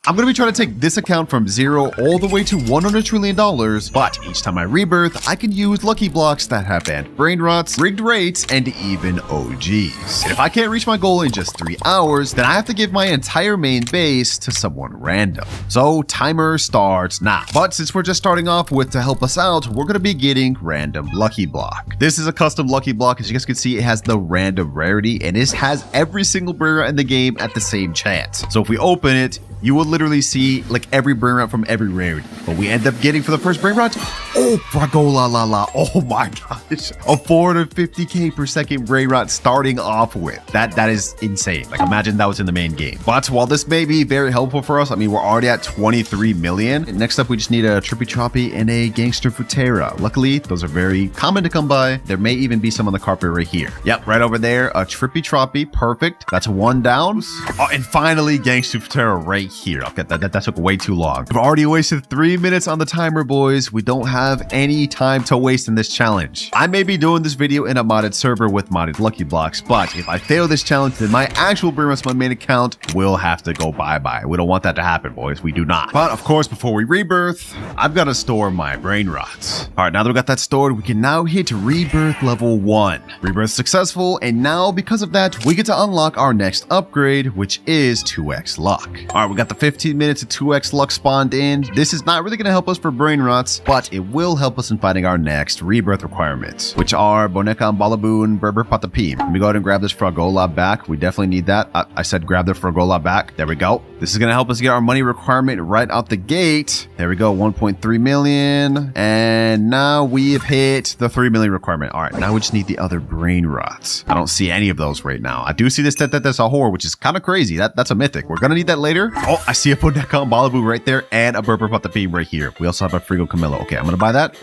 I'm going to be trying to take this account from 0 all the way to $100 trillion, but each time I rebirth, I can use lucky blocks that have banned brain rots, rigged rates, and even OGs. And if I can't reach my goal in just 3 hours, then I have to give my entire main base to someone random. So timer starts now. But since we're just starting off with to help us out, we're going to be getting random lucky block. This is a custom lucky block. As you guys can see, it has the random rarity, and it has every single brain rot in the game at the same chance. So if we open it, you will literally see like every brain rot from every rarity. But we end up getting for the first brain rot, oh, Fragola la la, oh my gosh, a 450k per second brain rot starting off with. That is insane. Like imagine that was in the main game. But while this may be very helpful for us, I mean, we're already at 23 million. And next up, we just need a Trippy Troppy and a Gangster Futera. Luckily, those are very common to come by. There may even be some on the carpet right here. Yep, right over there, a Trippy Troppy, perfect. That's one down. Oh, and finally, Gangster Futera right here. Okay, that took way too long. We've already wasted 3 minutes on the timer, boys. We don't have any time to waste in this challenge. I may be doing this video in a modded server with modded lucky blocks, but if I fail this challenge, then my actual brain rots, my main account, will have to go bye-bye. We don't want that to happen, boys. We do not. But of course, before we rebirth, I've got to store my brain rots. All right, now that we got that stored, we can now hit rebirth level 1. Rebirth successful, and now because of that, we get to unlock our next upgrade, which is 2x luck. All right, we got the 15 minutes of 2x luck spawned in. This is not really going to help us for brain rots, but it will help us in finding our next rebirth requirements, which are Boneka and Balaboon, Berber Patapim. Let me go ahead and grab this Fragola back. We definitely need that. I said grab the Fragola back. There we go. This is going to help us get our money requirement right out the gate. There we go, 1.3 million. And now we have hit the 3 million requirement. All right, now we just need the other brain rots. I don't see any of those right now. I do see this that's a whore, which is kind of crazy. That's a mythic. We're going to need that later. Oh, I see a Boneka and Balaboon right there and a Berber Patapim right here. We also have a Frigo Camillo. Okay, I'm going to buy that.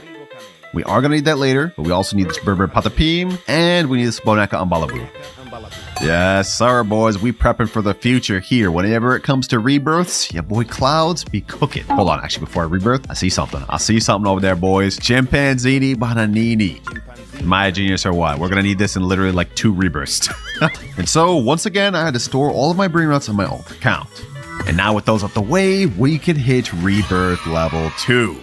We are going to need that later, but we also need this Berber Patapim and we need this Boneka and Balaboon. Yes, sir, boys. We prepping for the future here. Whenever it comes to rebirths, your boy Clouds be cooking. Hold on, actually, before I rebirth, I see something. I see something over there, boys. Chimpanzini Bananini. Am I a genius or what? We're going to need this in literally like 2 rebirths. And so, once again, I had to store all of my brain rots on my own account. And now with those out the way, we can hit rebirth level 2.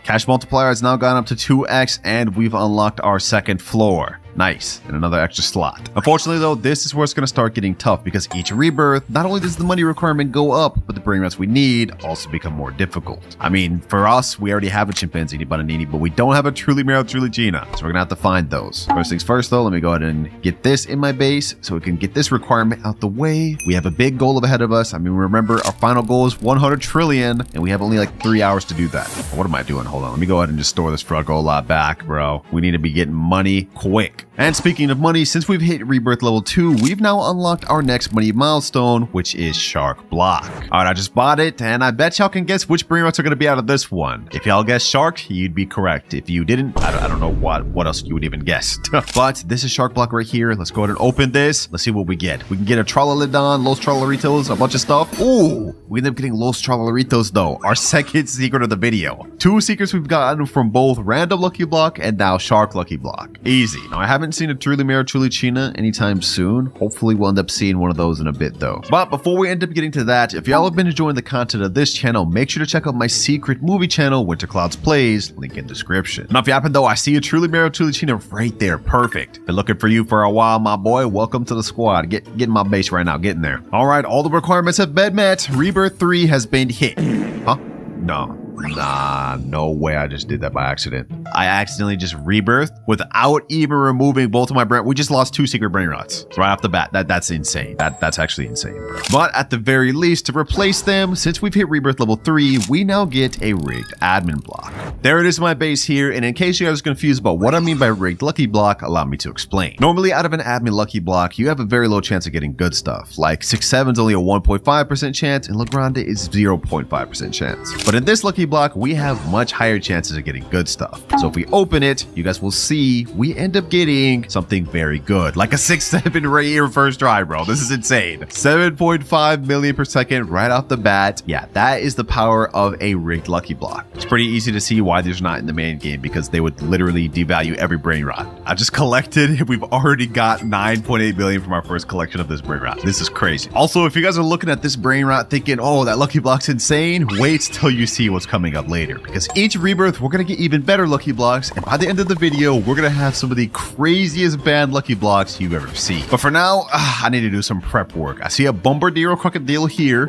Cash multiplier has now gone up to 2x and we've unlocked our second floor. Nice, and another extra slot. Unfortunately though, this is where it's going to start getting tough because each rebirth, not only does the money requirement go up, but the brain rots we need also become more difficult. I mean, for us, we already have a Chimpanzee Bananini, but we don't have a Truly Mero Truly Gina, so we're going to have to find those. First things first though, let me go ahead and get this in my base so we can get this requirement out the way. We have a big goal ahead of us. I mean, remember, our final goal is 100 trillion, and we have only like 3 hours to do that. What am I doing? Hold on, let me go ahead and just store this Fragola back, bro. We need to be getting money quick. And speaking of money, since we've hit rebirth level 2, we've now unlocked our next money milestone, which is Shark Block. All right, I just bought it, and I bet y'all can guess which brain rots are going to be out of this one. If y'all guessed Shark, you'd be correct. If you didn't, I don't know what else you would even guess. But this is Shark Block right here. Let's go ahead and open this. Let's see what we get. We can get a Trollolidon, Los Trolleritos, a bunch of stuff. Ooh, we ended up getting Los Trolleritos though, our second secret of the video. 2 secrets we've gotten from both Random Lucky Block and now Shark Lucky Block. Easy. Now, I haven't seen a Truly Mero Truly China anytime soon. Hopefully we'll end up seeing one of those in a bit though. But before we end up getting to that, if y'all have been enjoying the content of this channel, make sure to check out my secret movie channel, WinterKloudz Plays, link in description. Now if you happen though, I see a Truly Mero Truly China right there. Perfect. Been looking for you for a while, my boy. Welcome to the squad. Get in my base right now. Get in there. All right, all the requirements have been met. Rebirth 3 has been hit. Huh? No. Nah, no way I just did that by accident. I accidentally just rebirthed without even removing both of my brain. We just lost 2 secret brain rots right off the bat. That's insane. That's actually insane, bro. But at the very least, to replace them, since we've hit rebirth level 3, we now get a rigged admin block. There it is, my base here. And in case you guys are confused about what I mean by rigged lucky block, allow me to explain. Normally, out of an admin lucky block, you have a very low chance of getting good stuff. Like 6-7's only a 1.5% chance, and La Grande is 0.5% chance. But in this lucky block, we have much higher chances of getting good stuff. So if we open it, you guys will see we end up getting something very good, like a 6-7 right here first try, bro. This is insane. 7.5 million per second right off the bat. Yeah, that is the power of a rigged lucky block. It's pretty easy to see why these are not in the main game, because they would literally devalue every brain rot. I just collected, we've already got 9.8 billion from our first collection of this brain rot. This is crazy. Also, if you guys are looking at this brain rot thinking, oh, that lucky block's insane, wait till you see what's coming up later, because each rebirth we're gonna get even better lucky blocks, and by the end of the video we're gonna have some of the craziest banned lucky blocks you've ever seen. But for now, I need to do some prep work. I see a Bombardiro Crocodile here.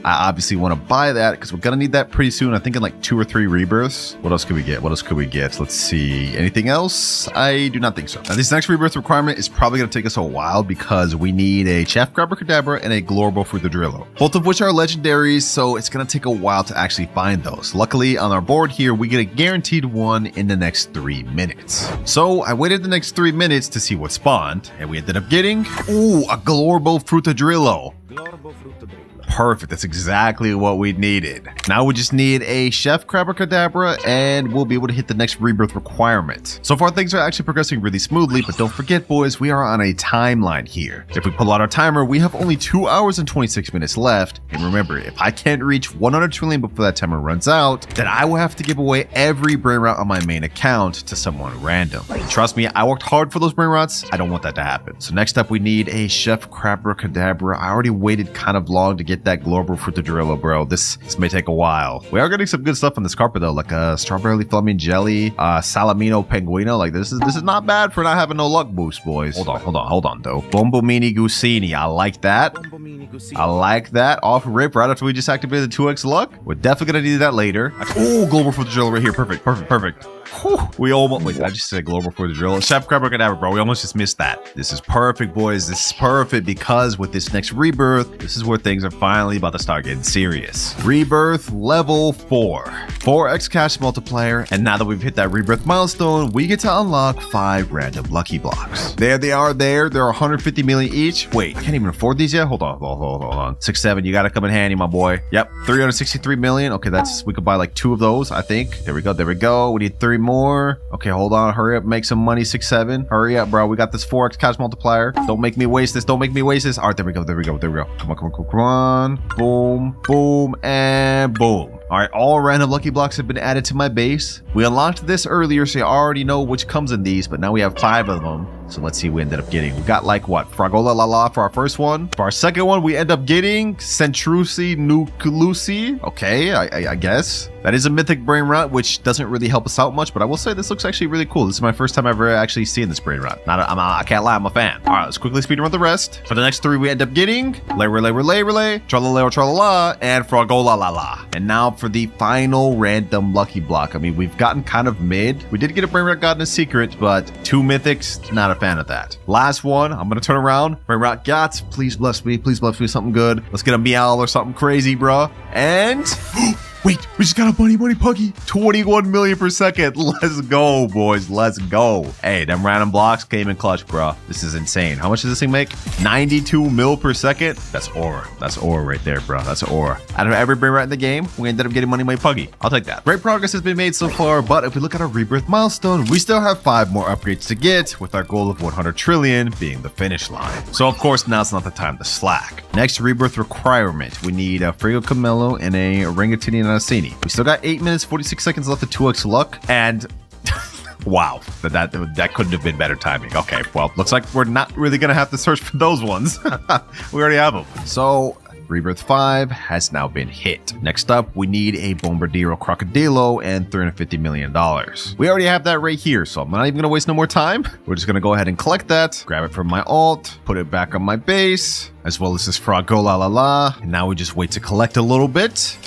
I obviously want to buy that because we're gonna need that pretty soon. I think in like 2 or 3 rebirths. What else could we get? What else could we get? Let's see. Anything else? I do not think so. Now, this next rebirth requirement is probably gonna take us a while because we need a Chef Abracadabra and a Glorbo Frutadrillo, both of which are legendaries, so it's gonna take a while to actually find those. Luckily, on our board here, we get a guaranteed one in the next 3 minutes. So I waited the next 3 minutes to see what spawned, and we ended up getting, ooh, a Glorbo Frutadrillo. Perfect. That's exactly what we needed. Now we just need a Chef Abracadabra and we'll be able to hit the next rebirth requirement. So far, things are actually progressing really smoothly, but don't forget, boys, we are on a timeline here. If we pull out our timer, we have only 2 hours and 26 minutes left. And remember, if I can't reach 100 trillion before that timer runs out, then I will have to give away every brain rot on my main account to someone random. Trust me, I worked hard for those brain rots. I don't want that to happen. So next up, we need a Chef Abracadabra. I already waited kind of long to get that Glorbo Frutadrillo, bro. This may take a while. We are getting some good stuff on this carpet though, like a strawberry flaming jelly, salamino penguino. Like this is not bad for not having no luck boost, boys. Hold on though. Bombomini Gusini. I like that. I like that. Off rip right after we just activated the 2x luck. We're definitely gonna need that later. Oh, Glorbo Frutadrillo right here. Perfect. Whew. We almost, wait, I just said Glorbo Frutadrillo. Chef Abracadabra, bro. We almost just missed that. This is perfect, boys. This is perfect because with this next rebirth, this is where things are finally about to start getting serious. Rebirth level 4. 4x cash multiplier. And now that we've hit that rebirth milestone, we get to unlock 5 random lucky blocks. There they are there. They're 150 million each. Wait, I can't even afford these yet? Hold on. 6, 7. You gotta come in handy, my boy. Yep. 363 million. Okay, we could buy like 2 of those, I think. There we go. We need 3 more. Okay, hold on. Hurry up. Make some money. 6, 7. Hurry up, bro. We got this 4x cash multiplier. Don't make me waste this. All right, there we go. Come on. Boom, and boom. All right, all random lucky blocks have been added to my base. We unlocked this earlier, so you already know which comes in these, but now we have 5 of them. So let's see what we ended up getting. We got like what? Fragola La La for our first one. For our second one, we end up getting Centrusi Nuclusi. Okay, I guess. That is a mythic brain rot, which doesn't really help us out much, but I will say this looks actually really cool. This is my first time ever actually seeing this brain rot. I can't lie, I'm a fan. All right, let's quickly speed run the rest. For the next 3, we end up getting Relay, Tralala, and Fragola La La. And now for the final random lucky block. I mean, we've gotten kind of mid. We did get a brain rot gotten a secret, but 2 mythics, not a fan of that. Last one, I'm gonna turn around. Brain rot gots, please bless me something good. Let's get a meow or something crazy, bro. And wait, we just got a bunny puggy. 21 million per second. Let's go, boys. Let's go. Hey, them random blocks came in clutch, bro. This is insane. How much does this thing make? 92 mil per second. That's aura. That's aura right there, bro. That's aura. Out of every brain rat in the game, we ended up getting money puggy. I'll take that. Great progress has been made so far, but if we look at our rebirth milestone, we still have 5 more upgrades to get, with our goal of 100 trillion being the finish line. So of course, now's not the time to slack. Next rebirth requirement, we need a Frigo Camelo and a Orangatini and we still got 8 minutes 46 seconds left of 2x luck, and wow, that couldn't have been better timing. Okay, well, looks like we're not really gonna have to search for those ones. We already have them. So rebirth 5 has now been hit. Next up, we need a Bombardiro Crocodilo and $350 million. We already have that right here, so I'm not even gonna waste no more time. We're just gonna go ahead and collect that, grab it from my alt, put it back on my base, as well as this Fragola La La. And now we just wait to collect a little bit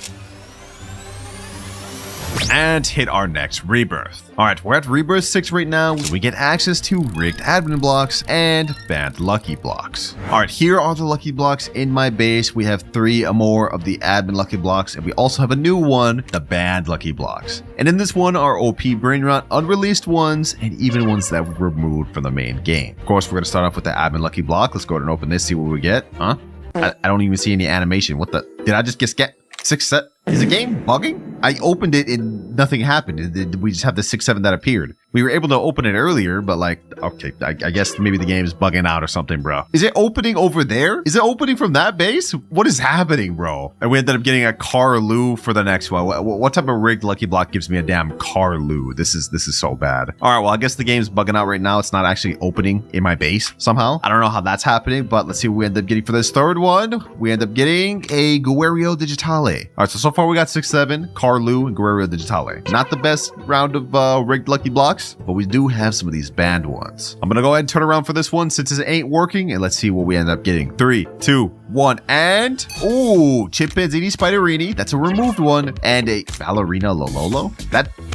and hit our next rebirth. All right, we're at rebirth 6 right now. We get access to rigged admin blocks and banned lucky blocks. All right, here are the lucky blocks in my base. We have 3 or more of the admin lucky blocks, and we also have a new one, the banned lucky blocks. And in this one are OP brain rot, unreleased ones, and even ones that were removed from the main game. Of course, we're gonna start off with the admin lucky block. Let's go ahead and open this, see what we get. Huh? I don't even see any animation. What the? Did I just get 6 set? Is the game bugging? I opened it and nothing happened. We just have the 6-7 that appeared. We were able to open it earlier, but like, okay, I guess maybe the game is bugging out or something, bro. Is it opening over there? Is it opening from that base? What is happening, bro? And we ended up getting a Carlu for the next one. What type of rigged lucky block gives me a damn Carlu? This is so bad. All right, well, I guess the game's bugging out right now. It's not actually opening in my base somehow. I don't know how that's happening, but let's see what we end up getting for this third one. We end up getting a Guerrero Digitale. All right, so far we got 6-7, Carlu, and Guerrero Digitale. Not the best round of rigged lucky blocks, but we do have some of these banned ones. I'm gonna go ahead and turn around for this one since it ain't working, and let's see what we end up getting. 3, 2, 1, and ooh, Chimpanzini Spiderini. That's a removed one, and a Ballerina Lololo.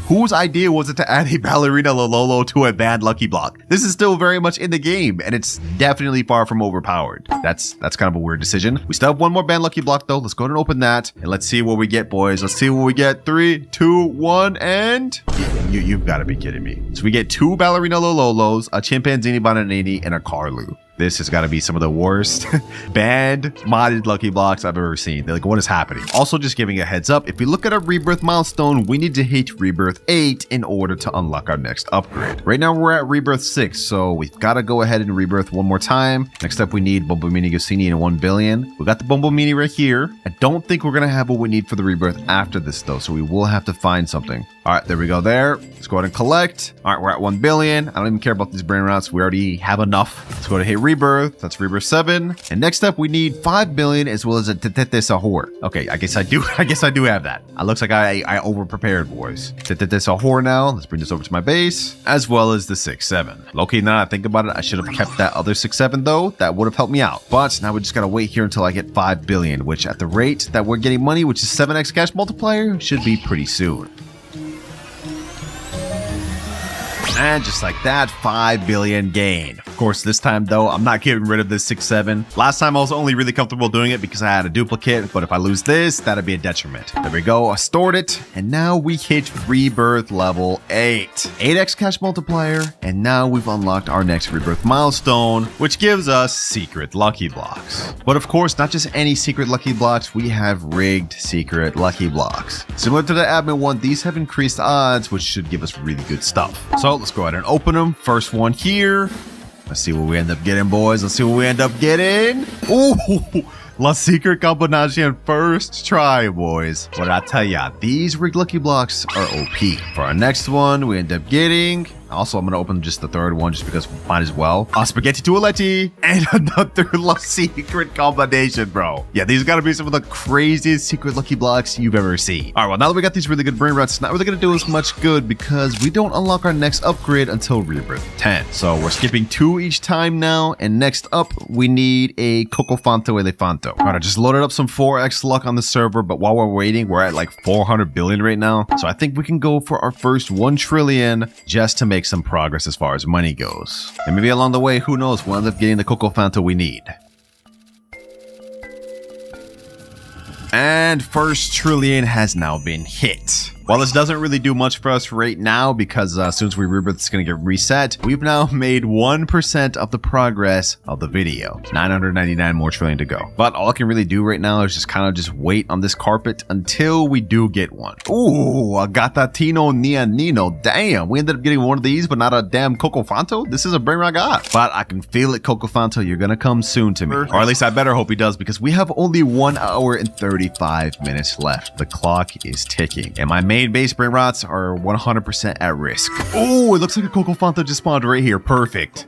Whose idea was it to add a Ballerina Lololo to a banned lucky block? This is still very much in the game, and it's definitely far from overpowered. That's kind of a weird decision. We still have one more banned lucky block though. Let's go ahead and open that, and let's see what we get, boys. Let's see what we get. 3, 2, 1, and you've got to be kidding me. So we get 2 Ballerina Lololos, a Chimpanzini Bananini, and a Carlu. This has got to be some of the worst banned modded lucky blocks I've ever seen. They're like, what is happening? Also, just giving a heads up, if we look at our rebirth milestone, we need to hit rebirth 8 in order to unlock our next upgrade. Right now, we're at rebirth 6, so we've got to go ahead and rebirth one more time. Next up, we need Bombomini Gosini and 1 billion. We got the Bombomini right here. I don't think we're going to have what we need for the rebirth after this, though, so we will have to find something. All right, there we go there. Let's go ahead and collect. All right, we're at 1 billion. I don't even care about these brain routes. We already have enough. Let's go to hit rebirth. That's rebirth 7. And next up, we need 5 billion as well as a Tetete Sahur. Okay, I guess I do have that. It looks like I over prepared, boys. Tetete Sahur now. Let's bring this over to my base, as well as the 6-7. Low-key, now I think about it, I should have kept that other 6-7 though. That would have helped me out. But now we just gotta wait here until I get 5 billion, which at the rate that we're getting money, which is 7x cash multiplier, should be pretty soon. And just like that, 5 billion gain. Of course, this time though, I'm not getting rid of this 6-7. Last time I was only really comfortable doing it because I had a duplicate, but if I lose this, that'd be a detriment. There we go, I stored it, and now we hit rebirth level 8. 8x cash multiplier, and now we've unlocked our next rebirth milestone, which gives us secret lucky blocks. But of course, not just any secret lucky blocks, we have rigged secret lucky blocks. Similar to the admin one, these have increased odds, which should give us really good stuff. So let's go ahead and open them. First one here. Let's see what we end up getting, boys. Let's see what we end up getting. Ooh, La Secret Combination first try, boys. What did I tell ya? These rigged lucky blocks are OP. For our next one, we end up getting... Also, I'm going to open just the third one just because we might as well. Spaghetti Tualetti and another La Secret combination, bro. Yeah, these got to be some of the craziest secret lucky blocks you've ever seen. All right, well, now that we got these really good brain rots, it's not really going to do us much good because we don't unlock our next upgrade until rebirth 10. So we're skipping 2 each time now. And next up, we need a Cocofanto Elefanto. All right, I just loaded up some 4x luck on the server, but while we're waiting, we're at like 400 billion right now. So I think we can go for our first 1 trillion just to make some progress as far as money goes. And maybe along the way, who knows, we'll end up getting the Cocofanto we need. And first trillion has now been hit. While this doesn't really do much for us right now because as soon as we rebirth, it's going to get reset, we've now made 1% of the progress of the video. 999 more trillion to go. But all I can really do right now is just kind of just wait on this carpet until we do get one. Ooh, a Gatatino Nia Nino. Damn, we ended up getting one of these, but not a damn Cocofanto. This is a brain I got. But I can feel it, Cocofanto. You're going to come soon to me. Or at least I better hope he does because we have only 1 hour and 35 minutes left. The clock is ticking. And my main base brain rots are 100% at risk. Oh, it looks like a Cocofanto just spawned right here. Perfect.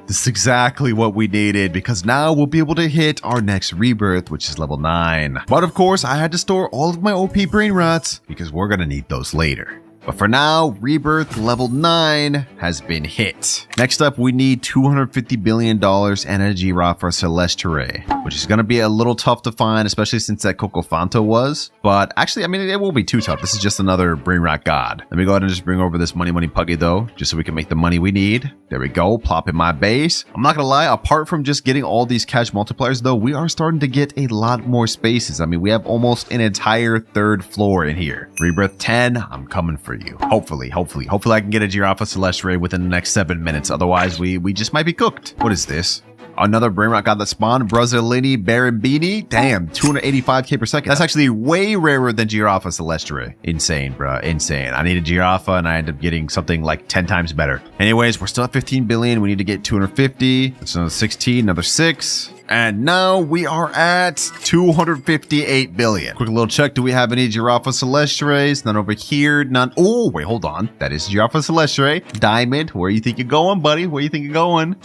This is exactly what we needed because now we'll be able to hit our next rebirth, which is level 9. But of course, I had to store all of my OP brain rots because we're going to need those later. But for now, rebirth level 9 has been hit. Next up, we need $250 billion and a G-Rot for Celestere, which is going to be a little tough to find, especially since that Cocofanto was. But actually, I mean, it won't be too tough. This is just another brain rot god. Let me go ahead and just bring over this money puggy though, just so we can make the money we need. There we go, plop in my base. I'm not gonna lie, apart from just getting all these cash multipliers though, we are starting to get a lot more spaces. I mean, we have almost an entire 3rd floor in here. Rebirth 10, I'm coming for you. Hopefully I can get a Giraffa Celestere within the next 7 minutes. Otherwise, we just might be cooked. What is this? Another brain rot god that spawned, Brazzolini Barabini. Damn, 285k per second. That's actually way rarer than Giraffa Celestre. Insane, bro. Insane. I needed Giraffa and I ended up getting something like 10 times better. Anyways, we're still at 15 billion. We need to get 250. That's another 16, another 6. And now we are at 258 billion. Quick little check. Do we have any Giraffa Celestres? None over here. None. Oh, wait, hold on. That is Giraffa Celestre. Diamond. Where you think you're going, buddy? Where you think you're going?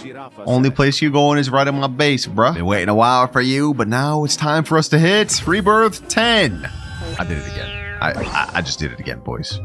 Only place you're going is right on my base, bruh. Been waiting a while for you, but now it's time for us to hit Rebirth 10. I did it again. I just did it again, boys.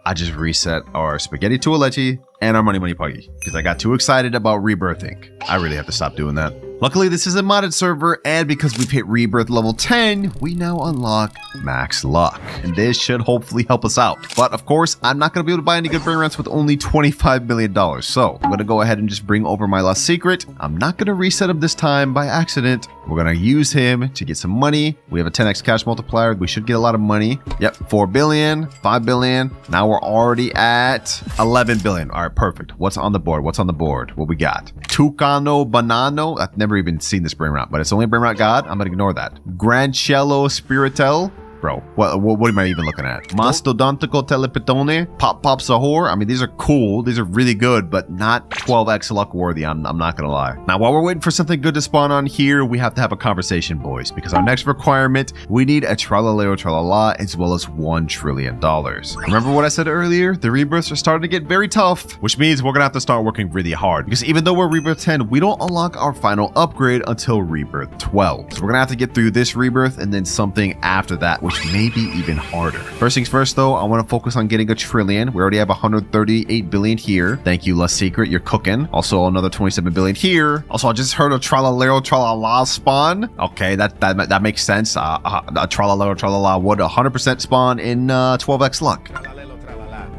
I just reset our Spaghetti Toaletti and our Money Puggy because I got too excited about rebirthing. I really have to stop doing that. Luckily, this is a modded server, and because we've hit Rebirth level 10, we now unlock Max Luck. And this should hopefully help us out. But of course, I'm not going to be able to buy any good brain rats with only $25 million. So I'm going to go ahead and just bring over my last secret. I'm not going to reset him this time by accident. We're going to use him to get some money. We have a 10x cash multiplier. We should get a lot of money. Yep, 4 billion, 5 billion. Now we're already at 11 billion. All right, perfect. What's on the board? What's on the board? What we got? Tucano Banano. I've never even seen this brain rot, but it's only a brain rot god. I'm gonna ignore that. Grancello Spiritel. Bro, what am I even looking at? Mastodontico Telepetone, Pop Sahur. I mean, these are cool. These are really good, but not 12x luck worthy. I'm not gonna lie. Now, while we're waiting for something good to spawn on here, we have to have a conversation, boys, because our next requirement, we need a Tralalero Tralala as well as $1 trillion. Remember what I said earlier? The rebirths are starting to get very tough, which means we're gonna have to start working really hard because even though we're Rebirth 10, we don't unlock our final upgrade until Rebirth 12. So we're gonna have to get through this rebirth and then something after that, which may be even harder. First things first though, I want to focus on getting $1 trillion. We already have 138 billion here. Thank you, Less Secret, you're cooking. Also another 27 billion here. Also, I just heard a Tralalero Tralala spawn. Okay, that makes sense. A Tralalero Tralala would 100% spawn in 12x luck.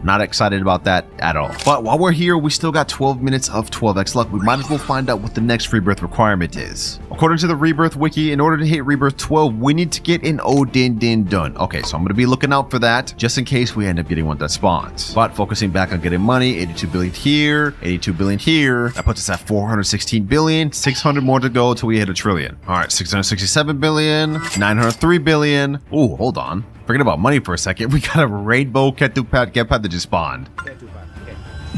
Not excited about that at all. But while we're here, we still got 12 minutes of 12x luck. We might as well find out what the next rebirth requirement is. According to the Rebirth Wiki, in order to hit Rebirth 12, we need to get an Odin Din Dun. Okay, so I'm going to be looking out for that, just in case we end up getting one that spawns. But focusing back on getting money, 82 billion here, 82 billion here. That puts us at 416 billion, 600 more to go until we hit $1 trillion. All right, 667 billion, 903 billion. Ooh, hold on. Forget about money for a second. We got a rainbow Ketupat that just spawned.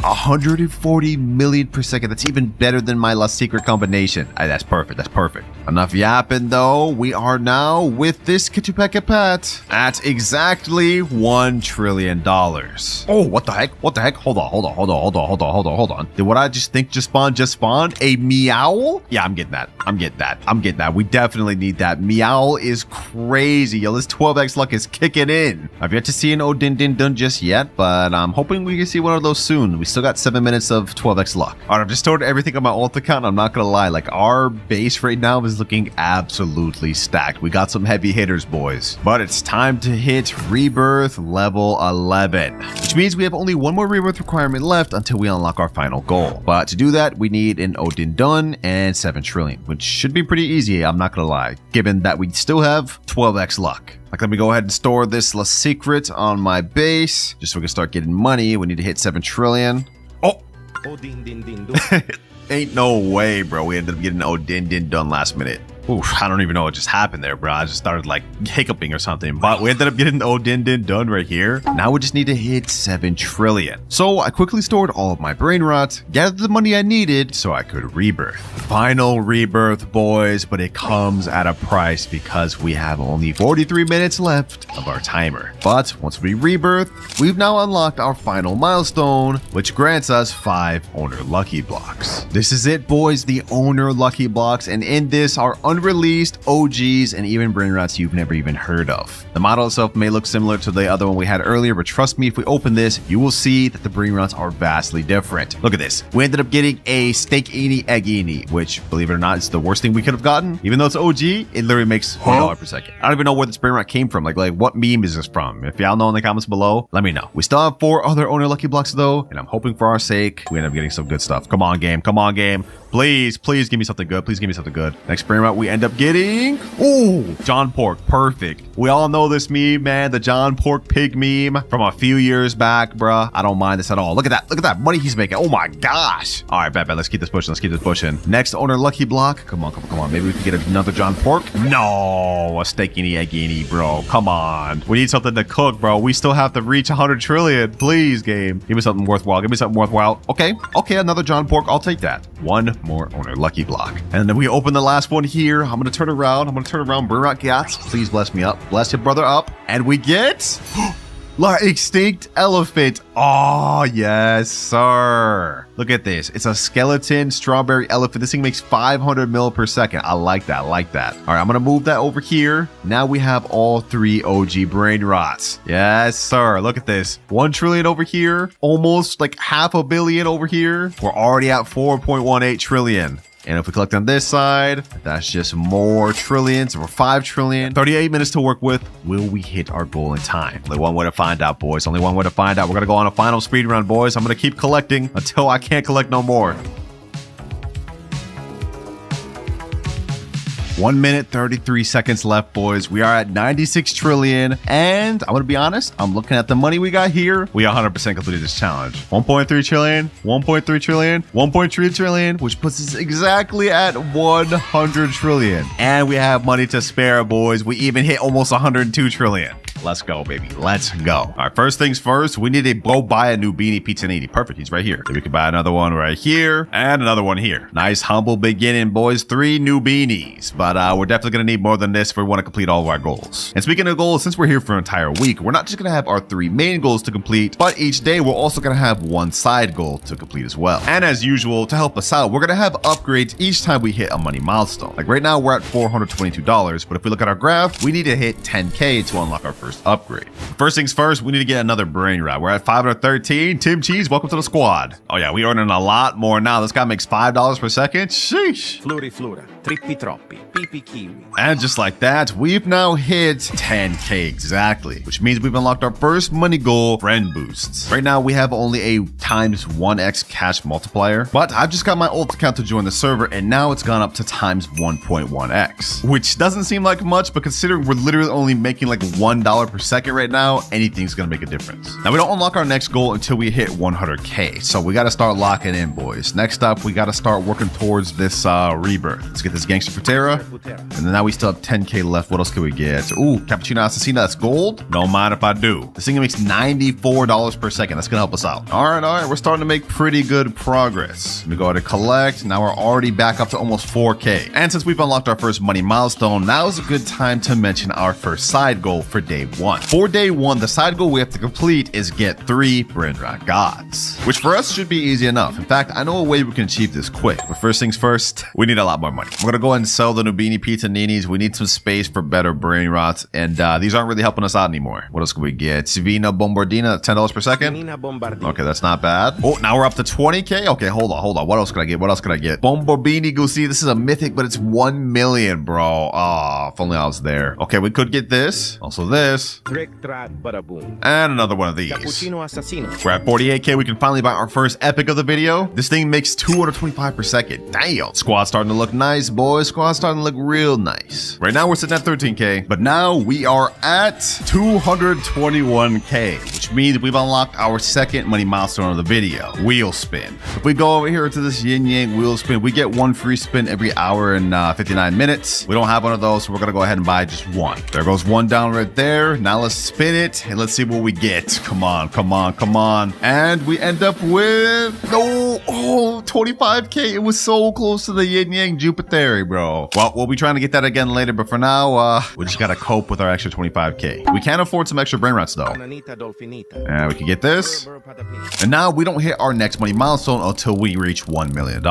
140 million per second. That's even better than my last secret combination. That's perfect. That's perfect. Enough yapping though. We are now with this Ketupat at exactly $1 trillion. Oh, what the heck? What the heck? Hold on. Did what I just think just spawned? A meow? Yeah, I'm getting that. We definitely need that. Meow is crazy. Yo, this 12x luck is kicking in. I've yet to see an Odin Din Dun just yet, but I'm hoping we can see one of those soon. We still got 7 minutes of 12x luck. All right, I've just stored everything on my alt account. I'm not gonna lie, like our base right now is looking absolutely stacked. We got some heavy hitters, boys. But it's time to hit Rebirth level 11, which means we have only one more Rebirth requirement left until we unlock our final goal. But to do that, we need an Odin Dun and 7 trillion, which should be pretty easy, I'm not gonna lie, given that we still have 12x luck. Like, let me go ahead and store this last secret on my base, just so we can start getting money. We need to hit 7 trillion. Oh! Ain't no way, bro. We ended up getting Odin Din Dun last minute. Oof, I don't even know what just happened there, bro. I just started like hiccuping or something, but we ended up getting the Odin Din Dun right here. Now we just need to hit 7 trillion. So I quickly stored all of my brain rot, gathered the money I needed so I could rebirth. Final rebirth, boys, but it comes at a price because we have only 43 minutes left of our timer. But once we rebirth, we've now unlocked our final milestone, which grants us 5 owner lucky blocks. This is it, boys, the owner lucky blocks, and in this are unreleased OGs and even brain rots you've never even heard of. The model itself may look similar to the other one we had earlier, but trust me, if we open this, you will see that the brain rots are vastly different. Look at this. We ended up getting a steak-eeny egg-eeny, which, believe it or not, is the worst thing we could have gotten. Even though it's OG, it literally makes $1 per second. I don't even know where this brain rot came from. Like what meme is this from? If y'all know in the comments below, let me know. We still have 4 other owner lucky blocks though, and I'm hoping for our sake we end up getting some good stuff. Come on, game. Come on, game. Please give me something good. Please give me something good. Next brain rot we end up getting. Ooh, John Pork. Perfect. We all know this meme, man. The John Pork pig meme from a few years back, bruh. I don't mind this at all. Look at that. Look at that money he's making. Oh my gosh. All right, bet. Let's keep this pushing. Let's keep this pushing. Next owner, Lucky Block. Come on. Maybe we can get another John Pork. No, a steakini eggini, bro. Come on. We need something to cook, bro. We still have to reach 100 trillion. Please, game. Give me something worthwhile. Okay, another John Pork. I'll take that. One more owner, Lucky Block. And then we open the last one here. I'm gonna turn around. Brain rot Gats. Please bless me up. Bless your brother up. And we get extinct elephant. Oh, yes, sir. Look at this. It's a skeleton strawberry elephant. This thing makes 500 mil per second. I like that. All right, I'm going to move that over here. Now we have all 3 OG brain rots. Yes, sir. Look at this. 1 trillion over here. Almost like $500 million over here. We're already at 4.18 trillion. And if we collect on this side, that's just more trillions. We're 5 trillion. 38 minutes to work with. Will we hit our goal in time? Only one way to find out, boys. Only one way to find out. We're going to go on a final speed run, boys. I'm going to keep collecting until I can't collect no more. 1 minute, 33 seconds left, boys. We are at 96 trillion. And I'm going to be honest, I'm looking at the money we got here. We 100% completed this challenge. 1.3 trillion, 1.3 trillion, 1.3 trillion, which puts us exactly at 100 trillion. And we have money to spare, boys. We even hit almost 102 trillion. Let's go, baby. Let's go. All right, first things first, we need to go buy a new beanie Pizzanini. Perfect. He's right here. We can buy another one right here and another one here. Nice, humble beginning, boys. 3 new beanies. But we're definitely going to need more than this if we want to complete all of our goals. And speaking of goals, since we're here for an entire week, we're not just going to have our 3 main goals to complete, but each day we're also going to have 1 side goal to complete as well. And as usual, to help us out, we're going to have upgrades each time we hit a money milestone. Like right now, we're at $422, but if we look at our graph, we need to hit 10K to unlock our first upgrade. First things first, we need to get another brain rot. We're at 513. Tim Cheese, welcome to the squad. Oh yeah, we earning a lot more now. This guy makes $5 per second. Sheesh. Flura, trippi troppi, pipi kiwi. And just like that, we've now hit 10K exactly, which means we've unlocked our first money goal, friend boosts. Right now, we have only a times 1x cash multiplier, but I've just got my old account to join the server, and now it's gone up to times 1.1x, which doesn't seem like much, but considering we're literally only making like $1 per second right now, anything's gonna make a difference. Now, we don't unlock our next goal until we hit 100K, so we gotta start locking in, boys. Next up, we gotta start working towards this rebirth. Let's get this Gangster Futera, and then now we still have 10K left. What else can we get? Ooh, Cappuccino Assassina, that's gold. Don't mind if I do. This thing makes $94 per second. That's gonna help us out. All right, we're starting to make pretty good progress. Let me go ahead and collect. Now we're already back up to almost 4K. And since we've unlocked our first money milestone, now is a good time to mention our first side goal for day 1. For day 1, the side goal we have to complete is get 3 brain rot gods, which for us should be easy enough. In fact, I know a way we can achieve this quick, but first things first, we need a lot more money. We're gonna go ahead and sell the Nubini Pizzaninis. We need some space for better brain rots, and these aren't really helping us out anymore. What else can we get? Civina Bombardina, $10 per second. Okay, that's not bad. Oh, now we're up to 20K. Okay, hold on. What else can I get? Bombardini Gucci. This is a mythic, but it's 1 million, bro. Ah, if only I was there. Okay, we could get this. Also this. And another one of these. We're at 48K. We can finally buy our first epic of the video. This thing makes 225 per second. Damn. Squad's starting to look nice, boys. Squad's starting to look real nice. Right now, we're sitting at 13K, but now we are at 221K, which means we've unlocked our second money milestone of the video, wheel spin. If we go over here to this yin yang wheel spin, we get 1 free spin every hour and 59 minutes. We don't have one of those, so we're gonna go ahead and buy just 1. There goes 1 down right there. Now let's spin it and let's see what we get. Come on. And we end up with 25K. It was so close to the yin yang Jupiter, bro. Well, we'll be trying to get that again later, but for now, we just gotta cope with our extra 25K. We can afford some extra brain rots though. And we can get this. And now we don't hit our next money milestone until we reach $1 million,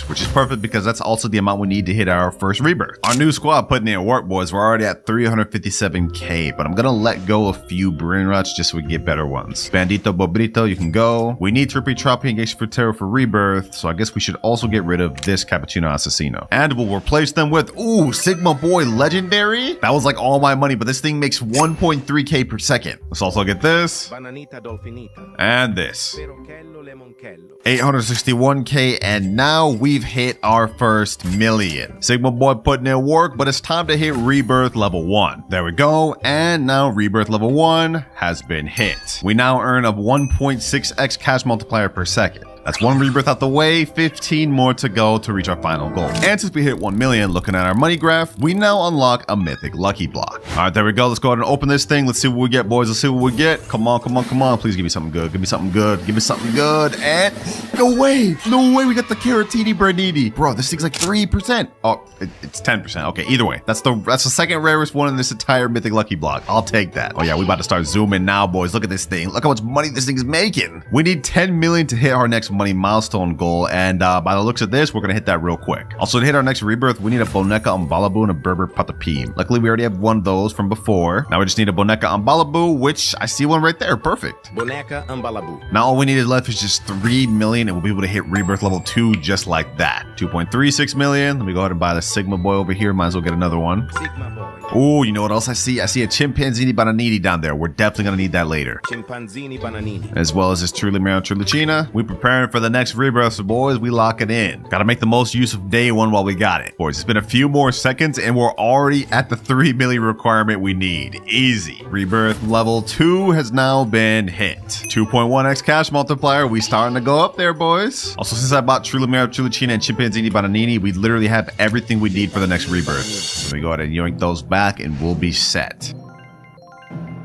which is perfect because that's also the amount we need to hit our first rebirth. Our new squad putting in work, boys. We're already at 357K, but I'm gonna let go a few brain rots just so we get better ones. Bandito Bobrito, you can go. We need Trippy Troppy and Gangster Futero for rebirth, so I guess we should also get rid of this Cappuccino Assassino. And we'll replace them with, ooh, Sigma Boy Legendary? That was like all my money, but this thing makes 1.3k per second. Let's also get this. Bananita dolfinita. And this. Perochello lemonchello. 861k, and now we've hit our first million. Sigma Boy putting in work, but it's time to hit rebirth level 1. There we go, and now rebirth level 1 has been hit. We now earn a 1.6x cash multiplier per second. That's one rebirth out the way, 15 more to go to reach our final goal. And since we hit 1 million, looking at our money graph, we now unlock a mythic lucky block. All right, there we go. Let's go ahead and open this thing. Let's see what we get, boys. Let's see what we get. Come on, come on, come on. Please give me something good. Give me something good. Give me something good. And no way. No way we got the Caratini Branini. Bro, this thing's like 3%. Oh, it's 10%. Okay, either way. That's the second rarest one in this entire mythic lucky block. I'll take that. Oh yeah, we about to start zooming now, boys. Look at this thing. Look how much money this thing's making. We need 10 million to hit our next money milestone goal, and by the looks of this, we're gonna hit that real quick. Also, to hit our next rebirth, we need a Boneca Ambalabu and a Berber Patapim. Luckily, we already have one of those from before. Now we just need a Boneca Ambalabu, which I see one right there. Perfect. Boneca Ambalabu. Now all we needed left is just 3 million, and we'll be able to hit rebirth level 2 just like that. 2.36 million. Let me go ahead and buy the Sigma Boy over here. Might as well get another one. Sigma Boy. Oh, you know what else I see? I see a Chimpanzini Bananini down there. We're definitely gonna need that later. Chimpanzini Bananini. As well as this Truly Mero Trulicina. We preparing for the next rebirth, so boys, we lock it in. Gotta make the most use of day 1 while we got it. Boys, it's been a few more seconds and we're already at the 3 million requirement we need. Easy. Rebirth level 2 has now been hit. 2.1x cash multiplier. We starting to go up there, boys. Also, since I bought Truly Mero Trulicina and Chimpanzini Bananini, we literally have everything we need for the next rebirth. Let me go ahead and yoink those back and we'll be set.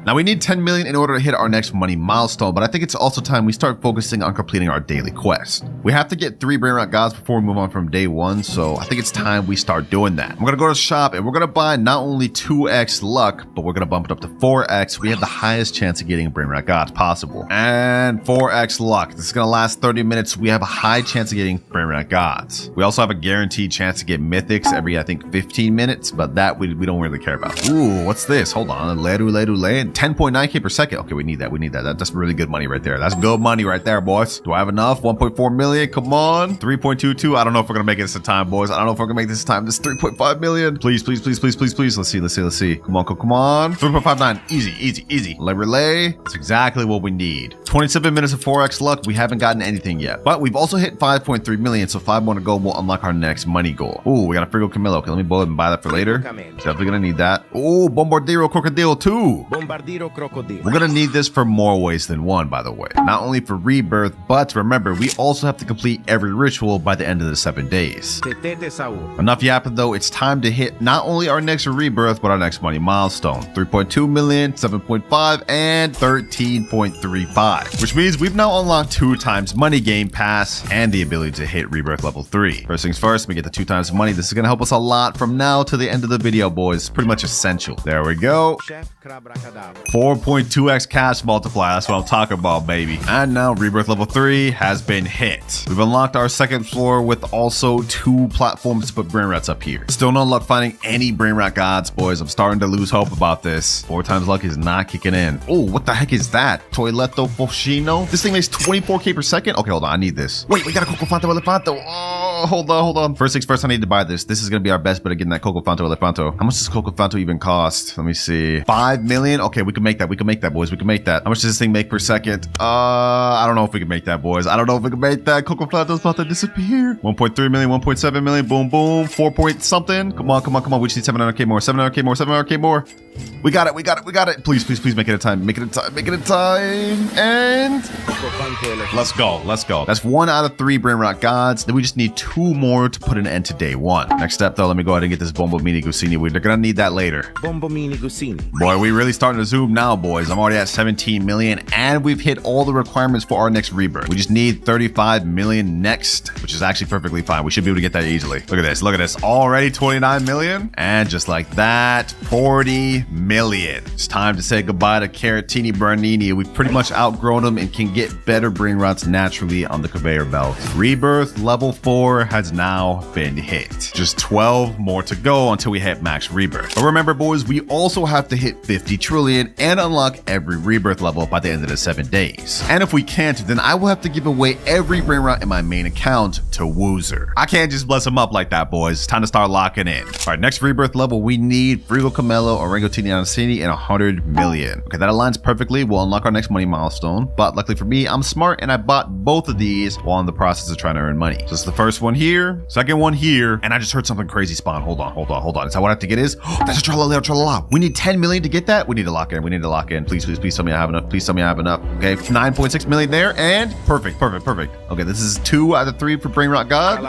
Now we need 10 million in order to hit our next money milestone, but I think it's also time we start focusing on completing our daily quest. We have to get 3 brain rot gods before we move on from day 1, so I think it's time we start doing that. I'm gonna go to the shop and we're gonna buy not only 2x luck, but we're gonna bump it up to 4x. We have the highest chance of getting brain rot gods possible. And 4x luck. This is gonna last 30 minutes. We have a high chance of getting brain rot gods. We also have a guaranteed chance to get mythics every, I think, 15 minutes, but that we don't really care about. Ooh, what's this? Hold on. Ledu. 10.9k per second. Okay, we need that. We need that. That's really good money right there. That's good money right there, boys. Do I have enough? 1.4 million. Come on. 3.22. I don't know if we're gonna make it this time, boys. I don't know if we're gonna make this time. This 3.5 million. Please, please, please, please, please, please. Let's see. Come on, come on. 3.59. Easy. Relay. That's exactly what we need. 27 minutes of 4x luck. We haven't gotten anything yet, but we've also hit 5.3 million. So 5 more to go. We'll unlock our next money goal. Ooh, we got a Frigo Camillo. Okay, let me go ahead and buy that for later. Definitely gonna need that. Ooh, Bombardiro Crocodile too. Bombardiro Crocodile. We're gonna need this for more ways than one, by the way. Not only for rebirth, but remember, we also have to complete every ritual by the end of the 7 days. Enough yapping though, it's time to hit not only our next rebirth, but our next money milestone. 3.2 million, 7.5, and 13.35. Which means we've now unlocked 2 times money game pass and the ability to hit rebirth level 3. First things first, we get the 2 times money. This is gonna help us a lot from now to the end of the video, boys. It's pretty much essential. There we go. 4.2x cash multiplier. That's what I'm talking about, baby. And now rebirth level 3 has been hit. We've unlocked our second floor with also 2 platforms to put brain rats up here. Still no luck finding any brain rat gods, boys. I'm starting to lose hope about this. 4 times luck is not kicking in. Oh, what the heck is that? Toiletto Foschino? This thing makes 24k per second? Okay, hold on. I need this. Wait, we got a Coco Fanto Elefanto. Oh, hold on. First things first, I need to buy this. This is going to be our best bet of getting that Coco Fanto Elefanto. How much does Coco Fanto even cost? Let me see. 5 million? Okay, we can make that. We can make that, boys. We can make that. How much does this thing make per second? I don't know if we can make that, boys. I don't know if we can make that. Coco Fanto's about to disappear. 1.3 million, 1.7 million. Boom, boom. 4 point something. Come on. We just need 700k more. 700k more. We got it. Please make it a time. Make it a time. And let's go. That's 1 out of 3 brain rot gods. Then we just need 2 more to put an end to day 1. Next step though, let me go ahead and get this Bombo Mini Gusini. We're gonna need that later. Bombo Mini Gusini. Boy, we really starting to zoom now, boys. I'm already at 17 million and we've hit all the requirements for our next rebirth. We just need 35 million next, which is actually perfectly fine. We should be able to get that easily. Look at this. Already 29 million. And just like that, 40 million. It's time to say goodbye to Caratini Bernini. We've pretty much outgrown them and can get better brain rots naturally on the conveyor belt. Rebirth level 4 4 has now been hit. Just 12 more to go until we hit max rebirth. But remember, boys, we also have to hit 50 trillion and unlock every rebirth level by the end of the 7 days. And if we can't, then I will have to give away every brain rot in my main account to Woozer. I can't just bless him up like that, boys. It's time to start locking in. All right, next rebirth level, we need Frigo Camelo, Orangutini Anasini, and 100 million. Okay, that aligns perfectly. We'll unlock our next money milestone. But luckily for me, I'm smart and I bought both of these while in the process of trying to earn money. So it's the first one here, second one here, and I just heard something crazy spawn. Hold on. Is that what I have to get is? Oh, that's a tralala. We need 10 million to get that. We need to lock in. Please tell me I have enough. Please tell me I have enough. Okay, 9.6 million there, and perfect. Okay, this is 2 out of 3 for Brain Rot God.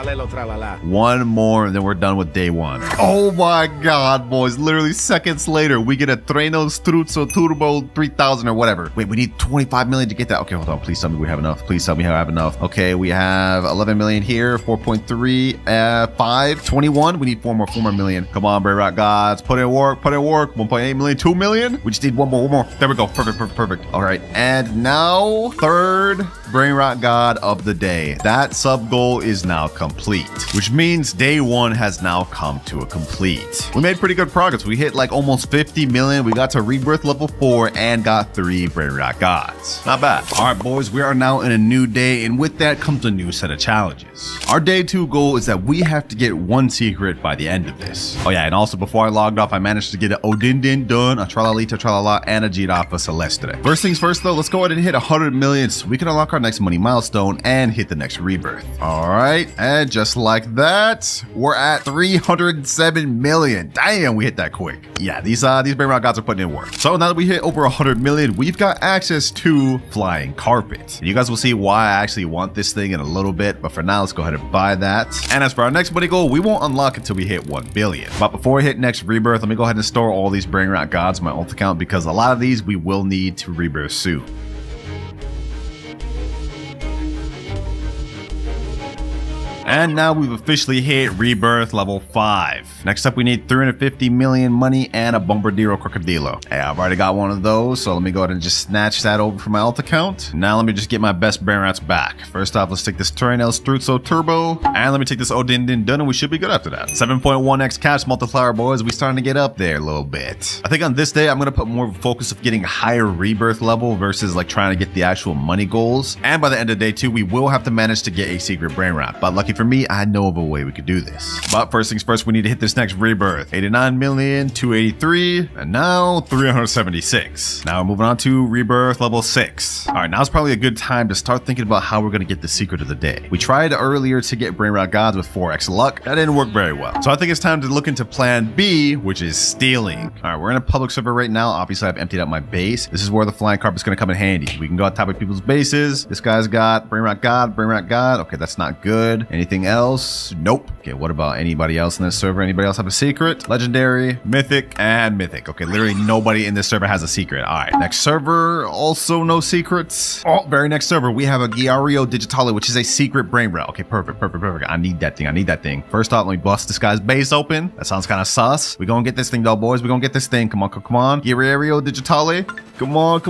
One more, and then we're done with day 1. Oh my God, boys. Literally seconds later, we get a Treno Struzzo Turbo 3000 or whatever. Wait, we need 25 million to get that. Okay, hold on. Please tell me we have enough. Please tell me I have enough. Okay, we have 11 million here, 4.3, 5, 21. We need 4 more million. Come on, Brain Rot Gods. Put in work. 1.8 million, 2 million. We just need one more. There we go. Perfect. All right, and now third Brain Rot God of the day. That sub goal is now complete, which means day 1 has now come to a complete. We made pretty good progress. We hit like almost 50 million. We got to rebirth level 4 and got 3 Brain Rot Gods. Not bad. All right, boys, we are now in a new day, and with that comes a new set of challenges. Our day 2 goal is that we have to get 1 secret by the end of this. Oh yeah, and also before I logged off, I managed to get an Odin done, a Tralalita Tralala, and a Giraffa Celestre. First things first though, let's go ahead and hit 100 million so we can unlock our next money milestone and hit the next rebirth. All right, and just like that, we're at 307 million. Damn, we hit that quick. Yeah, these Brain Rot Gods are putting in work. So now that we hit over 100 million, we've got access to Flying Carpet. You guys will see why I actually want this thing in a little bit, but for now, let's go ahead and buy that. And as for our next money goal, we won't unlock until we hit 1 billion. But before we hit next rebirth, let me go ahead and store all these Brain Rot Gods in my ult account because a lot of these we will need to rebirth soon. And now we've officially hit rebirth level 5. Next up, we need 350 million money and a Bombardiro Crocodilo. Hey, I've already got one of those, so let me go ahead and just snatch that over from my alt account. Now let me just get my best Brain Rats back. First off, let's take this Turinel Struzzo Turbo, and let me take this Odin done, and we should be good after that. 7.1x cash multiplier, boys. We starting to get up there a little bit. I think on this day, I'm gonna put more focus of getting a higher rebirth level versus like trying to get the actual money goals. And by the end of day 2, we will have to manage to get a secret Brain Rat. But lucky for me, I know of a way we could do this. But first things first, we need to hit this next rebirth. 89 million, 283, and now 376. Now we're moving on to rebirth level 6. All right, now's probably a good time to start thinking about how we're going to get the secret of the day. We tried earlier to get Brain Rot Gods with 4x luck. That didn't work very well. So I think it's time to look into plan B, which is stealing. All right, we're in a public server right now. Obviously, I've emptied out my base. This is where the flying carpet is going to come in handy. We can go on top of people's bases. This guy's got Brain Rot God. Okay, that's not good. Anything else? Nope. Okay, what about anybody else in this server? Anybody else have a secret? Legendary, mythic, and mythic. Okay, literally nobody in this server has a secret. All right, next server, also no secrets. Oh, very next server, we have a Giario Digitale, which is a secret Brain Rat. Okay, perfect. I need that thing. First off, let me bust this guy's base open. That sounds kind of sus. We gonna get this thing though, boys. We gonna get this thing. Come on. Giario Digitale. Come on.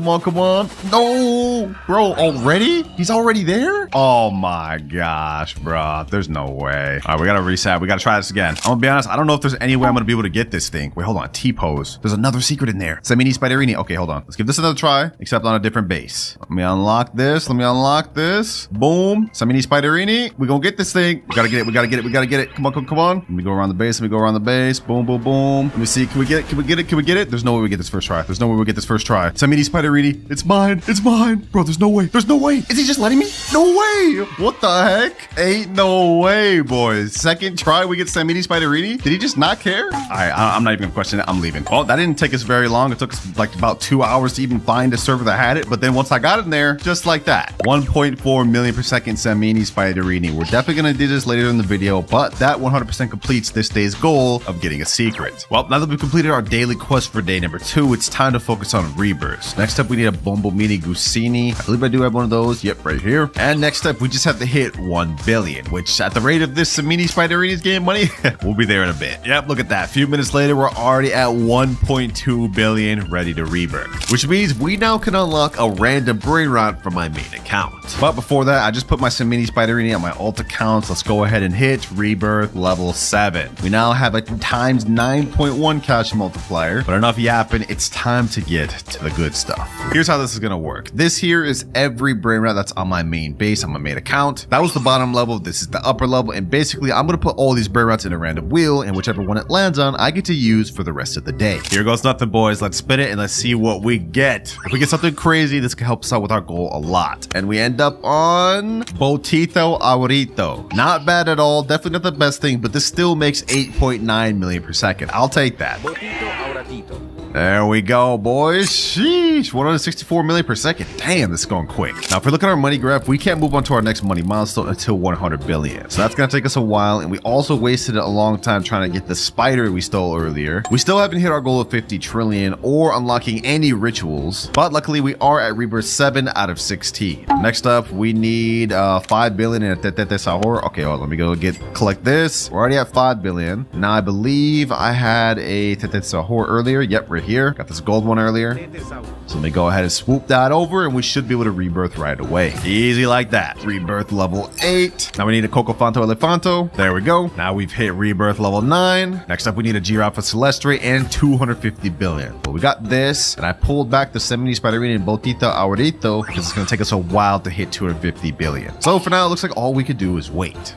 No, bro, already? He's already there? Oh my gosh, bro. There's no way. All right, we gotta reset. We gotta try this again. I'm gonna be honest, I don't know if there's any way I'm gonna be able to get this thing. Wait, hold on. T-pose. There's another secret in there. Samini Spiderini. Okay, hold on. Let's give this another try, except on a different base. Let me unlock this. Boom. Samini Spiderini. We gonna get this thing. We gotta get it. Come on. Let me go around the base. Boom. Let me see. Can we get it? There's no way we get this first try. Samini Spiderini. It's mine. Bro, there's no way. Is he just letting me? No way. What the heck? Ain't no way, boys. Second try, we get Samini Spiderini. Did he just not care? All right, I'm not even gonna question it. I'm leaving. Well, that didn't take us very long. It took us like about 2 hours to even find a server that had it. But then once I got in there, just like that, 1.4 million per second Samini Spiderini. We're definitely gonna do this later in the video, but that 100% completes this day's goal of getting a secret. Well, now that we've completed our daily quest for day number 2, it's time to focus on rebirth. first. Next up, we need a Bombo Mini Gusini. I believe I do have one of those. Yep, right here. And next up, we just have to hit 1 billion, which at the rate of this Mini Spiderini's game money, we'll be there in a bit. Yep, look at that. A few minutes later, we're already at 1.2 billion ready to rebirth, which means we now can unlock a random brain rot from my main account. But before that, I just put my Mini Spiderini on my alt accounts. Let's go ahead and hit rebirth level 7. We now have a times 9.1 cash multiplier, but enough yapping, it's time to get to the good stuff. Here's how this is gonna work. This here is every brain rot that's on my main base, on my main account. That was the bottom level, this is the upper level, and basically I'm gonna put all these brain rots in a random wheel, and whichever one it lands on, I get to use for the rest of the day. Here goes nothing, boys. Let's spin it and let's see what we get. If we get something crazy, this can help us out with our goal a lot. And we end up on Botito Aurito. Not bad at all, definitely not the best thing, but this still makes 8.9 million per second. I'll take that. Botito Auratito. There we go, boys. Sheesh, 164 million per second. Damn, this is going quick. Now, if we look at our money graph, we can't move on to our next money milestone until 100 billion. So that's gonna take us a while, and we also wasted a long time trying to get the spider we stole earlier. We still haven't hit our goal of 50 trillion or unlocking any rituals, but luckily we are at rebirth 7 out of 16. Next up, we need 5 billion in a Tete Sahur. Okay, well, let me go collect this. We're already at 5 billion. Now, I believe I had a Tete Sahur earlier. Yep, right here. Got this gold one earlier. So let me go ahead and swoop that over, and we should be able to rebirth right away. Easy like that. Rebirth level 8. Now we need a Cocofanto Elefanto. There we go. Now we've hit rebirth level 9. Next up, we need a Giraffa Celestre and 250 billion. Well, we got this, and I pulled back the Mini Spiderini and Botito Aurito because it's going to take us a while to hit 250 billion. So for now, it looks like all we could do is wait.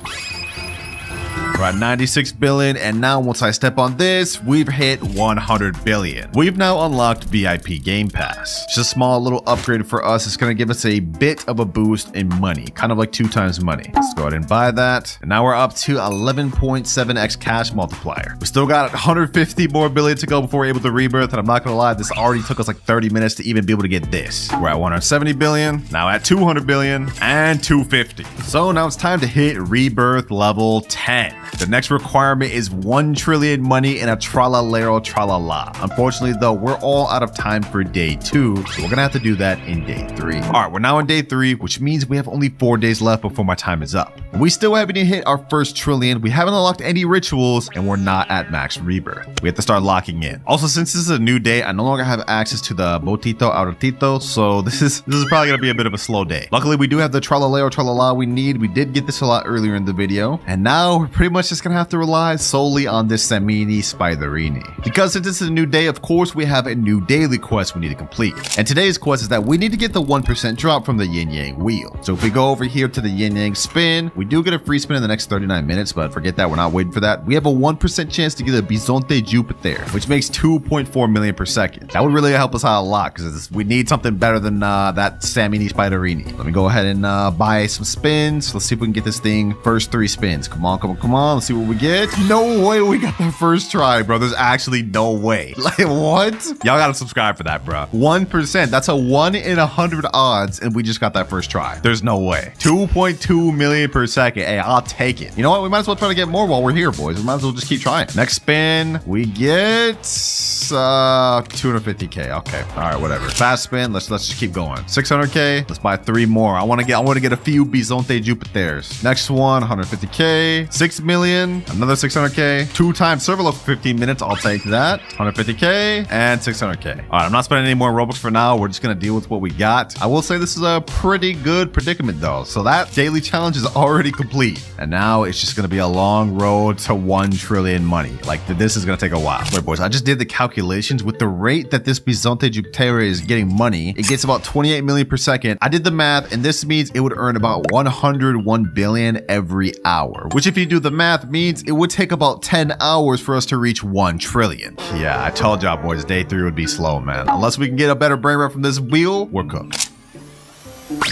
We're at 96 billion, and now once I step on this, we've hit 100 billion. We've now unlocked VIP Game Pass. Just a small little upgrade for us. It's going to give us a bit of a boost in money, kind of like 2 times money. Let's go ahead and buy that. And now we're up to 11.7x cash multiplier. We still got 150 more billion to go before we're able to rebirth, and I'm not going to lie, this already took us like 30 minutes to even be able to get this. We're at 170 billion, now at 200 billion, and 250. So now it's time to hit rebirth level 10. The next requirement is 1 trillion money in a tralalero tralala. Unfortunately though, we're all out of time for day 2, so we're gonna have to do that in day 3. All right, we're now in day 3, which means we have only 4 days left before my time is up. We still haven't even hit our first trillion, we haven't unlocked any rituals, and we're not at max rebirth. We have to start locking in. Also, since this is a new day, I no longer have access to the Botito Auratito, so this is probably gonna be a bit of a slow day. Luckily, we do have the tralalero tralala we need. We did get this a lot earlier in the video, and now we're pretty much just gonna have to rely solely on this Mini Spiderini. Because since this is a new day, of course, we have a new daily quest we need to complete. And today's quest is that we need to get the 1% drop from the yin yang wheel. So if we go over here to the yin yang spin, we do get a free spin in the next 39 minutes, but forget that, we're not waiting for that. We have a 1% chance to get a Bisonte Jupiter, which makes 2.4 million per second. That would really help us out a lot because we need something better than that Mini Spiderini. Let me go ahead and buy some spins. Let's see if we can get this thing first 3 spins. Come on, come on, come on. Let's see what we get. No way we got that first try, bro. There's actually no way. Like, what? Y'all gotta subscribe for that, bro. 1%. That's a 1 in 100 odds, and we just got that first try. There's no way. 2.2 million per second. Hey, I'll take it. You know what? We might as well try to get more while we're here, boys. We might as well just keep trying. Next spin, we get 250k. Okay. All right, whatever. Fast spin. Let's just keep going. 600k. Let's buy 3 more. I want to get a few Bisonte Jupiters. Next one, 150k. 6 million. Another 600k. 2 times server load for 15 minutes. I'll take that. 150k and 600k. All right, I'm not spending any more Robux for now. We're just gonna deal with what we got. I will say this is a pretty good predicament though. So that daily challenge is already complete, and now it's just gonna be a long road to 1 trillion money. Like, this is gonna take a while. Wait, boys, I just did the calculations. With the rate that this Bisonte Jupiter is getting money, it gets about 28 million per second. I did the math, and this means it would earn about 101 billion every hour, which if you do the math means it would take about 10 hours for us to reach 1 trillion. Yeah, I told y'all boys, day 3 would be slow, man. Unless we can get a better brain rot from this wheel, we're cooked.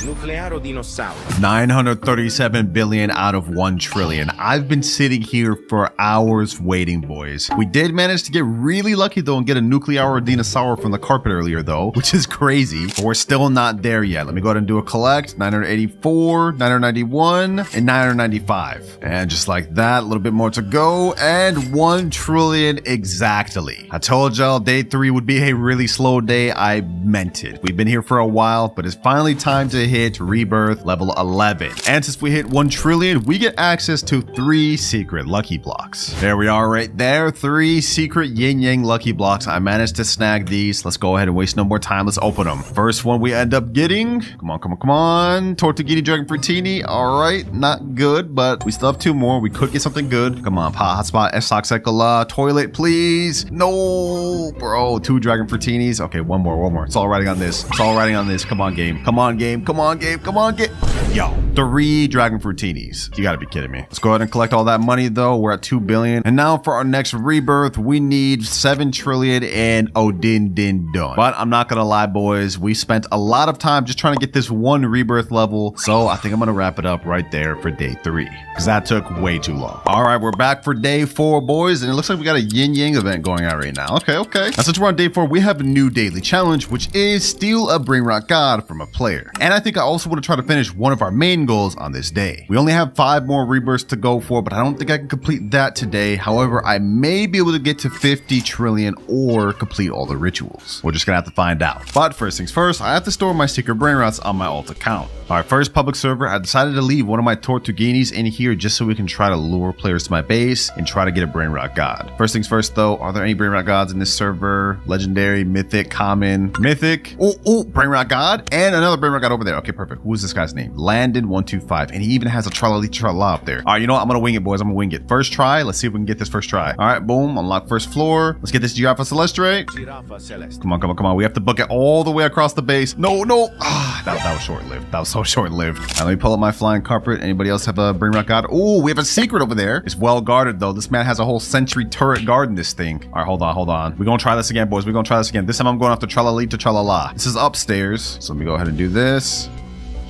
Nuclearo dinosauro. 937 billion out of 1 trillion. I've been sitting here for hours waiting, boys. We did manage to get really lucky though and get a Nuclearo dinosaur from the carpet earlier though, which is crazy, but we're still not there yet. Let me go ahead and do a collect. 984, 991, and 995. And just like that, a little bit more to go, and 1 trillion exactly. I told y'all day 3 would be a really slow day. I meant it. We've been here for a while, but it's finally time to hit rebirth level 11. And since we hit 1 trillion, we get access to 3 secret lucky blocks. There we are right there. 3 secret yin yang lucky blocks. I managed to snag these. Let's go ahead and waste no more time. Let's open them. First one we end up getting. Come on, come on, come on. Tortuguini Dragon Fruitini. All right, not good, but we still have 2 more. We could get something good. Come on, hotspot, Esoxecola, toilet, please. No, bro. 2 Dragon Fruitinis. Okay, one more. It's all riding on this. It's all riding on this. Come on, game. Come on, game. Come on, game. Come on, game. Yo, 3 Dragon Fruitinis. You gotta be kidding me. Let's go ahead and collect all that money though. We're at 2 billion. And now for our next rebirth, we need 7 trillion and Odin Din done. But I'm not gonna lie, boys. We spent a lot of time just trying to get this 1 rebirth level. So I think I'm gonna wrap it up right there for day 3 because that took way too long. All right, we're back for day 4, boys. And it looks like we got a yin yang event going on right now. Okay. Now since we're on day 4, we have a new daily challenge, which is steal a brain rot god from a player. And I think I also want to try to finish one of our main goals on this day. We only have 5 more rebirths to go for, but I don't think I can complete that today. However, I may be able to get to 50 trillion or complete all the rituals. We're just gonna have to find out. But first things first, I have to store my secret brain rots on my alt account. All right, first public server, I decided to leave one of my Tortuguinis in here just so we can try to lure players to my base and try to get a brain rot god. First things first though, are there any brain rot gods in this server? Legendary, mythic, common, mythic. Oh, brain rot god and another brain rot god over there. Okay, perfect. Who is this guy's name? Landon125, and he even has a tralala up there. All right, you know what? I'm gonna wing it, boys. I'm gonna wing it. First try. Let's see if we can get this first try. All right, boom. Unlock first floor. Let's get this Giraffa Celestre. Giraffa Celeste. Come on. We have to book it all the way across the base. No. Ah, that was short-lived. That was so short-lived. Right, let me pull up my flying carpet. Anybody else have a brain rot god? Oh, we have a secret over there. It's well guarded though. This man has a whole sentry turret guarding this thing. All right, hold on. We're gonna try this again, boys. We're gonna try this again. This time I'm going after Tralali to Tralala. This is upstairs. So let me go ahead and do this.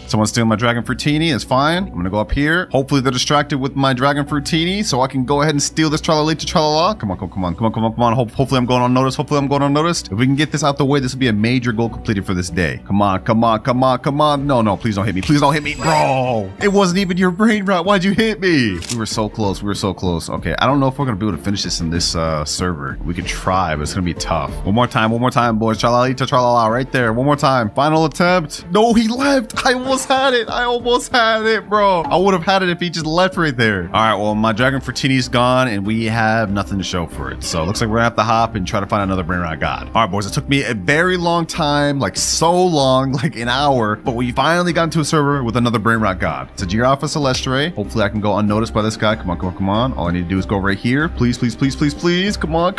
Someone's stealing my Dragon Fruitini. It's fine. I'm gonna go up here. Hopefully they're distracted with my Dragon Fruitini so I can go ahead and steal this Tralala to Tralala. Come on. Hopefully I'm going unnoticed. If we can get this out the way, this will be a major goal completed for this day. Come on. No, please don't hit me. Bro, it wasn't even your brain rot. Why'd you hit me? We were so close. Okay, I don't know if we're gonna be able to finish this in this server. We could try, but it's gonna be tough. One more time, boys. Tralala to Tralala right there. One more time. Final attempt. No, he left. I almost had it, bro. I would have had it if he just left right there. All right, well, my Dragon Fruitini's gone and we have nothing to show for it. So it looks like we're gonna have to hop and try to find another brain rot god. All right, boys, it took me a very long time, like so long, like an hour, but we finally got into a server with another brain rot god. It's a Giraffa Celestre. Hopefully I can go unnoticed by this guy. Come on. All I need to do is go right here. Please. Come on.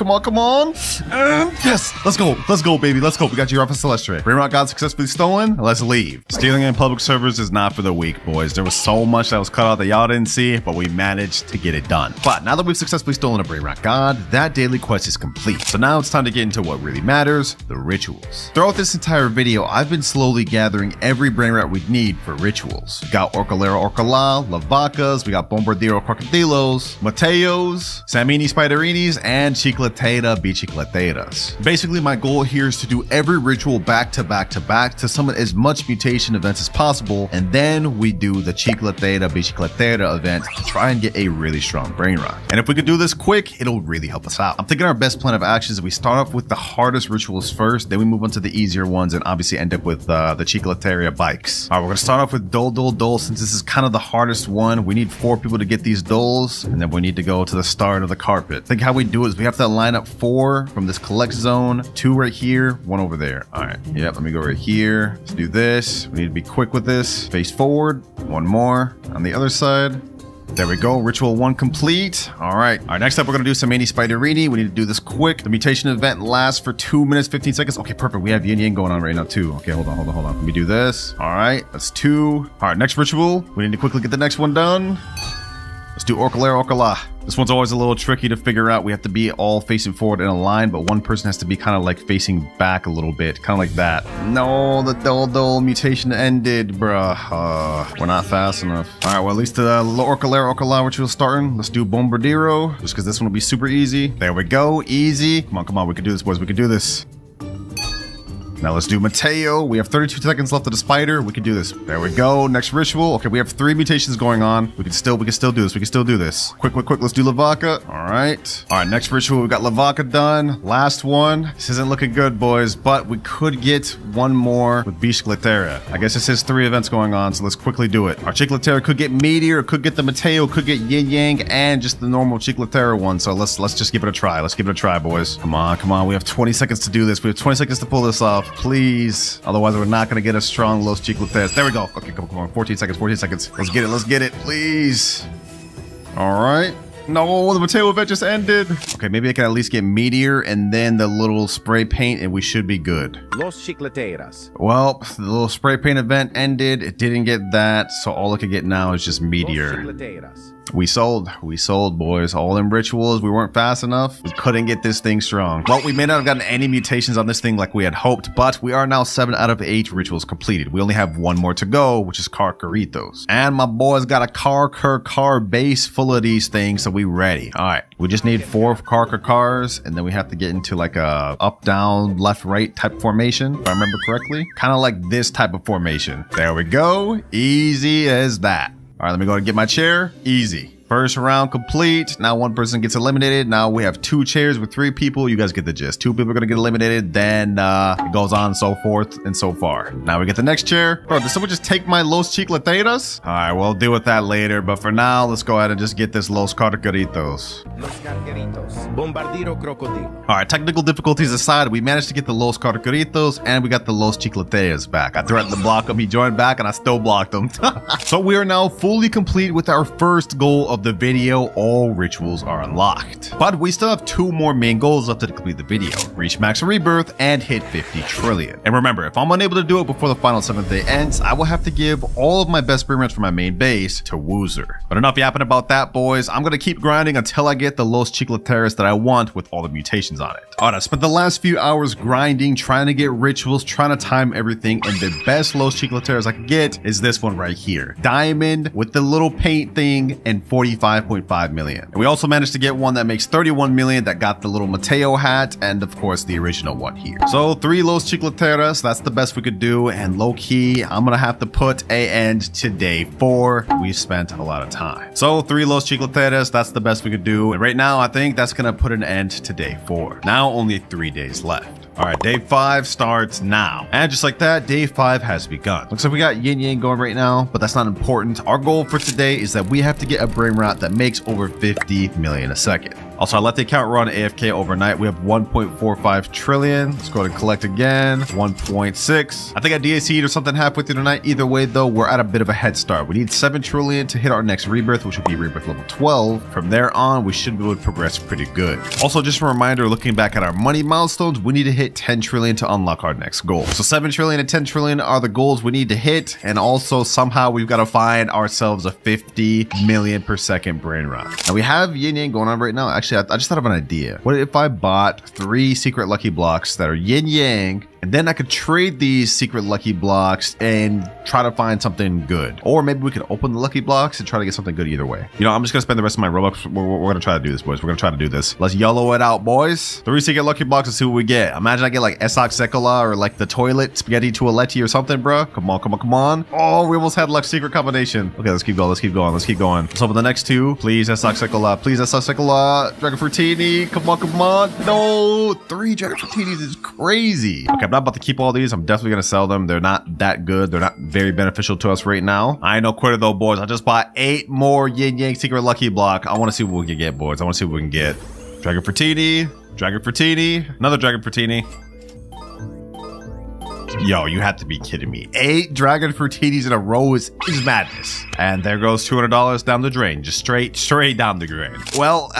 Yes, let's go, baby. Let's go. We got Giraffa Celestre. Brain rot god successfully stolen. Let's leave. Stealing in public servers is not for the weak, boys. There was so much that was cut out that y'all didn't see, but we managed to get it done. But now that we've successfully stolen a brain rot god, that daily quest is complete. So now it's time to get into what really matters, the rituals. Throughout this entire video, I've been slowly gathering every brain rat we need for rituals. We got Orcalero Orcala, Lavacas, we got Bombardiro Crocodilos, Mateos, Samini Spiderinis, and Chicletera Bicicleteras. Basically, my goal here is to do every ritual back to back to summon as much mutation events as possible, and then we do the Chicletera Bicicletera event to try and get a really strong brain rot. And if we could do this quick, it'll really help us out. I'm thinking our best plan of action is we start off with the hardest rituals first, then we move on to the easier ones and obviously end up with the Chicletera bikes. All right, we're gonna start off with Dole. Since this is kind of the hardest one, we need 4 people to get these doles, and then we need to go to the start of the carpet. I think how we do it is we have to line up 4 from this collect zone, 2 right here, 1 over there. All right, yep, let me go right here. Let's do this. We need to be quick with this. Face forward, 1 more on the other side. There we go, ritual 1 complete. All right, next up we're gonna do some Samini Spiderini. We need to do this quick. The mutation event lasts for 2 minutes, 15 seconds. Okay, perfect, we have yin yang going on right now too. Okay, hold on. Let me do this. All right, that's 2. All right, next ritual. We need to quickly get the next one done. Let's do Orcalero Orcala. This one's always a little tricky to figure out. We have to be all facing forward in a line, but one person has to be kind of like facing back a little bit, kind of like that. No, the dull mutation ended, bruh. We're not fast enough. All right, well, at least the Orcalera which was starting. Let's do Bombardiro, just because this one will be super easy. There we go, easy. Come on, we can do this, boys. We can do this. Now let's do Mateo. We have 32 seconds left of the spider. We can do this. There we go. Next ritual. Okay, we have 3 mutations going on. We can still do this. We can still do this. Quick. Let's do Lavaca. All right, next ritual. We got Lavaca done. Last one. This isn't looking good, boys, but we could get one more with Bicicletera. I guess it says 3 events going on, so let's quickly do it. Our Chicletera could get Meteor, could get the Mateo, could get Yin Yang, and just the normal Chicletera one. So let's just give it a try. Let's give it a try, boys. Come on. We have 20 seconds to do this. We have 20 seconds to pull this off. Please. Otherwise, we're not going to get a strong Los Chicleteras. There we go. Okay, come on. 14 seconds. Let's get it. Please. All right. No, the Mateo event just ended. Okay, maybe I can at least get Meteor and then the little spray paint and we should be good. Los Chicleteras. Well, the little spray paint event ended. It didn't get that. So all I can get now is just Meteor. Los Chicleteras. We sold, boys. All them rituals, we weren't fast enough. We couldn't get this thing strong. Well, we may not have gotten any mutations on this thing like we had hoped, but we are now 7 out of 8 rituals completed. We only have 1 more to go, which is Carcaritos. And my boys got a car base full of these things, so we ready. All right, we just need 4 cars, and then we have to get into like a up, down, left, right type formation, if I remember correctly. Kind of like this type of formation. There we go. Easy as that. All right, let me go and get my chair. Easy. First round complete. Now 1 person gets eliminated. Now we have 2 chairs with 3 people. You guys get the gist. 2 people are going to get eliminated. Then it goes on so forth and so far. Now we get the next chair. Bro, did someone just take my Los Chicleteras? All right, we'll deal with that later. But for now, let's go ahead and just get this Los Carcaritos. Los Carcaritos. Bombardiro Crocodile. All right, technical difficulties aside, we managed to get the Los Carcaritos and we got the Los Chicleteras back. I threatened to block him. He joined back and I still blocked him. So we are now fully complete with our first goal of the video. All rituals are unlocked, but we still have 2 more main goals left to complete the video: reach max rebirth and hit 50 trillion. And remember, if I'm unable to do it before the final 7th day ends, I will have to give all of my best sprint for my main base to Woozer. But enough yapping about that, boys. I'm gonna keep grinding until I get the Los Chicleteras that I want with all the mutations on it. All right, I spent the last few hours grinding, trying to get rituals, trying to time everything, and the best Los Chicleteras I can get is this one right here. Diamond with the little paint thing and 45.5 million. And we also managed to get one that makes 31 million that got the little Mateo hat and of course the original one here. So 3 Los Chicleteras, that's the best we could do, and low key, I'm gonna have to put an end to day 4. We spent a lot of time. So 3 Los Chicleteras, that's the best we could do. And right now, I think that's gonna put an end to day 4. Now only 3 days left. All right, day 5 starts now. And just like that, day 5 has begun. Looks like we got Yin Yang going right now, but that's not important. Our goal for today is that we have to get a brain rot that makes over 50 million a second. Also, I let the account run AFK overnight. We have 1.45 trillion. Let's go ahead and collect again. 1.6. I think I DAC'd or something halfway through the night. Either way, though, we're at a bit of a head start. We need 7 trillion to hit our next rebirth, which will be rebirth level 12. From there on, we should be able to progress pretty good. Also, just a reminder, looking back at our money milestones, we need to hit 10 trillion to unlock our next goal. So 7 trillion and 10 trillion are the goals we need to hit. And also, somehow, we've got to find ourselves a 50 million per second brain rot. Now, we have Yin Yang going on right now. Actually, I just thought of an idea. What if I bought 3 secret lucky blocks that are yin yang, and then I could trade these secret lucky blocks and try to find something good? Or maybe we could open the lucky blocks and try to get something good either way. You know, I'm just gonna spend the rest of my Robux. We're gonna try to do this, boys. We're gonna try to do this. Let's YOLO it out, boys. 3 secret lucky blocks and see what we get. Imagine I get like Esox Sekola or like the toilet spaghetti toiletti or something, bro. Come on. Oh, we almost had like secret combination. Okay, let's keep going. Let's open the next 2. Please, Esox Sekola. Please, Esox Sekola. Dragon Fruitini. Come on. No, 3 Dragon Fruitinis is crazy. Okay, I'm not about to keep all these. I'm definitely gonna sell them. They're not that good. They're not very beneficial to us right now. I ain't no quitter though, boys. I just bought 8 more Yin Yang secret lucky block. I want to see what we can get, boys. I want to see what we can get. Dragon Fruitini, another Dragon Fruitini. Yo, you have to be kidding me. 8 Dragon Fruitinis in a row is madness. And there goes $200 down the drain. Just straight down the drain. Well,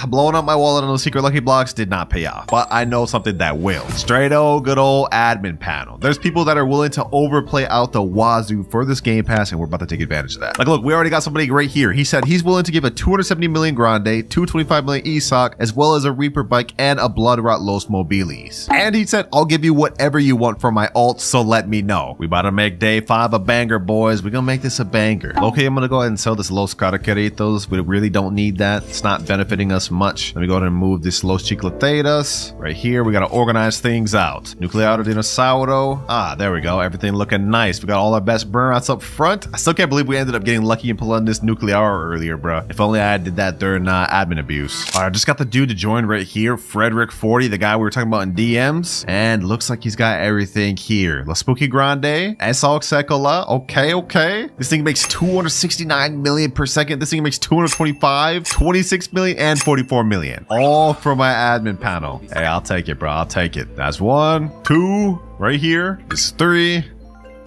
blowing up my wallet on those secret lucky blocks did not pay off. But I know something that will. Straight old good old admin panel. There's people that are willing to overplay out the wazoo for this Game Pass, and we're about to take advantage of that. Like, look, we already got somebody right here. He said he's willing to give a 270 million Grande, 225 million ESOC, as well as a Reaper bike and a Blood Rot Los Mobilis. And he said, I'll give you whatever you want for my alt, so let me know. We about to make day 5 a banger, boys. We're gonna make this a banger. Okay, I'm gonna go ahead and sell this Los Caracaritos. We really don't need that. It's not benefiting us much. Let me go ahead and move this Los Chicleteras. Right here, we gotta organize things out. Nucleado Dinosauro. Ah, there we go. Everything looking nice. We got all our best burn outs up front. I still can't believe we ended up getting lucky and pulling this Nuclearo earlier, bro. If only I did that during admin abuse. All right, I just got the dude to join right here. Frederick40, the guy we were talking about in DMs. And looks like he's got everything here. La Spooky Grande. Esok Sekola. Okay. This thing makes 269 million per second. This thing makes 225, 26 million, and 44 million. All from my admin panel. Hey, I'll take it, bro. I'll take it. That's 1, 2, right here. This is 3.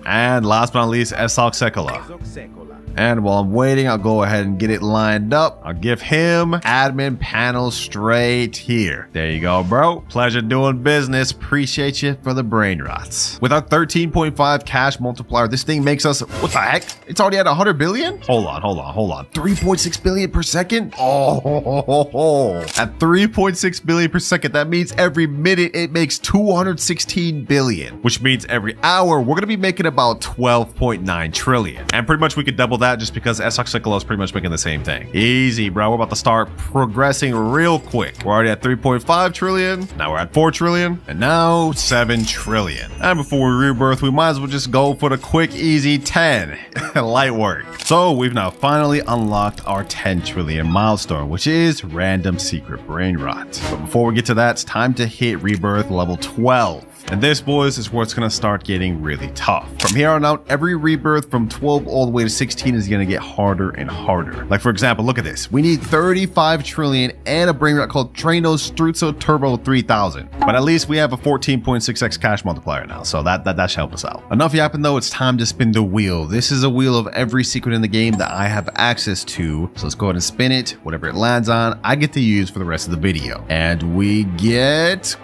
And last but not least, Esok Sekola. And while I'm waiting, I'll go ahead and get it lined up. I'll give him admin panel straight here. There you go, bro. Pleasure doing business. Appreciate you for the brain rots. With our 13.5 cash multiplier, this thing makes us, what the heck? It's already at 100 billion? Hold on. 3.6 billion per second? Oh, at 3.6 billion per second, that means every minute it makes 216 billion, which means every hour we're gonna be making about 12.9 trillion. And pretty much we could double that just because Esok is pretty much making the same thing. Easy, bro. We're about to start progressing real quick. We're already at 3.5 trillion. Now we're at 4 trillion. And now 7 trillion. And before we rebirth, we might as well just go for the quick, easy 10. Light work. So we've now finally unlocked our 10 trillion milestone, which is random secret brain rot. But before we get to that, it's time to hit rebirth level 12. And this, boys, is where it's going to start getting really tough. From here on out, every rebirth from 12 all the way to 16 is going to get harder and harder. Like, for example, look at this. We need 35 trillion and a brain rot called Trano Struzzo Turbo 3000. But at least we have a 14.6x cash multiplier now, so that should help us out. Enough yapping, though. It's time to spin the wheel. This is a wheel of every secret in the game that I have access to. So let's go ahead and spin it. Whatever it lands on, I get to use for the rest of the video. And we get...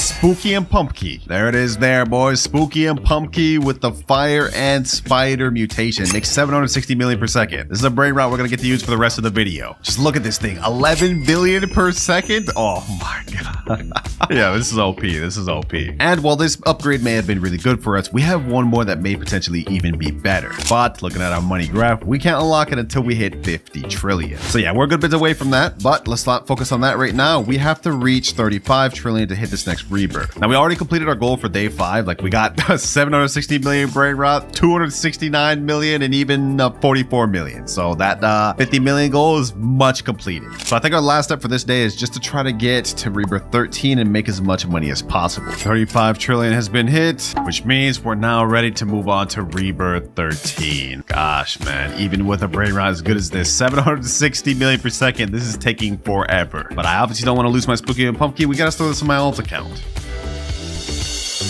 Spooky and Pumpkin. There it is there, boys. Spooky and Pumpkin with the Fire and Spider mutation. Makes 760 million per second. This is a brain rot we're going to get to use for the rest of the video. Just look at this thing. 11 billion per second? Oh my god. Yeah, this is OP. This is OP. And while this upgrade may have been really good for us, we have one more that may potentially even be better. But looking at our money graph, we can't unlock it until we hit 50 trillion. So yeah, we're a good bit away from that, but let's not focus on that right now. We have to reach 35 trillion to hit this next rebirth. Now, we already completed our goal for day 5. Like, we got 760 million brain rot, 269 million, and even 44 million. So that 50 million goal is much completed. So I think our last step for this day is just to try to get to rebirth 13 and make as much money as possible. 35 trillion has been hit, which means we're now ready to move on to rebirth 13. Gosh, man, even with a brain rot as good as this, 760 million per second, this is taking forever. But I obviously don't want to lose my Spooky and Pumpkin. We gotta throw this in my alt account.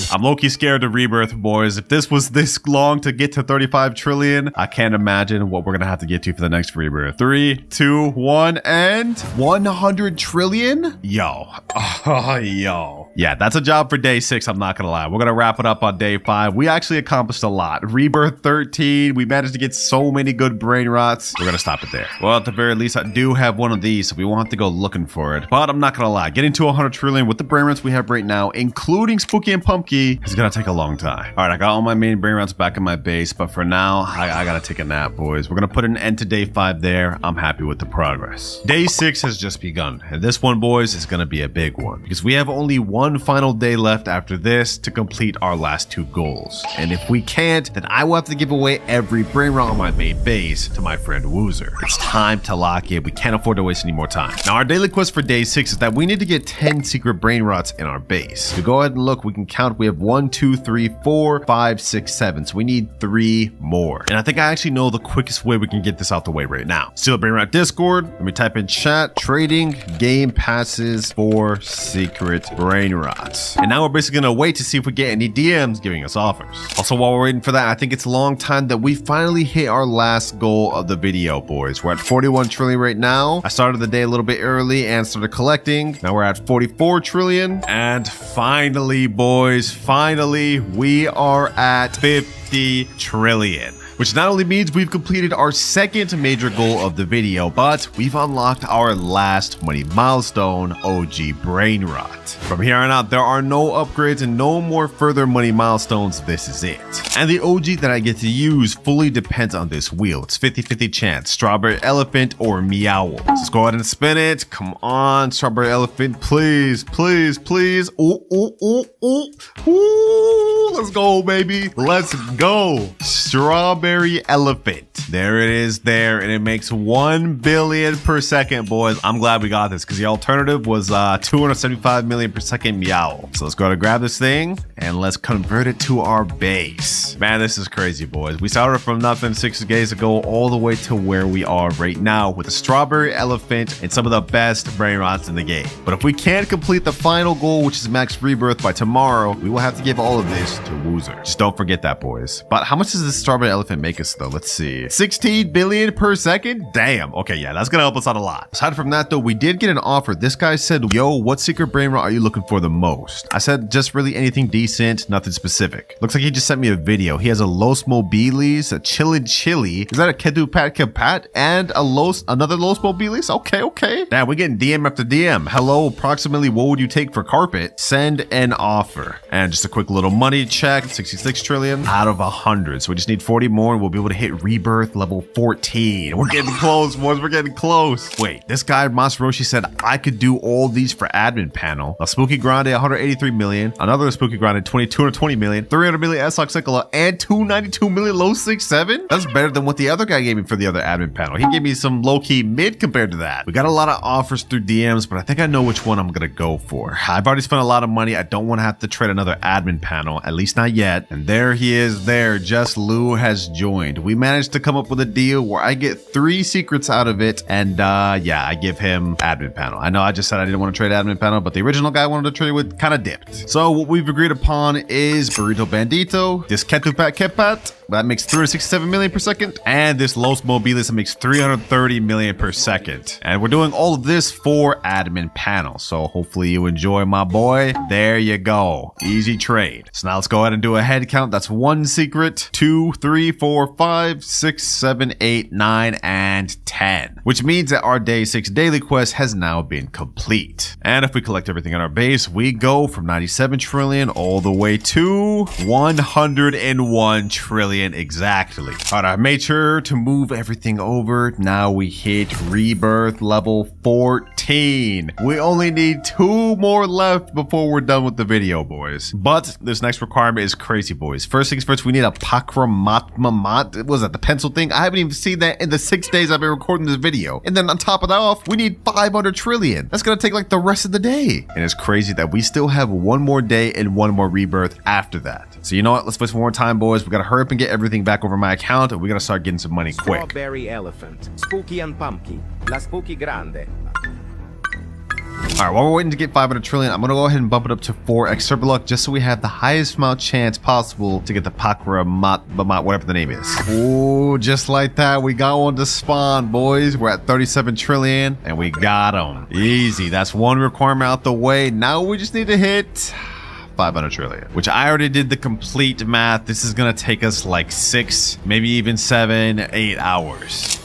I'm low-key scared to rebirth, boys. If this was this long to get to 35 trillion, I can't imagine what we're gonna have to get to for the next rebirth. 3, 2, 1, and 100 trillion? Yo. Oh, yo. Yeah, that's a job for day 6, I'm not gonna lie. We're gonna wrap it up on day 5. We actually accomplished a lot. Rebirth 13, we managed to get so many good brain rots. We're gonna stop it there. Well, at the very least, I do have one of these, so we won't have to go looking for it. But I'm not gonna lie, getting to 100 trillion with the brain rots we have right now, including Spooky and Pumpkin, is gonna take a long time. All right, I got all my main brain rots back in my base, but for now, I gotta take a nap, boys. We're gonna put an end to day 5 there. I'm happy with the progress. Day 6 has just begun, and this one, boys, is gonna be a big one because we have only one final day left after this to complete our last 2 goals. And if we can't, then I will have to give away every brain rot on my main base to my friend Woozer. It's time to lock in. We can't afford to waste any more time. Now, our daily quest for day 6 is that we need to get 10 secret brain rots in our base. To go ahead and look, we can count we have 1, 2, 3, 4, 5, 6, 7. So we need 3 more. And I think I actually know the quickest way we can get this out the way right now. Still bring around Discord. Let me type in chat, trading game passes for secret brain rots. And now we're basically gonna wait to see if we get any DMs giving us offers. Also, while we're waiting for that, I think it's a long time that we finally hit our last goal of the video, boys. We're at 41 trillion right now. I started the day a little bit early and started collecting. Now we're at 44 trillion. And finally, boys, finally, we are at 50 trillion. Which not only means we've completed our second major goal of the video, but we've unlocked our last money milestone, OG Brain Rot. From here on out, there are no upgrades and no more further money milestones. This is it. And the OG that I get to use fully depends on this wheel. It's 50-50 chance, Strawberry Elephant or Meow. Let's go ahead and spin it. Come on, Strawberry Elephant, please, please, please. Ooh, ooh, ooh, ooh, ooh. Let's go, baby. Let's go. Strawberry Elephant. There it is there, and it makes 1 billion per second, boys. I'm glad we got this because the alternative was 275 million per second. Meow. So let's go to grab this thing and let's convert it to our base. Man, this is crazy, boys. We started from nothing 6 days ago all the way to where we are right now with a Strawberry Elephant and some of the best brain rots in the game. But if we can't complete the final goal, which is max rebirth, by tomorrow, we will have to give all of this to Woozer. Just don't forget that, boys. But how much does this Strawberry Elephant make us, though? Let's see. 16 billion per second? Damn. Okay, yeah, that's gonna help us out a lot. Aside from that, though, we did get an offer. This guy said, yo, what secret brain rot are you looking for the most? I said, just really anything decent, nothing specific. Looks like he just sent me a video. He has a Los Mobilis, a Chillin' Chili. Is that a Kedu Pat Kapat? And another Los Mobilis? Okay, okay. Damn, we're getting DM after DM. Hello, approximately what would you take for carpet? Send an offer. And just a quick little money check, 66 trillion out of 100. So we just need 40 more and we'll be able to hit rebirth level 14. We're getting close, boys. We're getting close. Wait, this guy Masaroshi said I could do all these for admin panel. A Spooky Grande 183 million, another Spooky Grande 220 million, 300 million S-Lock Cyclola, and 292 million low 6-7. That's better than what the other guy gave me for the other admin panel. He gave me some low-key mid compared to that. We got a lot of offers through DMs, but I think I know which one I'm gonna go for. I've already spent a lot of money. I don't want to have to trade another admin panel, at least not yet. And there he is there. Just Lou has joined. We managed to come up with a deal where I get 3 secrets out of it, and yeah, I give him admin panel. I know I just said I didn't want to trade admin panel, but the original guy I wanted to trade with kind of dipped. So what we've agreed upon is Burrito Bandito, this Ketupat Kepat, that makes 367 million per second, and this Los Mobilis that makes 330 million per second. And we're doing all of this for admin panel, so hopefully you enjoy, my boy. There you go. Easy trade. So now let's go ahead and do a head count. That's 1 secret, 2, 3, 4, 5, 6, 7, 8, 9, and 10. Which means that our day 6 daily quest has now been complete. And if we collect everything on our base, we go from 97 trillion all the way to 101 trillion exactly. All right, I made sure to move everything over. Now we hit rebirth level 14. We only need 2 more left before we're done with the video, boys. But this next requirement is crazy, boys. First things first, we need a Pakramatmamat. What was that, the pencil thing? I haven't even seen that in the 6 days I've been recording this video. And then on top of that off, we need 500 trillion. That's gonna take like the rest of the day. And it's crazy that we still have 1 more day and 1 more rebirth after that. So you know what? Let's play some more time, boys. We gotta hurry up and get everything back over my account, and we gotta start getting some money quick. Strawberry Elephant, Spooky and Pumpkin, La Spooky Grande. All right, while we're waiting to get 500 trillion, I'm gonna go ahead and bump it up to 4x Super Luck just so we have the highest amount chance possible to get the Pakramat, whatever the name is. Ooh, just like that, we got one to spawn, boys. We're at 37 trillion, and we got them. Easy, that's 1 requirement out the way. Now we just need to hit 500 trillion, which I already did the complete math. This is gonna take us like 6, maybe even 7, 8 hours.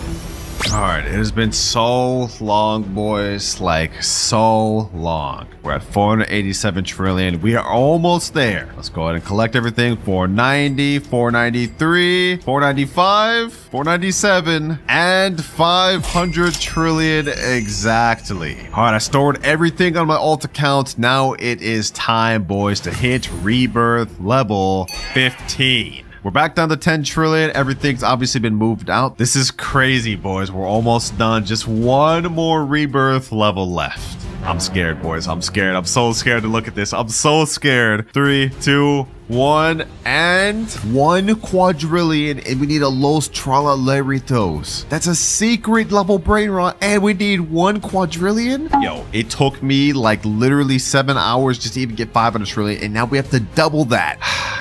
All right, it has been so long, boys, like so long. We're at 487 trillion. We are almost there. Let's go ahead and collect everything. 490, 493, 495, 497, and 500 trillion exactly. All right, I stored everything on my alt account. Now it is time, boys, to hit rebirth level 15. We're back down to 10 trillion. Everything's obviously been moved out. This is crazy, boys. We're almost done. Just 1 more rebirth level left. I'm scared, boys. I'm scared. I'm so scared to look at this. I'm so scared. 3, 2, 1, and 1 quadrillion, and we need a Los Tralalaeritos. That's a secret level brain rot, and we need 1 quadrillion? Yo, it took me like literally 7 hours just to even get 500 trillion, and now we have to double that.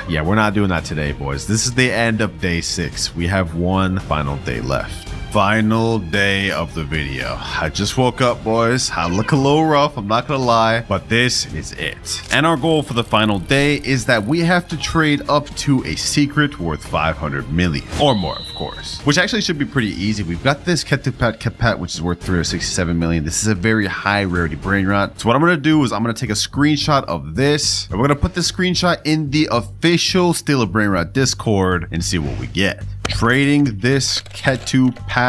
Yeah, we're not doing that today, boys. This is the end of day 6. We have 1 final day left. Final day of the video. I just woke up, boys. I look a little rough, I'm not gonna lie, but this is it. And our goal for the final day is that we have to trade up to a secret worth 500 million or more, of course, which actually should be pretty easy. We've got this Ketupat, which is worth 367 million. This is a very high rarity brain rot. So what I'm gonna do is I'm gonna take a screenshot of this, and we're gonna put this screenshot in the official Steal a Brain Rot Discord and see what we get. Trading this Ketupat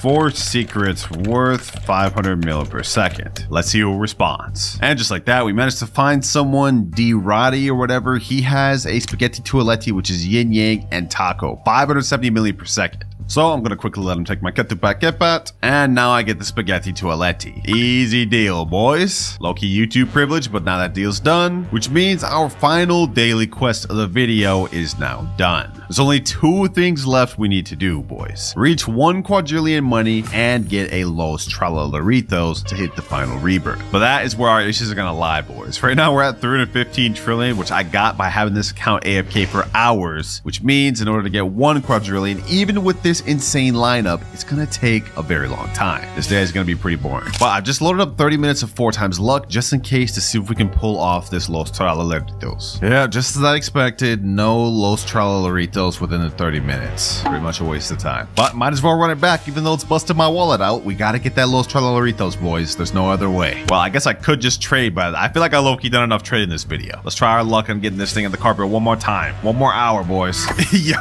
for secrets worth 500 mil per second. Let's see who responds. And just like that, we managed to find someone, D-Roddy or whatever. He has a spaghetti toaletti, which is yin yang and taco, 570 million per second. So I'm gonna quickly let him take my Ketupat, and now I get the spaghetti toaletti. Easy deal, boys. Low-key YouTube privilege, but now that deal's done, which means our final daily quest of the video is now done. There's only 2 things left we need to do, boys. Reach 1 quadrillion money and get a Los Tralalaeritos to hit the final rebirth. But that is where our issues are gonna lie, boys. Right now we're at 315 trillion, which I got by having this account AFK for hours, which means in order to get 1 quadrillion, even with this insane lineup, it's gonna take a very long time. This day is gonna be pretty boring. But I've just loaded up 30 minutes of 4 times luck just in case to see if we can pull off this Los Tralalaeritos. Yeah, just as I expected, no Los Tralalaeritos within the 30 minutes. Pretty much a waste of time. But might as well run it back, even though it's busted my wallet out. We gotta get that Los Tralalaeritos, boys. There's no other way. Well, I guess I could just trade, but I feel like I low-key done enough trading this video. Let's try our luck on getting this thing in the carpet one more time. 1 more hour, boys. Yo,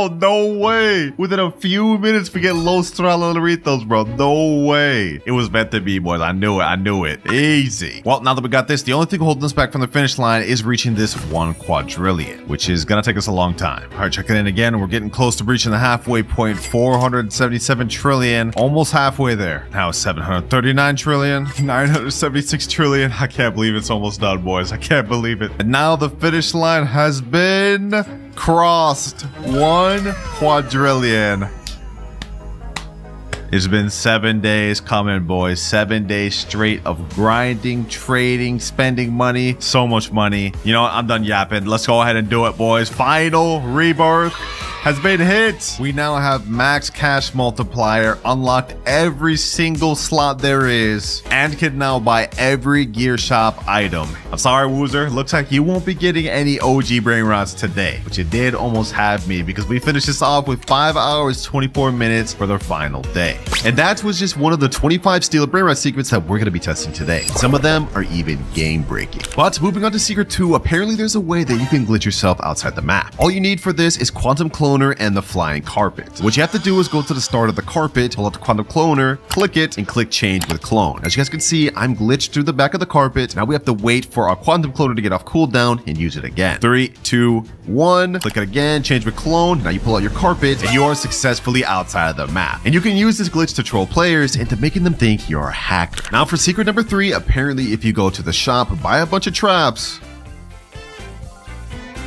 no way. Within a few minutes we get Los Tralalaeritos, bro. No way. It was meant to be, boys. I knew it. I knew it. Easy. Well, now that we got this, the only thing holding us back from the finish line is reaching this 1 quadrillion, which is gonna take us a long time. All right, check it in again. We're getting close to reaching the halfway point. 477 trillion. Almost halfway there. Now 739 trillion. 976 trillion. I can't believe it's almost done, boys. I can't believe it. And now the finish line has been crossed. 1 quadrillion. It's been 7 days coming, boys. 7 days straight of grinding, trading, spending money. So much money. You know what? I'm done yapping. Let's go ahead and do it, boys. Final rebirth has been hit. We now have max cash multiplier, unlocked every single slot there is, and can now buy every gear shop item. I'm sorry, Woozer. Looks like you won't be getting any OG brain rots today, but you did almost have me because we finished this off with 5 hours, 24 minutes for the final day. And that was just one of the 25 Steal a Brain Rot secrets that we're going to be testing today. Some of them are even game breaking. But moving on to secret 2, apparently there's a way that you can glitch yourself outside the map. All you need for this is Quantum Cloner and the flying carpet. What you have to do is go to the start of the carpet, pull out the Quantum Cloner, click it, and click change with clone. As you guys can see, I'm glitched through the back of the carpet. Now we have to wait for our Quantum Cloner to get off cooldown and use it again. 3, 2, 1, click it again, change with clone. Now you pull out your carpet and you are successfully outside of the map. And you can use this glitch to troll players into making them think you're a hacker. Now for secret number 3, apparently if you go to the shop, buy a bunch of traps,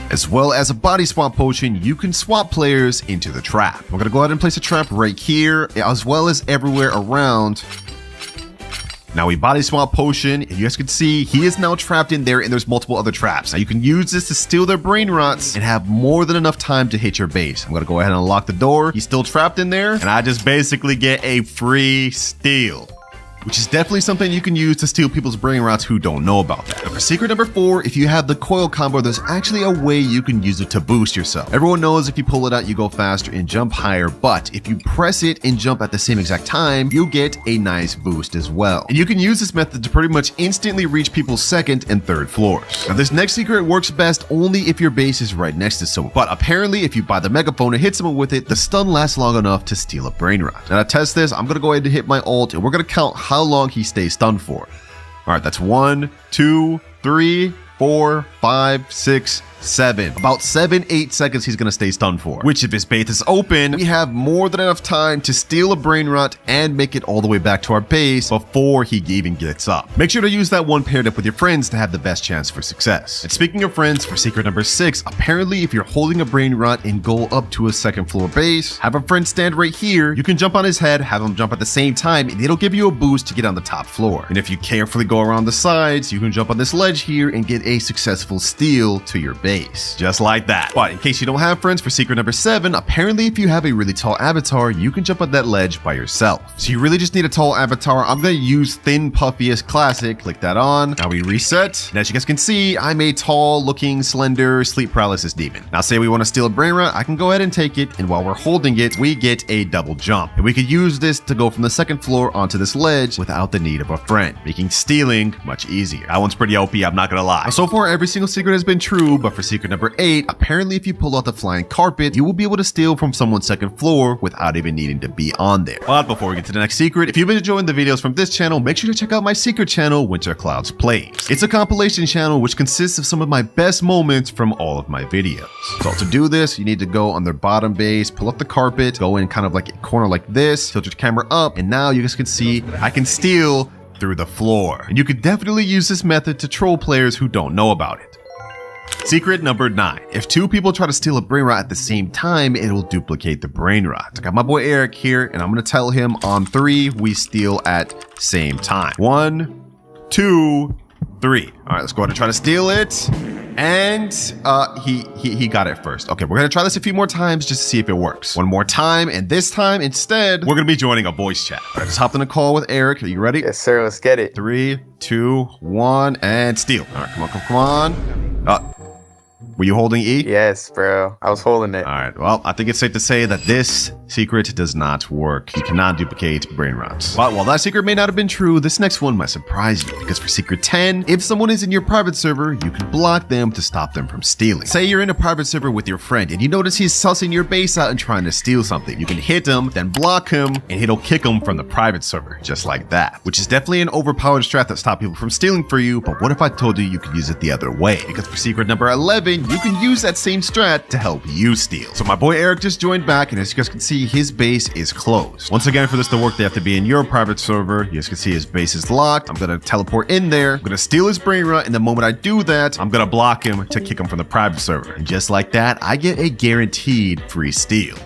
as well as a body swap potion, you can swap players into the trap. We're gonna go ahead and place a trap right here, as well as everywhere around. Now we body swap potion, and you guys can see he is now trapped in there, and there's multiple other traps. Now you can use this to steal their brain rots and have more than enough time to hit your base. I'm gonna go ahead and unlock the door. He's still trapped in there, and I just basically get a free steal, which is definitely something you can use to steal people's brain rots who don't know about that. Now for secret number 4, if you have the coil combo, there's actually a way you can use it to boost yourself. Everyone knows if you pull it out, you go faster and jump higher, but if you press it and jump at the same exact time, you get a nice boost as well. And you can use this method to pretty much instantly reach people's 2nd and 3rd floors. Now this next secret works best only if your base is right next to someone, but apparently if you buy the megaphone and hit someone with it, the stun lasts long enough to steal a brain rot. Now to test this, I'm gonna go ahead and hit my ult, and we're gonna count how long he stays stunned for. All right, that's 1, 2, 3, 4, 5, 6, 7. About 7, 8 seconds he's gonna stay stunned for. Which if his base is open, we have more than enough time to steal a brain rot and make it all the way back to our base before he even gets up. Make sure to use that one paired up with your friends to have the best chance for success. And speaking of friends, for secret number 6, apparently if you're holding a brain rot and go up to a second floor base, have a friend stand right here, you can jump on his head, have him jump at the same time, and it'll give you a boost to get on the top floor. And if you carefully go around the sides, you can jump on this ledge here and get a successful steal to your base. Just like that. But in case you don't have friends, for secret number 7, apparently if you have a really tall avatar, you can jump on that ledge by yourself. So you really just need a tall avatar. I'm gonna use Thin Puffiest Classic. Click that on. Now we reset. And as you guys can see, I'm a tall looking, slender, sleep paralysis demon. Now say we want to steal a brain rot, I can go ahead and take it. And while we're holding it, we get a double jump. And we could use this to go from the second floor onto this ledge without the need of a friend, making stealing much easier. That one's pretty OP, I'm not gonna lie. Now, so far, every single secret has been true, but for secret number 8, apparently if you pull out the flying carpet, you will be able to steal from someone's second floor without even needing to be on there. But before we get to the next secret, if you've been enjoying the videos from this channel, make sure to check out my secret channel, WinterKloudz Plays. It's a compilation channel which consists of some of my best moments from all of my videos. So to do this, you need to go on their bottom base, pull up the carpet, go in kind of like a corner like this, tilt your camera up, and now you guys can see I can steal through the floor. And you could definitely use this method to troll players who don't know about it. Secret number 9. If 2 people try to steal a brain rot at the same time, it will duplicate the brain rot. I got my boy Eric here, and I'm gonna tell him on 3, we steal at same time. 1, 2, 3. All right, let's go ahead and try to steal it. And he got it first. Okay, we're gonna try this a few more times just to see if it works. One more time, and this time instead, we're gonna be joining a voice chat. All right, just hopped in a call with Eric. Are you ready? Yes, sir. Let's get it. 3, 2, 1, and steal. All right, come on. Were you holding E? Yes, bro. I was holding it. All right, well, I think it's safe to say that this secret does not work. You cannot duplicate brain rots. But while that secret may not have been true, this next one might surprise you, because for secret 10, if someone is in your private server, you can block them to stop them from stealing. Say you're in a private server with your friend and you notice he's sussing your base out and trying to steal something. You can hit him, then block him, and it'll kick him from the private server, just like that. Which is definitely an overpowered strat that stops people from stealing for you, but what if I told you you could use it the other way? Because for secret number 11, you can use that same strat to help you steal. So my boy Eric just joined back, and as you guys can see, his base is closed. Once again, for this to work, they have to be in your private server. You guys can see his base is locked. I'm gonna teleport in there. I'm gonna steal his brain rot, and the moment I do that, I'm gonna block him to kick him from the private server. And just like that, I get a guaranteed free steal.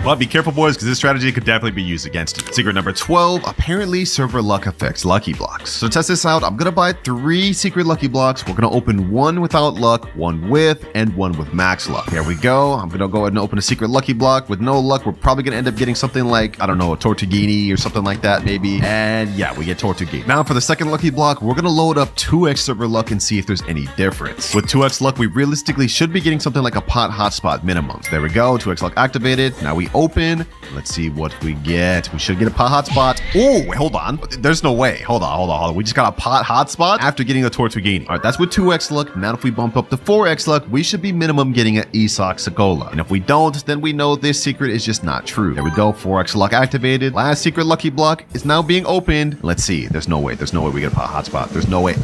But be careful, boys, because this strategy could definitely be used against you. Secret number 12, apparently server luck affects lucky blocks. So to test this out, I'm gonna buy 3 secret lucky blocks. We're gonna open 1 without luck, 1 with, and 1 with max luck. Here we go. I'm gonna go ahead and open a secret lucky block. With no luck, we're probably gonna end up getting something like, I don't know, a Tortuguini or something like that, maybe. And yeah, we get Tortuguini. Now for the second lucky block, we're gonna load up 2x server luck and see if there's any difference. With 2x luck, we realistically should be getting something like a pot hotspot minimum. There we go, 2x luck activated. Now we open. Let's see what we get. We should get a pot hotspot. Oh, wait, hold on. There's no way. Hold on. We just got a pot hotspot after getting a Tortuguini. All right, that's with 2x luck. Now if we bump up to 4x luck, we should be minimum getting an Isak Segola. And if we don't, then we know this secret is just not true. There we go, 4x luck activated. Last secret lucky block is now being opened. Let's see. There's no way we get a pot hotspot. There's no way.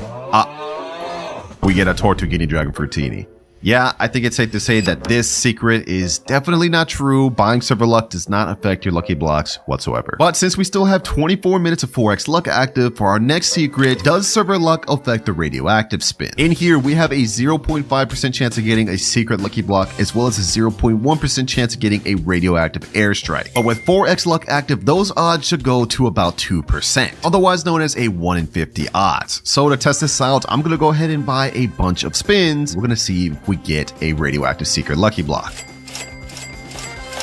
We get a Tortuguini Dragon Fruitini. Yeah, I think it's safe to say that this secret is definitely not true. Buying server luck does not affect your lucky blocks whatsoever. But since we still have 24 minutes of 4x luck active for our next secret, does server luck affect the radioactive spin? In here, we have a 0.5% chance of getting a secret lucky block, as well as a 0.1% chance of getting a radioactive airstrike. But with 4x luck active, those odds should go to about 2%, otherwise known as a 1 in 50 odds. So to test this out, I'm gonna go ahead and buy a bunch of spins. We're gonna see if we get a radioactive secret lucky block.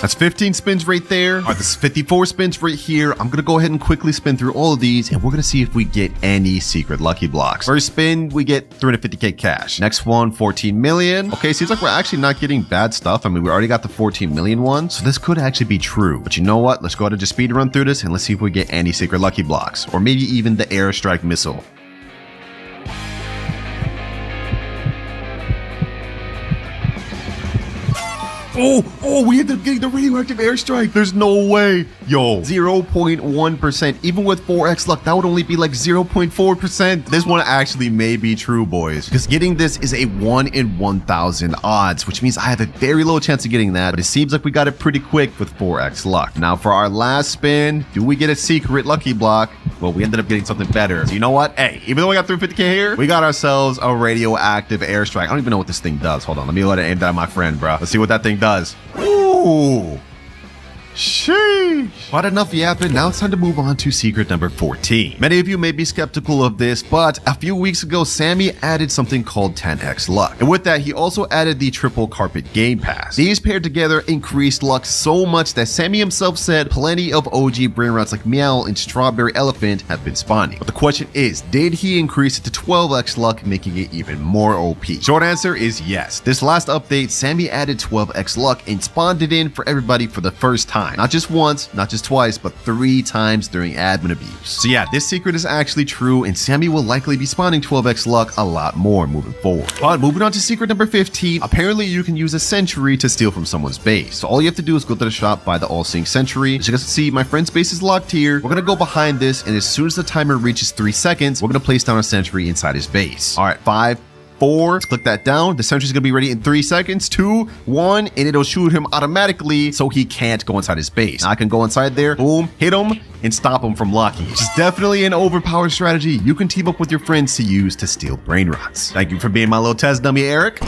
That's 15 spins right there. All right, this is 54 spins right here. I'm gonna go ahead and quickly spin through all of these, and we're gonna see if we get any secret lucky blocks. First spin, we get 350k cash. Next one, 14 million. Okay, seems like we're actually not getting bad stuff. I mean, we already got the 14 million one, so this could actually be true. But you know what? Let's go ahead and just speed run through this, and let's see if we get any secret lucky blocks, or maybe even the airstrike missile. Oh, we ended up getting the radioactive airstrike. There's no way. Yo, 0.1%. Even with 4x luck, that would only be like 0.4%. This one actually may be true, boys, because getting this is a 1 in 1,000 odds, which means I have a very low chance of getting that, but it seems like we got it pretty quick with 4x luck. Now for our last spin, do we get a secret lucky block? Well, we ended up getting something better. So you know what? Hey, even though we got 350k here, we got ourselves a radioactive airstrike. I don't even know what this thing does. Hold on, let me let it aim that at my friend, bro. Let's see what that thing does. Ooh. Sheesh. But enough yapping, now it's time to move on to secret number 14. Many of you may be skeptical of this, but a few weeks ago, Sammy added something called 10x luck. And with that, he also added the triple carpet game pass. These paired together increased luck so much that Sammy himself said plenty of OG brain rots like Meow and Strawberry Elephant have been spawning. But the question is, did he increase it to 12x luck, making it even more OP? Short answer is yes. This last update, Sammy added 12x luck and spawned it in for everybody for the first time. Not just once, not just twice, but 3 times during admin abuse. So yeah, this secret is actually true, and Sammy will likely be spawning 12x luck a lot more moving forward. But moving on to secret number 15, apparently you can use a sentry to steal from someone's base. So all you have to do is go to the shop, buy the all-sync sentry. As you guys can see, my friend's base is locked here. We're gonna go behind this, and as soon as the timer reaches 3 seconds, we're gonna place down a sentry inside his base. All right, 5, 4, let's click that down. The sentry's gonna be ready in 3 seconds, 2, 1, and it'll shoot him automatically so he can't go inside his base. Now I can go inside there, boom, hit him, and stop him from locking. It's definitely an overpowered strategy you can team up with your friends to use to steal brain rots. Thank you for being my little test dummy, Eric.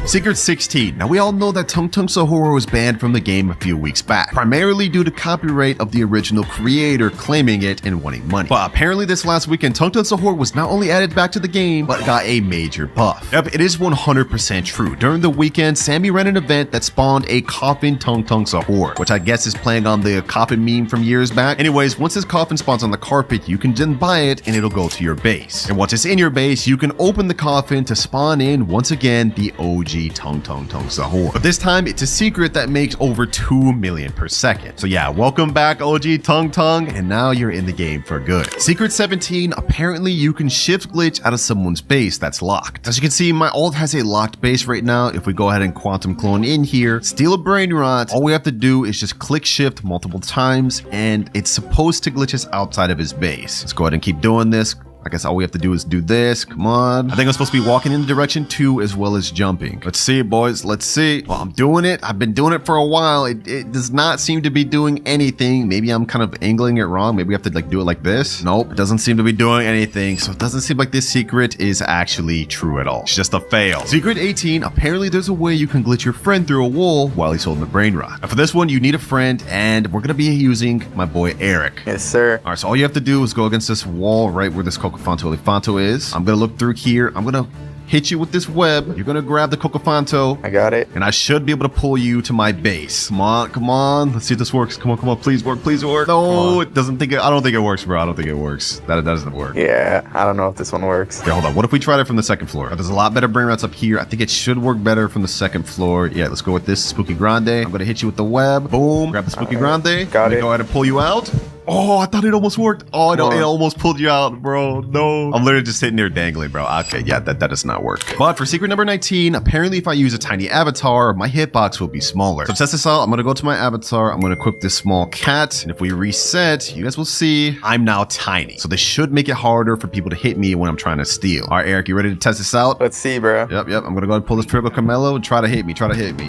Secret 16. Now we all know that Tung Tung Sahura was banned from the game a few weeks back, primarily due to copyright of the original creator claiming it and wanting money. But apparently this last weekend, Tung Tung Sahura was not only added back to the game, but got a major buff. Yep, it is 100% true. During the weekend, Sammy ran an event that spawned a coffin Tung Tung Sahura, which I guess is playing on the coffin meme from years back. Anyways, once this coffin spawns on the carpet, you can then buy it and it'll go to your base. And once it's in your base, you can open the coffin to spawn in, once again, the OG Tung Tung Tung Sahura. But this time, it's a secret that makes over 2 million per second. So yeah, welcome back OG Tung Tung, and now you're in the game for good. Secret 17, apparently you can shift glitch out of someone's base that's locked. As you can see, my ult has a locked base right now. If we go ahead and quantum clone in here, steal a brain rot, all we have to do is just click shift multiple times, and it's supposed to glitch us outside of his base. Let's go ahead and keep doing this. I guess all we have to do is do this. Come on. I think I'm supposed to be walking in the direction 2 as well as jumping. Let's see, boys. Let's see. Well, I'm doing it. I've been doing it for a while. It does not seem to be doing anything. Maybe I'm kind of angling it wrong. Maybe we have to like do it like this. Nope. It doesn't seem to be doing anything. So it doesn't seem like this secret is actually true at all. It's just a fail. Secret 18. Apparently there's a way you can glitch your friend through a wall while he's holding the brain rot. Now for this one, you need a friend, and we're going to be using my boy Eric. Yes, sir. All right. So all you have to do is go against this wall right where this Cocofanto Elefanto is. I'm gonna look through here. I'm gonna hit you with this web. You're gonna grab the Cocofanto. I got it. And I should be able to pull you to my base. Come on, come on. Let's see if this works. Come on, please work, please work. No, it doesn't think it. I don't think it works, bro. I don't think it works. That doesn't work. Yeah, I don't know if this one works. Okay, hold on. What if we tried it from the second floor? There's a lot better brain rats up here. I think it should work better from the second floor. Yeah, let's go with this Spooky Grande. I'm gonna hit you with the web. Boom. Grab the Spooky Grande. Got it. Go ahead and pull you out. Oh, I thought it almost worked. Oh, no, it almost pulled you out, bro. No. I'm literally just sitting there dangling, bro. Okay, yeah, that does not work. But for secret number 19, apparently if I use a tiny avatar, my hitbox will be smaller. So to test this out, I'm gonna go to my avatar. I'm gonna equip this small cat. And if we reset, you guys will see I'm now tiny. So this should make it harder for people to hit me when I'm trying to steal. All right, Eric, you ready to test this out? Let's see, bro. Yep. I'm gonna go ahead and pull this Triple Carmelo and try to hit me.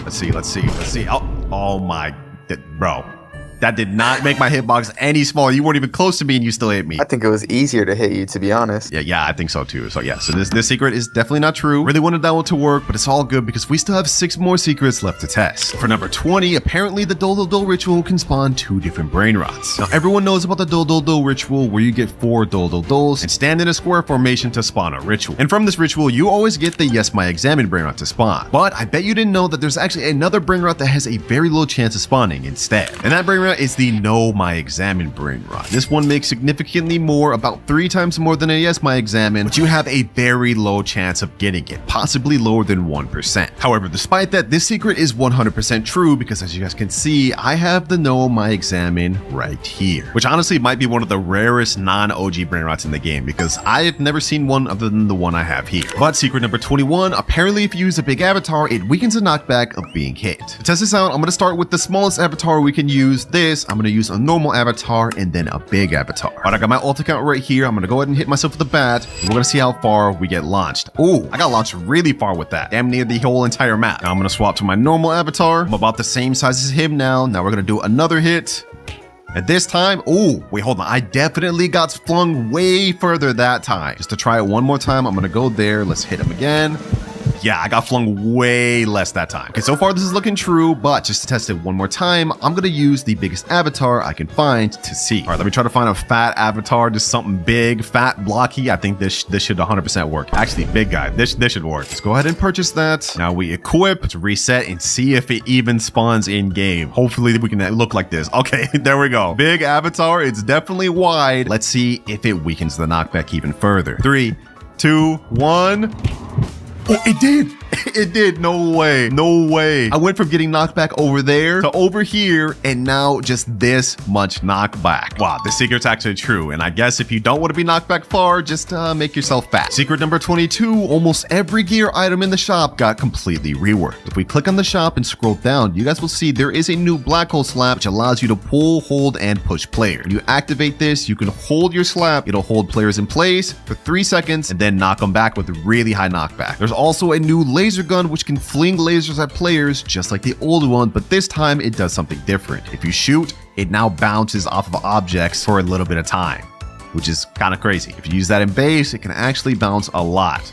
Let's see. Oh my, bro. That did not make my hitbox any smaller. You weren't even close to me and you still hit me. I think it was easier to hit you, to be honest. Yeah, I think so too. So yeah, so this secret is definitely not true. Really wanted that one to work, but it's all good because we still have 6 more secrets left to test. For number 20, apparently the Dol Dol Dol ritual can spawn 2 different brain rots. Now everyone knows about the Dol Dol Dol ritual where you get 4 Dol Dol Dols and stand in a square formation to spawn a ritual. And from this ritual, you always get the Yes My Examined brain rot to spawn. But I bet you didn't know that there's actually another brain rot that has a very low chance of spawning instead. And that brain rot Brainrot is the No My Examine Brainrot. This one makes significantly more, about 3 times more than a Yes My Examine, but you have a very low chance of getting it, possibly lower than 1%. However, despite that, this secret is 100% true because as you guys can see, I have the No My Examine right here, which honestly might be one of the rarest non-OG Brainrots in the game because I have never seen one other than the one I have here. But secret number 21, apparently if you use a big avatar, it weakens the knockback of being hit. To test this out, I'm going to start with the smallest avatar we can use. I'm going to use a normal avatar and then a big avatar. All right, I got my ult account right here. I'm going to go ahead and hit myself with the bat. And we're going to see how far we get launched. Oh, I got launched really far with that. Damn near the whole entire map. Now I'm going to swap to my normal avatar. I'm about the same size as him now. Now we're going to do another hit. And this time, oh, wait, hold on. I definitely got flung way further that time. Just to try it one more time, I'm going to go there. Let's hit him again. Yeah, I got flung way less that time. Okay, so far this is looking true, but just to test it one more time, I'm gonna use the biggest avatar I can find to see. All right, let me try to find a fat avatar, just something big, fat, blocky. I think this should 100% work. Actually, big guy, this should work. Let's go ahead and purchase that. Now we equip, let's reset and see if it even spawns in game. Hopefully we can look like this. Okay, there we go. Big avatar, it's definitely wide. Let's see if it weakens the knockback even further. 3, 2, 1. Oh, it did. It did. No way. No way. I went from getting knocked back over there to over here and now just this much knockback. Wow, the secret's actually true. And I guess if you don't want to be knocked back far, just make yourself fat. Secret number 22, almost every gear item in the shop got completely reworked. If we click on the shop and scroll down, you guys will see there is a new black hole slap which allows you to pull, hold, and push players. When you activate this, you can hold your slap. It'll hold players in place for 3 seconds and then knock them back with really high knockback. There's also a new laser gun which can fling lasers at players just like the old one, but this time it does something different. If you shoot, it now bounces off of objects for a little bit of time, which is kind of crazy. If you use that in base, it can actually bounce a lot.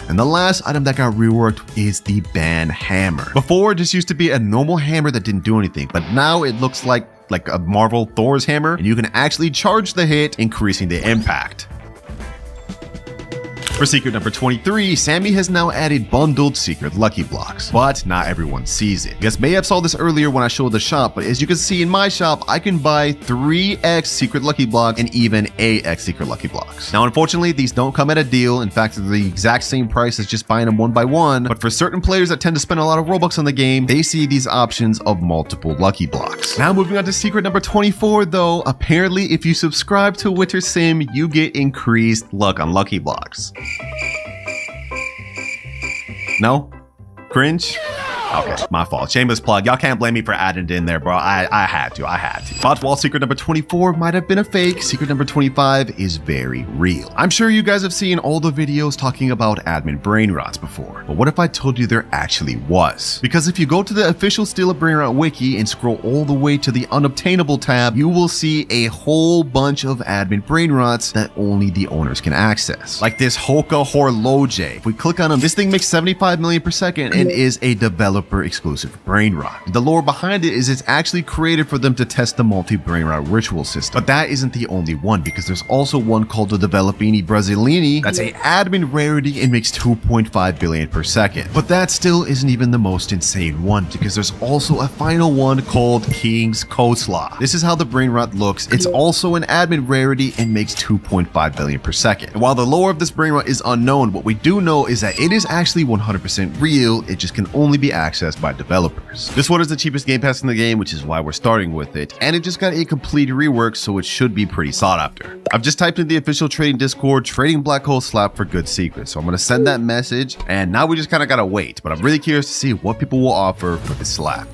And the last item that got reworked is the ban hammer. Before, it just used to be a normal hammer that didn't do anything, but now it looks like a Marvel Thor's hammer, and you can actually charge the hit, increasing the impact. For secret number 23, Sammy has now added bundled secret lucky blocks, but not everyone sees it. You guys may have saw this earlier when I showed the shop, but as you can see in my shop, I can buy 3x secret lucky blocks and even 8x secret lucky blocks. Now, unfortunately, these don't come at a deal. In fact, they're the exact same price as just buying them one by one, but for certain players that tend to spend a lot of Robux on the game, they see these options of multiple lucky blocks. Now, moving on to secret number 24, though, apparently if you subscribe to Winter Sim, you get increased luck on lucky blocks. No? Cringe? Okay, my fault. Shameless plug. Y'all can't blame me for adding it in there, bro. I had to. But while secret number 24 might have been a fake, secret number 25 is very real. I'm sure you guys have seen all the videos talking about admin brain rots before, but what if I told you there actually was? Because if you go to the official Steal a Brain Rot wiki and scroll all the way to the unobtainable tab, you will see a whole bunch of admin brain rots that only the owners can access. Like this Hoka Horloge. If we click on them, this thing makes 75 million per second and is a developer exclusive brain rot. The lore behind it is it's actually created for them to test the multi-brain rot ritual system. But that isn't the only one, because there's also one called the Developini Brasilini that's a admin rarity and makes 2.5 billion per second. But that still isn't even the most insane one, because there's also a final one called King's Coleslaw. This is how the brain rot looks. It's also an admin rarity and makes 2.5 billion per second. And while the lore of this brain rot is unknown, what we do know is that it is actually 100% real. It just can only be accessed by developers. This one is the cheapest game pass in the game, which is why we're starting with it, and it just got a complete rework, so it should be pretty sought after. I've just typed in the official trading Discord, trading black hole slap for good secrets, so I'm going to send that message, and now we just kind of gotta wait, but I'm really curious to see what people will offer for this slap.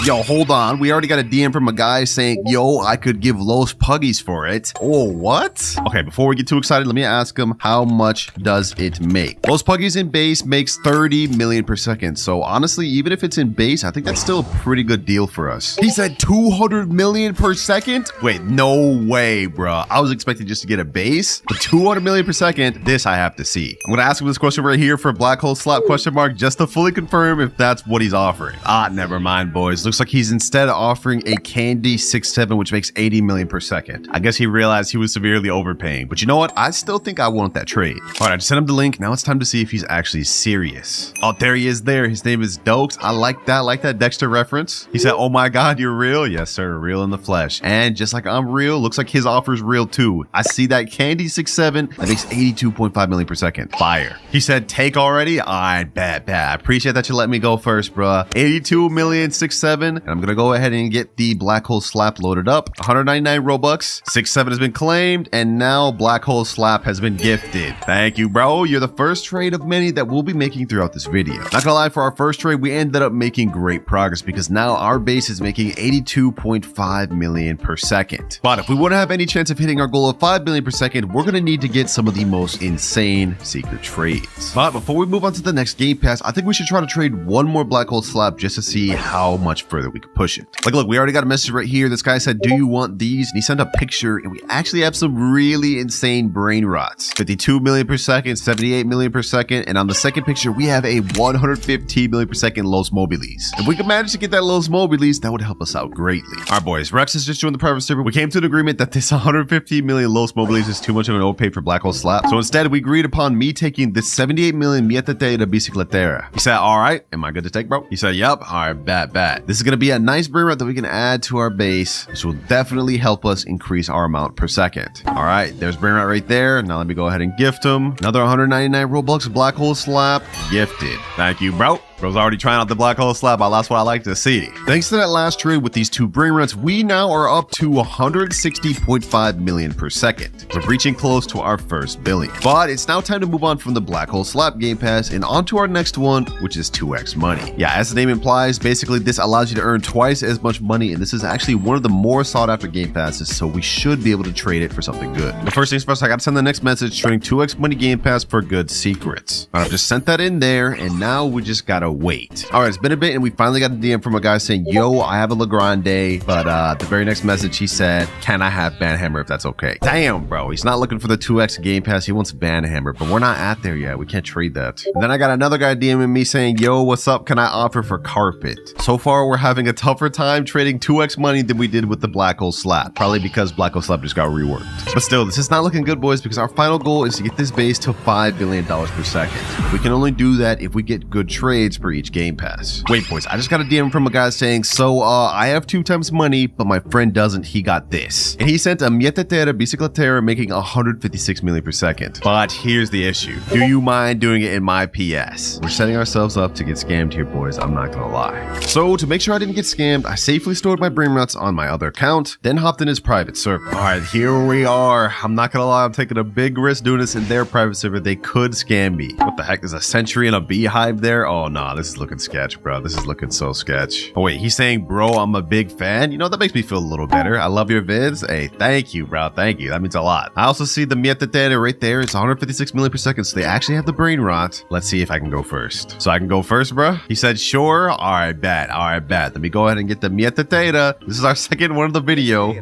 Yo, hold on. We already got a DM from a guy saying, yo, I could give Los Puggies for it. Oh, what? Okay, before we get too excited, let me ask him, how much does it make? Los Puggies in base makes 30 million per second. So honestly, even if it's in base, I think that's still a pretty good deal for us. He said 200 million per second? Wait, no way, bro. I was expecting just to get a base, but 200 million per second, this I have to see. I'm going to ask him this question right here for Black Hole Slap question mark, just to fully confirm if that's what he's offering. Ah, never mind, boys. Looks Looks like he's instead offering a candy 6-7, which makes 80 million per second. I guess he realized he was severely overpaying, but you know what? I still think I want that trade. All right, I just sent him the link. Now it's time to see if he's actually serious. Oh, there he is there. His name is Dokes. I like that Dexter reference. He said, oh my God, you're real? Yes, sir. Real in the flesh. And just like I'm real, looks like his offer is real too. I see that candy 6-7. That makes 82.5 million per second. Fire. He said, take already? All right, bad. I appreciate that you let me go first, bruh. 82 million 6-7. And I'm going to go ahead and get the black hole slap loaded up. 199 Robux. 6-7 has been claimed. And now black hole slap has been gifted. Thank you, bro. You're the first trade of many that we'll be making throughout this video. Not gonna lie, for our first trade, we ended up making great progress because now our base is making 82.5 million per second. But if we want to have any chance of hitting our goal of 5 million per second, we're gonna need to get some of the most insane secret trades. But before we move on to the next game pass, I think we should try to trade one more black hole slap just to see how much further we can push it. Like, look, we already got a message right here. This guy said, do you want these? And he sent a picture, and we actually have some really insane brain rots. 52 million per second, 78 million per second, and on the second picture, we have a 115 million per second Los Mobiles. If we could manage to get that Los Mobiles, that would help us out greatly. All right, boys, Rex has just joined the private server. We came to an agreement that this 115 million Los Mobiles is too much of an overpay for black hole slap. So instead, we agreed upon me taking this 78 million Mietate de Bicicletera. He said, all right, am I good to take, bro? He said, yep. All right, bet. This is going to be a nice brain rot that we can add to our base, which will definitely help us increase our amount per second. All right, there's brain rot right there. Now let me go ahead and gift him another 199 Robux black hole slap. Gifted. Thank you, bro. Bro's already trying out the black hole slap. That's what I like to see. Thanks to that last trade with these two brain rots, we now are up to 160.5 million per second. We're reaching close to our first billion. But it's now time to move on from the black hole slap game pass and on to our next one, which is 2x money. Yeah, as the name implies, basically this allows you to earn twice as much money, and this is actually one of the more sought after game passes, so we should be able to trade it for something good. But first things first, I gotta send the next message trading 2x money game pass for good secrets. I've just sent that in there, and now we just gotta wait. All right, it's been a bit, and we finally got a DM from a guy saying, yo, I have a Legrande, but the very next message he said, can I have Banhammer if that's okay? Damn, bro, he's not looking for the 2x game pass. He wants Banhammer, but we're not at there yet. We can't trade that. And then I got another guy DMing me saying, yo, what's up? Can I offer for carpet? So far, we're having a tougher time trading 2x money than we did with the black hole slap, probably because black hole slap just got reworked. But still, this is not looking good, boys, because our final goal is to get this base to $5 billion per second. We can only do that if we get good trades per each game pass. Wait, boys, I just got a DM from a guy saying, so I have 2 times money, but my friend doesn't. He got this. And he sent a Mietetera Bicicletera making 156 million per second. But here's the issue. Do you mind doing it in my PS? We're setting ourselves up to get scammed here, boys. I'm not gonna lie. So to make sure I didn't get scammed, I safely stored my brain rots on my other account, then hopped in his private server. All right, here we are. I'm not gonna lie, I'm taking a big risk doing this in their private server. They could scam me. What the heck? There's a sentry and a beehive there? Oh, nah, this is looking sketch, bro. This is looking so sketch. Oh, wait, he's saying, bro, I'm a big fan. You know, that makes me feel a little better. I love your vids. Hey, thank you, bro. Thank you. That means a lot. I also see the Mietetera right there. It's 156 million per second, so they actually have the brain rot. Let's see if I can go first. So I can go first, bro? He said, sure. All right, bet. All right, bet. Let me go ahead and get the Mietetera. This is our second one of the video.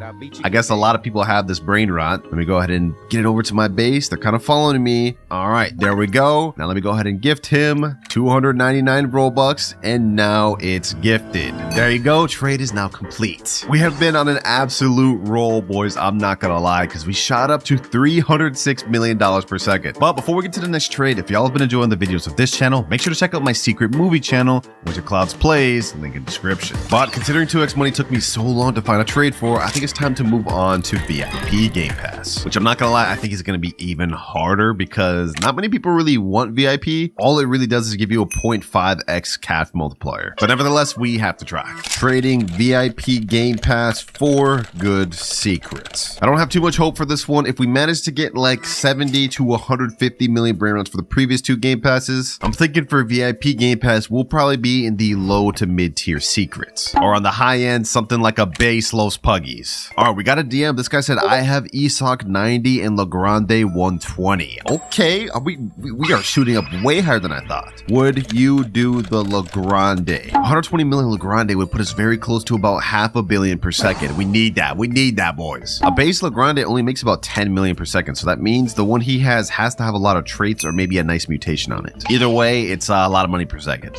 I guess a lot of people have this brain rot. Let me go ahead and get it over to my base. They're kind of following me. All right, there we go. Now let me go ahead and gift him 299 Robux, and now it's gifted. There you go. Trade is now complete. We have been on an absolute roll, boys. I'm not gonna lie, because we shot up to $306 million per second. But before we get to the next trade, if y'all have been enjoying the videos of this channel, make sure to check out my secret movie channel, WinterKloudz Plays, link in description. But considering 2x money took me so long to find a trade for, I think it's time to move on to VIP Game Pass, which I'm not gonna lie, I think is gonna be even harder because not many people really want VIP. All it really does is give you a 0.5x CAF multiplier. But nevertheless, we have to try. Trading VIP Game Pass for good secrets. I don't have too much hope for this one. If we manage to get like 70 to 150 million brain rounds for the previous 2 Game Passes, I'm thinking for VIP Game Pass, we'll probably be in the low to mid tier secrets. Or on the high end, something like a base Los Puggies. All right, we got a DM. This guy said, I have Isak 90 and Legrande 120. Okay, we are shooting up way higher than I thought. Would you do the Legrande. 120 million Legrande would put us very close to about 500 million per second. We need that. We need that, boys. A base Legrande only makes about 10 million per second. So that means the one he has to have a lot of traits or maybe a nice mutation on it. Either way, it's a lot of money per second.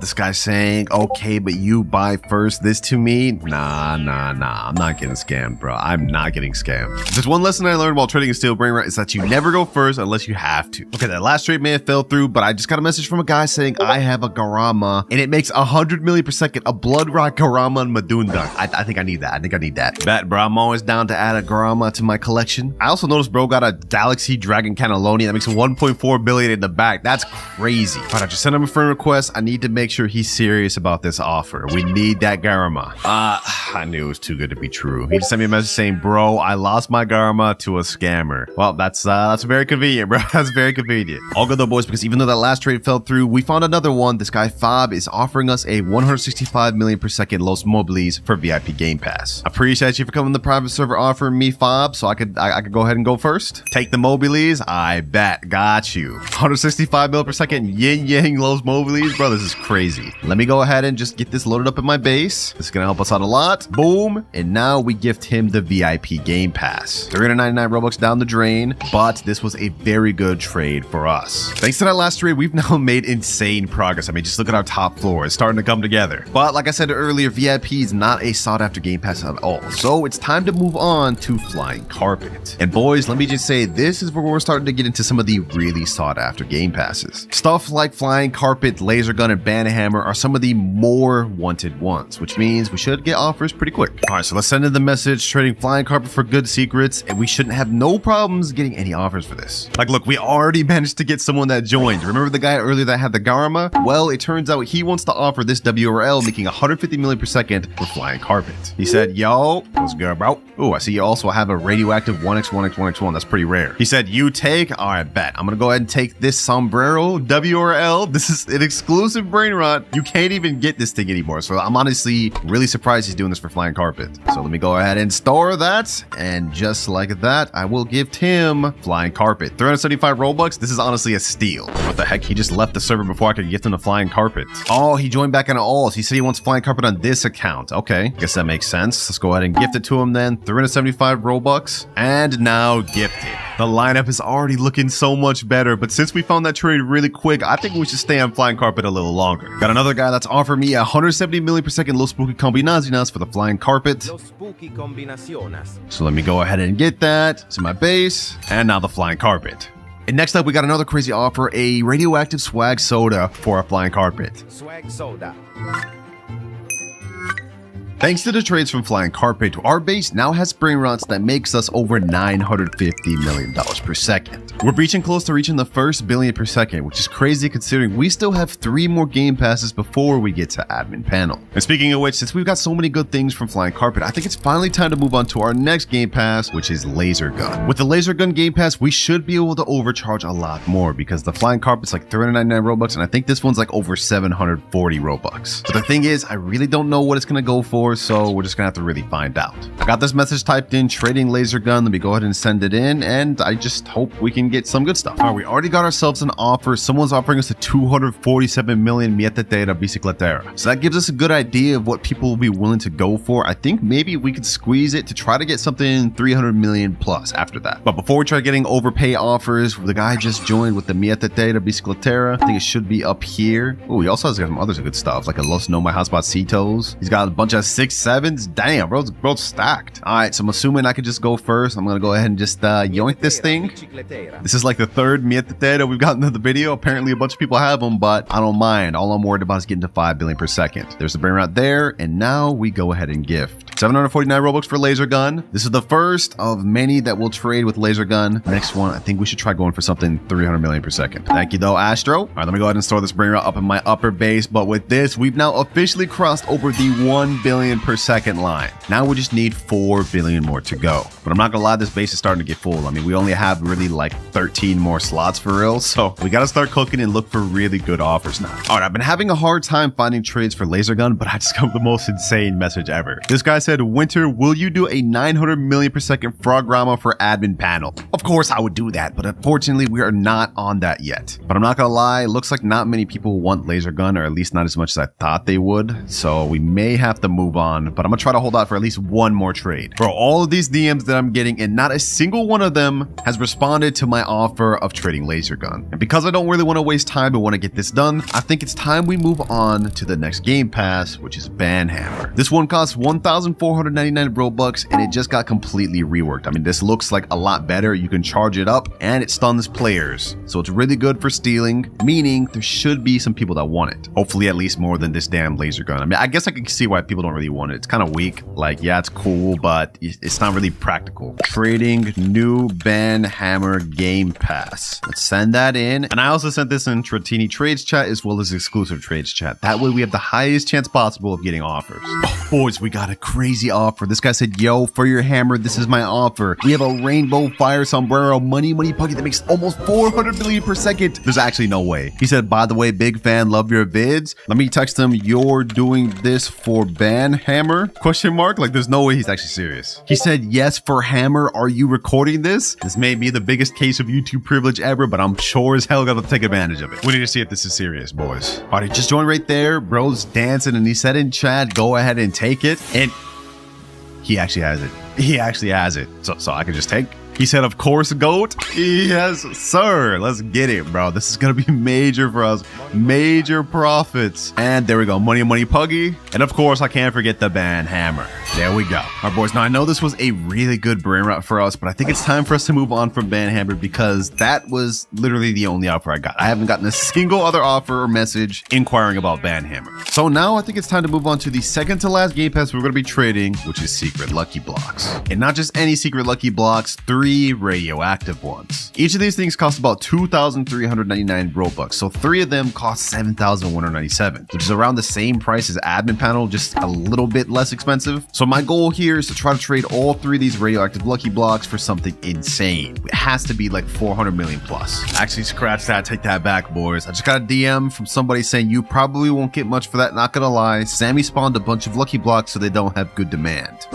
This guy's saying, okay, but you buy first this to me. Nah. I'm not getting scammed, bro. I'm not getting scammed. If there's one lesson I learned while trading in Steel Brainrot is that you never go first unless you have to. Okay, that last trade may have fell through, but I just got a message from a guy saying I have a Garama and it makes 100 million per second. A Bloodrock Garama and Madunda. I think I need that. I think I need that. Bet, bro. I'm always down to add a Garama to my collection. I also noticed bro got a Galaxy Dragon Cannelloni that makes 1.4 billion in the back. That's crazy. All right, I just sent him a friend request. I need to make sure he's serious about this offer. We need that Garama. I knew it was too good to be true. He just sent me a message saying, bro, I lost my Garama to a scammer. Well, that's very convenient, bro. That's very convenient. All good though, boys, because even though that last trade fell through, we found another one. This guy Fob is offering us a 165 million per second Los Mobiles for VIP Game Pass. Appreciate you for coming to the private server offering me Fob, so I could go ahead and go first. Take the Mobiles. I bet. Got you. 165 mil per second yin yang Los Mobiles, bro. This is crazy. Let me go ahead and just get this loaded up in my base. This is gonna help us out a lot. Boom. And now we gift him the VIP Game Pass. 399 Robux down the drain, but this was a very good trade for us. Thanks to that last trade, we've now made insane progress. I mean, just look at our top floor. It's starting to come together. But like I said earlier, VIP is not a sought after Game Pass at all. So it's time to move on to Flying Carpet. And boys, let me just say, this is where we're starting to get into some of the really sought after Game Passes. Stuff like Flying Carpet, Laser Gun, and Banhammer are some of the more wanted ones, which means we should get offers pretty quick. All right, so let's send in the message trading Flying Carpet for good secrets, and we shouldn't have no problems getting any offers for this. Like, look, we already managed to get someone that joined. Remember the guy earlier that had the Garama? Well, it turns out he wants to offer this WRL, making 150 million per second for Flying Carpet. He said, yo, what's good, bro? Oh, I see you also have a radioactive 1x1x1x1. That's pretty rare. He said, you take? All right, bet. I'm gonna go ahead and take this Sombrero WRL. This is an exclusive brain rot. You can't even get this thing anymore. So I'm honestly really surprised he's doing this for Flying Carpet. So let me go ahead and store that. And just like that, I will gift him Flying Carpet. 375 Robux. This is honestly a steal. What the heck? He just left the server before I could gift him the Flying Carpet. Oh, he joined back on alls. He said he wants Flying Carpet on this account. Okay, guess that makes sense. Let's go ahead and gift it to him then. 375 Robux. And now gifted. The lineup is already looking so much better, but since we found that trade really quick, I think we should stay on Flying Carpet a little longer. Got another guy that's offered me 170 million per second Los Spooky Combinaciones for the Flying Carpet. Los Spooky Combinaciones. So let me go ahead and get that to my base, and now the Flying Carpet. And next up, we got another crazy offer, a radioactive swag soda for a Flying Carpet. Swag Soda. Thanks to the trades from Flying Carpet, our base now has brain rots that makes us over $950 million per second. We're reaching close to reaching the first billion per second, which is crazy considering we still have 3 more game passes before we get to admin panel. And speaking of which, since we've got so many good things from Flying Carpet, I think it's finally time to move on to our next game pass, which is Laser Gun. With the Laser Gun game pass, we should be able to overcharge a lot more because the Flying Carpet's like 399 Robux, and I think this one's like over 740 Robux. But the thing is, I really don't know what it's gonna go for, so we're just gonna have to really find out. I got this message typed in, trading Laser Gun. Let me go ahead and send it in, and I just hope we can get some good stuff. All right, we already got ourselves an offer. Someone's offering us a 247 million Mietete Bicicletera. So that gives us a good idea of what people will be willing to go for. I think maybe we could squeeze it to try to get something 300 million plus after that. But before we try getting overpay offers, the guy just joined with the Mietete Bicicletera. I think it should be up here. Oh, he also has got some other good stuff, like a Los No My Hotspot Citos. He's got a bunch of 6-7s. Damn, bro's stacked. All right, so I'm assuming I could just go first. I'm gonna go ahead and just yoink this thing. This is like the third Mietete we've gotten in the video. Apparently a bunch of people have them, but I don't mind. All I'm worried about is getting to 5 billion per second. There's the brain rot there, and now we go ahead and gift 749 Robux for Laser Gun. This is the first of many that we'll trade with Laser Gun. Next one, I think we should try going for something 300 million per second. Thank you though, Astro. All right, let me go ahead and store this brain rot up in my upper base, but with this, we've now officially crossed over the 1 billion per second line. Now we just need 4 billion more to go. But I'm not gonna lie, this base is starting to get full full. I mean, we only have really like 13 more slots for real. So we got to start cooking and look for really good offers now. All right, I've been having a hard time finding trades for laser gun, but I just got the most insane message ever. This guy said, Winter, will you do a 900 million per second frogramma for admin panel? Of course I would do that, but unfortunately we are not on that yet. But I'm not gonna lie, it looks like not many people want laser gun, or at least not as much as I thought they would. So we may have to move on, but I'm gonna try to hold out for at least one more trade. For all of these DMs that I'm getting, and not a single one of them has responded to my offer of trading laser gun. And because I don't really want to waste time and want to get this done, I think it's time we move on to the next game pass, which is Banhammer. This one costs 1,499 Robux, and it just got completely reworked. I mean, this looks like a lot better. You can charge it up and it stuns players. So it's really good for stealing, meaning there should be some people that want it. Hopefully at least more than this damn laser gun. I mean, I guess I can see why people don't really want it. It's kind of weak. Like, yeah, it's cool, but it's not really practical. Trading new Banhammer game pass. Let's send that in. And I also sent this in Tratini Trades chat as well as exclusive trades chat. That way we have the highest chance possible of getting offers. Oh, boys, we got a crazy offer. This guy said, yo, for your hammer, this is my offer. We have a rainbow fire sombrero money pucky that makes almost 400 million per second. There's actually no way. He said, by the way, big fan, love your vids. Let me text him, you're doing this for Banhammer? Question mark? Like, there's no way he's actually serious. He said, yes, for hammer, are you recording this? This may be the biggest case of YouTube privilege ever, but I'm sure as hell gonna take advantage of it. We need to see if this is serious, boys. All right, just join right there. Bro's dancing, and he said in chat, go ahead and take it. And he actually has it. He actually has it. So I can just take. He said, of course, GOAT. Yes, sir. Let's get it, bro. This is going to be major for us. Major profits. And there we go. Money puggy. And of course, I can't forget the Banhammer. There we go. All right, boys. Now, I know this was a really good brain rot for us, but I think it's time for us to move on from Banhammer because that was literally the only offer I got. I haven't gotten a single other offer or message inquiring about Banhammer. So now I think it's time to move on to the second to last game pass we're going to be trading, which is secret lucky blocks. And not just any secret lucky blocks, 3 radioactive ones. Each of these things cost about 2,399 Robux, so 3 of them cost 7,197, which is around the same price as admin panel, just a little bit less expensive. So my goal here is to try to trade all 3 of these radioactive lucky blocks for something insane. It has to be like 400 million plus. Actually, scratch that, take that back, boys. I just got a DM from somebody saying you probably won't get much for that, not gonna lie. Sammy spawned a bunch of lucky blocks so they don't have good demand.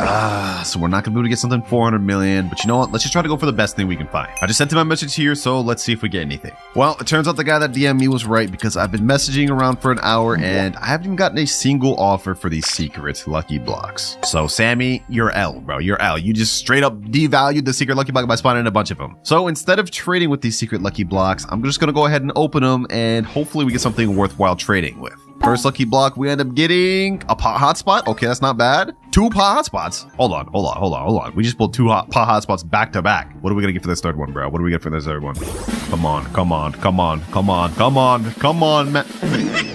So we're not gonna be able to get something 400 million, but you know what? Let's just try to go for the best thing we can find. I just sent him a message here, so let's see if we get anything. Well, it turns out the guy that DM'd me was right because I've been messaging around for an hour and I haven't even gotten a single offer for these secret lucky blocks. So Sammy, you're L, bro. You're L. You just straight up devalued the secret lucky block by spawning a bunch of them. So instead of trading with these secret lucky blocks, I'm just gonna go ahead and open them and hopefully we get something worthwhile trading with. First lucky block, we end up getting a pot hotspot. Okay, that's not bad. 2 pot hotspots. Hold on. We just pulled 2 pot hotspots back to back. What are we gonna get for this third one, bro? What do we get for this third one? Come on, man.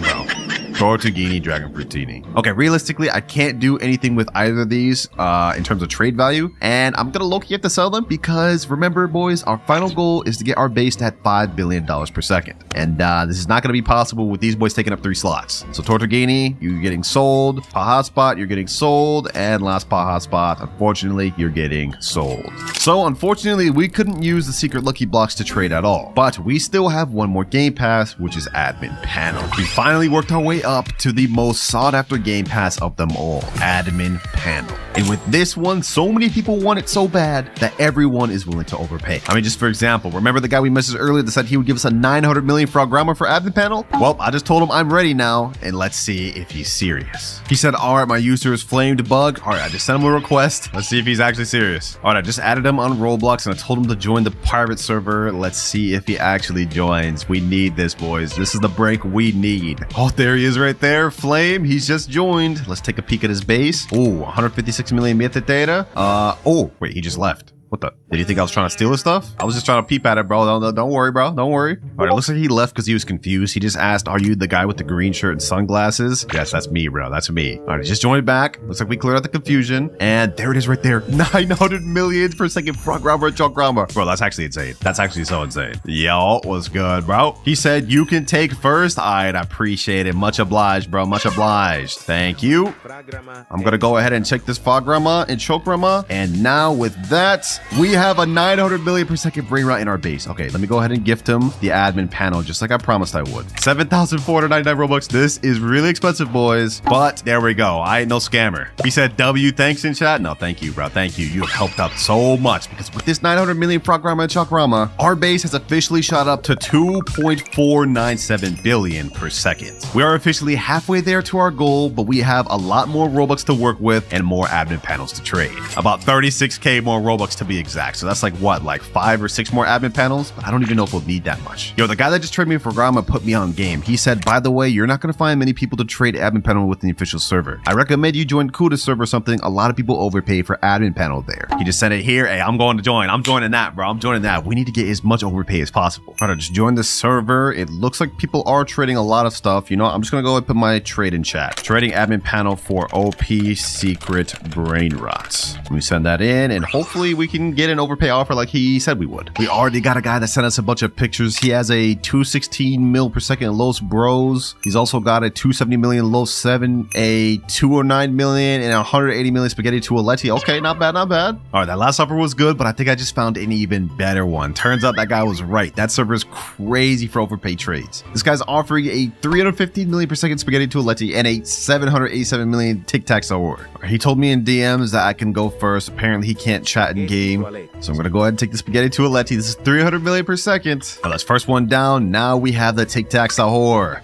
Bro. Tortughini, Dragon Fruitini. Okay, realistically, I can't do anything with either of these in terms of trade value, and I'm gonna low-key have to sell them because remember, boys, our final goal is to get our base to at $5 billion per second, and this is not gonna be possible with these boys taking up 3 slots. So Tortughini, you're getting sold. Pot Hotspot, you're getting sold, and last Pot Hotspot, unfortunately, you're getting sold. So unfortunately, we couldn't use the secret lucky blocks to trade at all, but we still have one more game pass, which is admin panel. We finally worked our way up to the most sought after game pass of them all, admin panel. And with this one, so many people want it so bad that everyone is willing to overpay. I mean, just for example, remember the guy we messaged earlier that said he would give us a 900 million frogramma for admin panel? Well, I just told him I'm ready now, and let's see if he's serious. He said, all right, my user is flamed bug. All right, I just sent him a request. Let's see if he's actually serious. All right, I just added him on Roblox and I told him to join the private server. Let's see if he actually joins. We need this, boys. This is the break we need. Oh, there he is right there. Flame, he's just joined. Let's take a peek at his base. Oh, 156 million metadata. Oh, wait, he just left. What the? Did you think I was trying to steal his stuff? I was just trying to peep at it, bro. Don't worry, bro. Don't worry. All right, it looks like he left because he was confused. He just asked, are you the guy with the green shirt and sunglasses? Yes, that's me, bro. That's me. All right, he just joined back. Looks like we cleared out the confusion. And there it is right there. 900 million per second frogramma and chalkramma. Bro, that's actually insane. That's actually so insane. Yo, what's good, bro? He said, you can take first. All right, I appreciate it. Much obliged, bro. Much obliged. Thank you. I'm going to go ahead and check this frogramma and chalkramma. And now with that, We have a 900 million per second brain rot in our base. Okay, let me go ahead and gift him the admin panel just like I promised I would. 7,499 Robux. This is really expensive, boys. But there we go. I ain't no scammer. He said W thanks in chat. No, thank you, bro. Thank you. You have helped out so much because with this 900 million Frograma and Chakrama, our base has officially shot up to 2.497 billion per second. We are officially halfway there to our goal, but we have a lot more Robux to work with and more admin panels to trade. About 36k more Robux to be exact. So that's like what, like 5 or 6 more admin panels? But I don't even know if we'll need that much. Yo, the guy that just traded me for Frograma put me on game. He said, by the way, you're not going to find many people to trade admin panel with the official server. I recommend you join Kuda server or something. A lot of people overpay for admin panel there. He just sent it here. Hey, I'm going to join. I'm joining that, bro. I'm joining that. We need to get as much overpay as possible. All right, just join the server. It looks like people are trading a lot of stuff. You know, I'm just going to go and put my trade in chat. Trading admin panel for OP secret brain rots. Let me send that in and hopefully we can get an overpay offer like he said we would. We already got a guy that sent us a bunch of pictures. He has a 216 mil per second Los Bros. He's also got a 270 million Los 7, a 209 million and 180 million spaghetti to Aletti. Okay, not bad, not bad. All right, that last offer was good, but I think I just found an even better one. Turns out that guy was right. That server is crazy for overpay trades. This guy's offering a 315 million per second spaghetti to Aletti and a 787 million Tic Tac award. He told me in DMs that I can go first. Apparently he can't chat in game. So I'm gonna go ahead and take the spaghetti to Aletti. This is 300 million per second. Well, that's first one down. Now we have the Tic Tac Sahur.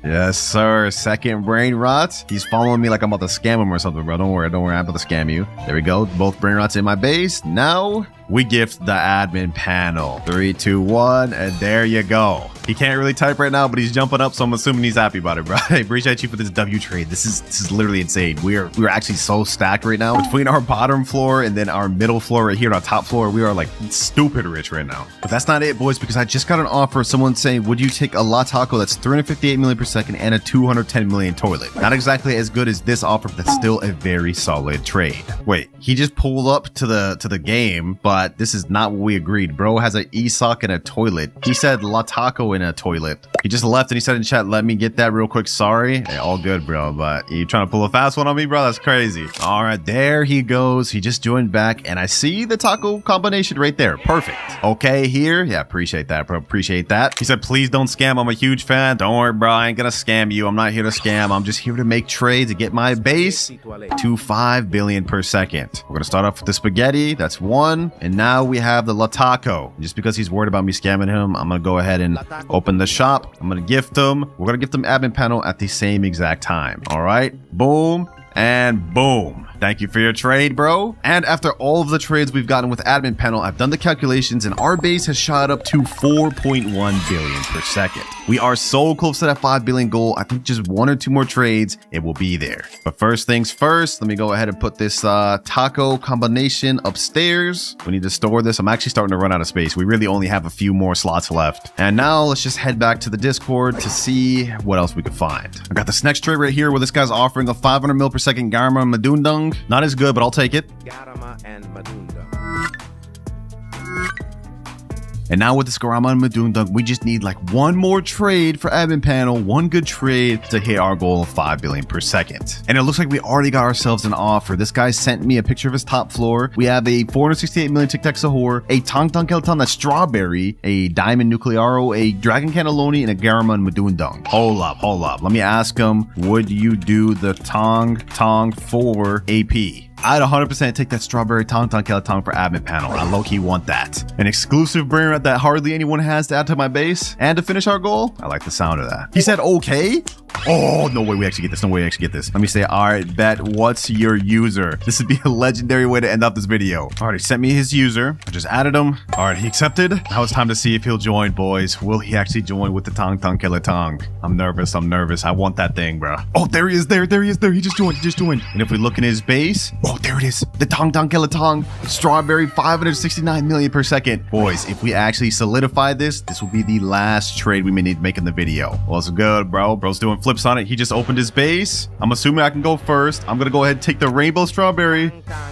Yes, sir. Second brain rot. He's following me like I'm about to scam him or something, bro. Don't worry. I'm about to scam you. There we go. Both brain rots in my base. Now we gift the admin panel. 3, 2, 1, and there you go. He can't really type right now, but he's jumping up, so I'm assuming he's happy about it, bro. I appreciate you for this W trade. This is literally insane. We're actually so stacked right now. Between our bottom floor and then our middle floor right here on our top floor, we are like stupid rich right now. But that's not it, boys, because I just got an offer. Someone saying, would you take a La Taco that's 358 million per second and a 210 million toilet? Not exactly as good as this offer, but that's still a very solid trade. Wait, he just pulled up to the game, but this is not what we agreed. Bro has an e-sock and a toilet. He said La Taco in a toilet. He just left and he said in chat, let me get that real quick. Sorry. Hey, all good, bro, but you trying to pull a fast one on me, bro? That's crazy. All right, there he goes. He just joined back and I see the taco combination right there. Perfect. Okay, here. Yeah, appreciate that, bro. Appreciate that. He said, please don't scam. I'm a huge fan. Don't worry, bro. I ain't gonna scam you. I'm not here to scam. I'm just here to make trades and get my base to 5 billion per second. We're gonna start off with the spaghetti. That's one. And now we have the La Taco. Just because he's worried about me scamming him, I'm gonna go ahead and open the shop. I'm gonna gift him. We're gonna gift him admin panel at the same exact time. All right, boom and boom. Thank you for your trade, bro. And after all of the trades we've gotten with admin panel, I've done the calculations and our base has shot up to 4.1 billion per second. We are so close to that 5 billion goal. I think just 1 or 2 more trades, it will be there. But first things first, let me go ahead and put this taco combination upstairs. We need to store this. I'm actually starting to run out of space. We really only have a few more slots left. And now let's just head back to the Discord to see what else we could find. I got this next trade right here where this guy's offering a 500 mil per second Garma Madundung. Not as good, but I'll take it. Garama and Madunda. And now with this Garama and Madundung, we just need like 1 more trade for admin panel, 1 good trade to hit our goal of 5 billion per second. And it looks like we already got ourselves an offer. This guy sent me a picture of his top floor. We have a 468 million Tic Tac Sahur, a Tong Tong Kelton that's strawberry, a Diamond Nuclearo, a Dragon Cannelloni, and a Garama and Madundung. Hold up. Let me ask him, would you do the Tong Tong for AP? I'd 100% take that strawberry Tong Tong Kelatong for admin panel. I low-key want that. An exclusive brain rat that hardly anyone has to add to my base and to finish our goal. I like the sound of that. He said, okay. Oh, no way we actually get this. No way we actually get this. Let me say, all right, bet, what's your user? This would be a legendary way to end up this video. All right, he sent me his user. I just added him. All right, he accepted. Now it's time to see if he'll join, boys. Will he actually join with the Tong Tong Kelatong? I'm nervous. I want that thing, bro. Oh, there he is. There he is. He just joined. And if we look in his base, oh, there it is. The Tong Tong Kelatong strawberry 569 million per second. Boys, if we actually solidify this, this will be the last trade we may need to make in the video. Well, it's good, bro. Bro's doing flips on it. He just opened his base. I'm assuming I can go first. I'm gonna go ahead and take the rainbow strawberry.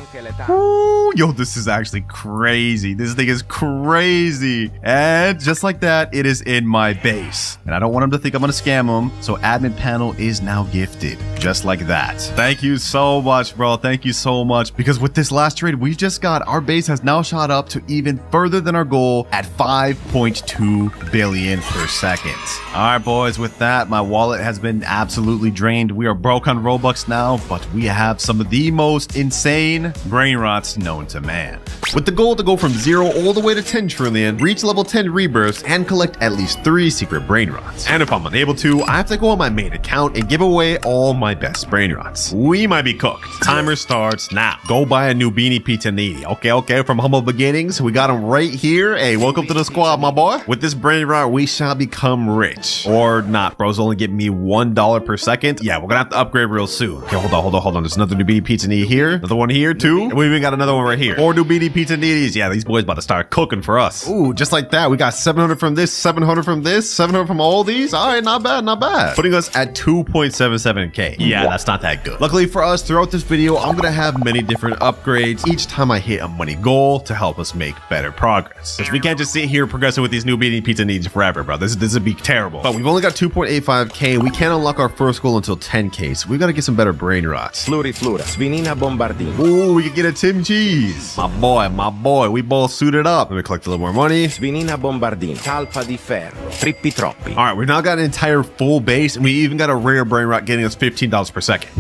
anche l'età. Ooh, yo, this is actually crazy. This thing is crazy. And just like that, it is in my base. And I don't want him to think I'm gonna scam him. So admin panel is now gifted. Just like that. Thank you so much, bro. Thank you so much. Because with this last trade, we just got, our base has now shot up to even further than our goal at 5.2 billion per second. All right, boys, with that, my wallet has been absolutely drained. We are broke on Robux now, but we have some of the most insane brain rots known to man. With the goal to go from 0 all the way to 10 trillion, reach level 10 rebirths, and collect at least 3 secret brain rots. And if I'm unable to, I have to go on my main account and give away all my best brain rots. We might be cooked. Timer starts now. Go buy a new beanie pizza needy. Okay, from humble beginnings, we got him right here. Hey, welcome to the squad, my boy. With this brain rot, we shall become rich. Or not, bros. Only give me $1 per second. Yeah, we're gonna have to upgrade real soon. Okay, hold on. There's another new beanie pizza needy here. Another one here, too. And we even got another one right here. 4 new beanie pizza needies. Yeah, these boys about to start cooking for us. Ooh, just like that. We got 700 from this, 700 from this, 700 from all these. All right, not bad. Putting us at 2.77k. Yeah, that's not that good. Luckily for us, throughout this video, I'm gonna have many different upgrades each time I hit a money goal to help us make better progress. Because we can't just sit here progressing with these new beanie pizza needs forever, bro. This would be terrible. But we've only got 2.85k. We can't unlock our first goal until 10k, so we gotta get some better brain rots. Fluriflura. Svinina bombardino. Ooh, we could get a Tim Cheese. My boy. We both suited up. Let me collect a little more money. Svinina bombardino. Talpa di ferro. Trippi troppi. All right, we've now got an entire full base, and we even got a rare brain rot getting us $15 per second.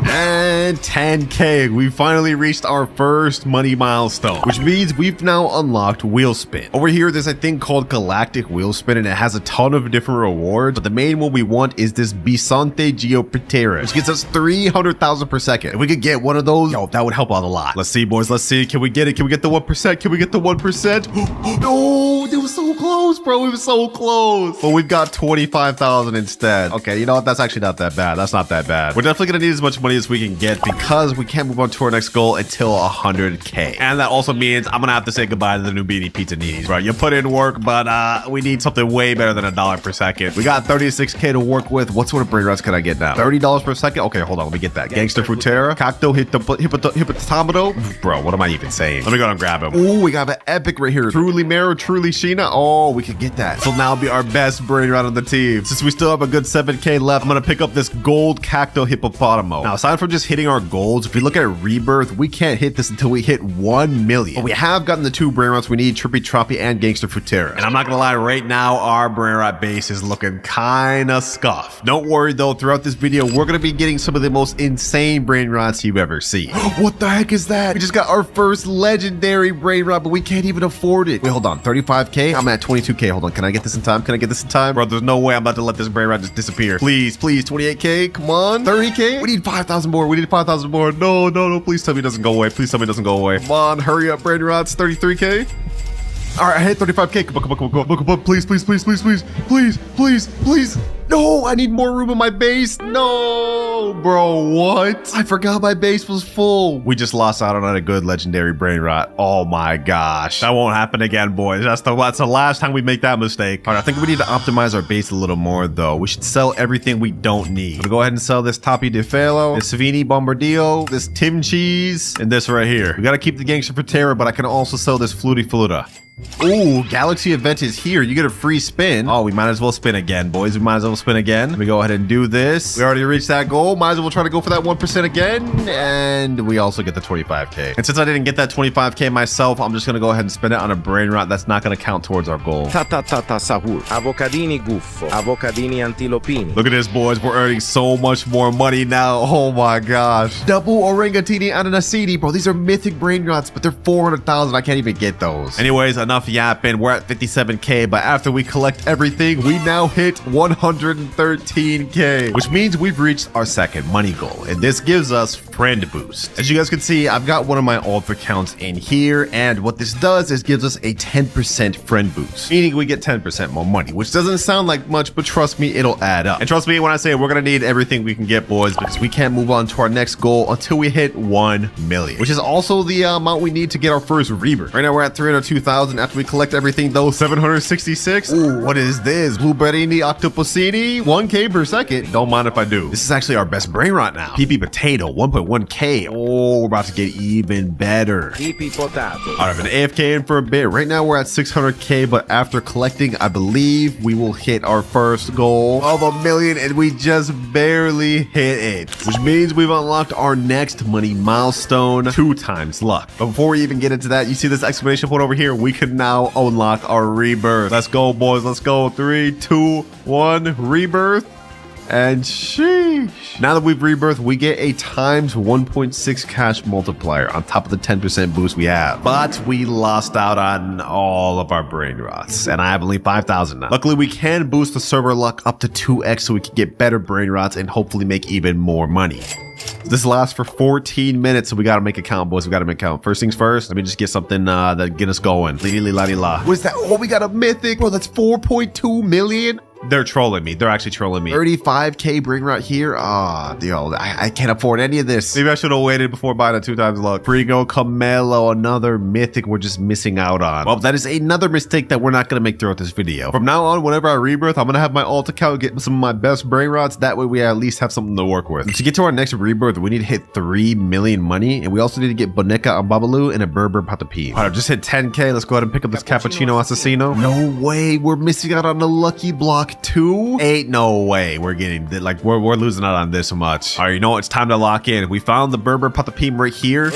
And 10k, we finally reached our first money milestone, which means we've now unlocked wheel spin. Over here, there's a thing called galactic wheel spin, and it has a ton of different rewards, but the main one we want is this Bisonte Geoptera, which gets us 300,000 per second. If we could get one of those, yo, that would help out a lot. Let's see, boys, let's see. Can we get it? Can we get the 1%? Can we get the 1%? No, it was so close, bro. It was so close. But we've got 25,000 instead. Okay, you know what? That's actually not that bad. That's not that bad. We're definitely gonna need as much money as we can get because we can't move on to our next goal until 100k. And that also means I'm gonna have to say goodbye to the new beanie pizza needs, bro. You put in work, but we need something way better than $1 per second. We got 36k to work with. What sort of brain rots can I get now? $30 per second? Okay, hold on, let me get that. Gangster Frutera, Cacto Hippopotamodo. Bro, what am I even saying? Let me go and grab him. Ooh, we got an epic right here. Truly Mero, Truly Sheena. Oh, we could get that. So now be our best brain rot on the team. Since we still have a good 7k left, I'm gonna pick up this gold Cacto Hippopotamo. Now, aside from just hitting our goals, if we look at Rebirth, we can't hit this until we hit 1 million. But we have gotten the 2 brain rots we need, Trippy Troppy and Gangster Frutera. And I'm not gonna lie, right now, our brain rot base is looking kinda scuffed. Don't worry though, throughout this video, we're gonna be getting some of the most insane brain rots you've ever seen. What the heck is that? We just got our first legendary brain rot, but we can't even afford it. Wait, hold on, 35k? I'm at 22k. Hold on, can I get this in time? Can I get this in time? Bro, there's no way I'm about to let this brain rot just disappear. Please, 28k, come on. 30k? We need 5,000 more. We need 5,000 more. No. Please tell me it doesn't go away. Please tell me it doesn't go away. Come on, hurry up, brain rots. 33k. All right, I hit 35k. Come on. Please. No, I need more room in my base. No, bro, what? I forgot my base was full. We just lost out on a good legendary brain rot. Oh my gosh. That won't happen again, boys. That's the last time we make that mistake. All right, I think we need to optimize our base a little more, though. We should sell everything we don't need. I'm gonna go ahead and sell this Tapi de Felo, this Savini Bombardillo, this Tim Cheese, and this right here. We gotta keep the Gangster Frutera, but I can also sell this Fluty Fluta. Ooh, Galaxy Event is here. You get a free spin. Oh, we might as well spin again, boys. We might as well spin again. Let me go ahead and do this. We already reached that goal. Might as well try to go for that 1% again. And we also get the 25k. And since I didn't get that 25k myself, I'm just going to go ahead and spend it on a brain rot that's not going to count towards our goal. Sahur. Avocadini guffo. Avocadini antilopini. Look at this, boys. We're earning so much more money now. Oh my gosh. Double Orangatini Ananasini, bro. These are mythic brain rots, but they're 400,000. I can't even get those. Anyways, enough yapping. We're at 57k, but after we collect everything, we now hit 113k, which means we've reached our second money goal, and this gives us friend boost. As you guys can see, I've got one of my alt accounts in here, and what this does is gives us a 10% friend boost, meaning we get 10% more money, which doesn't sound like much, but trust me, it'll add up. And trust me when I say we're gonna need everything we can get, boys, because we can't move on to our next goal until we hit 1 million, which is also the amount we need to get our first rebirth. Right now we're at 302,000. After we collect everything though, 766. Ooh, what is this? Blueberrini Octopusini, 1k per second. Don't mind if I do. This is actually our best brain rot now. PP Potato, 1.1 2.1k. Oh, we're about to get even better. Tipi potato. All right, I've been AFK in for a bit. Right now we're at 600k, but after collecting, I believe we will hit our first goal of 1 million, and we just barely hit it, which means we've unlocked our next money milestone, 2 times luck. But before we even get into that, you see this exclamation point over here? We can now unlock our rebirth. Let's go, boys. Let's go. 3, 2, 1, rebirth. And sheesh. Now that we've rebirthed, we get a times 1.6 cash multiplier on top of the 10% boost we have. But we lost out on all of our brain rots, and I have only 5,000 now. Luckily, we can boost the server luck up to 2x so we can get better brain rots and hopefully make even more money. This lasts for 14 minutes, so we gotta make a count, boys. We gotta make a count. First things first, let me just get something that get us going. La. What is that? Oh, we got a mythic. Bro, that's 4.2 million. They're trolling me. They're actually trolling me. 35k brain rot here. I can't afford any of this. Maybe I should have waited before buying a 2 times luck. Frigo Camelo, another mythic we're just missing out on. Well, that is another mistake that we're not going to make throughout this video. From now on, whenever I rebirth, I'm going to have my alt account get some of my best brain rots. That way we at least have something to work with. To get to our next rebirth, we need to hit 3 million money. And we also need to get Boneka and Babalu and a Berber Patapim. All right, I've just hit 10k. Let's go ahead and pick up this Cappuccino Assassino. No way. We're missing out on the lucky block 2. Ain't no way we're getting we're losing out on this much. All right, you know what? It's time to lock in. We found the Berber Patapim right here.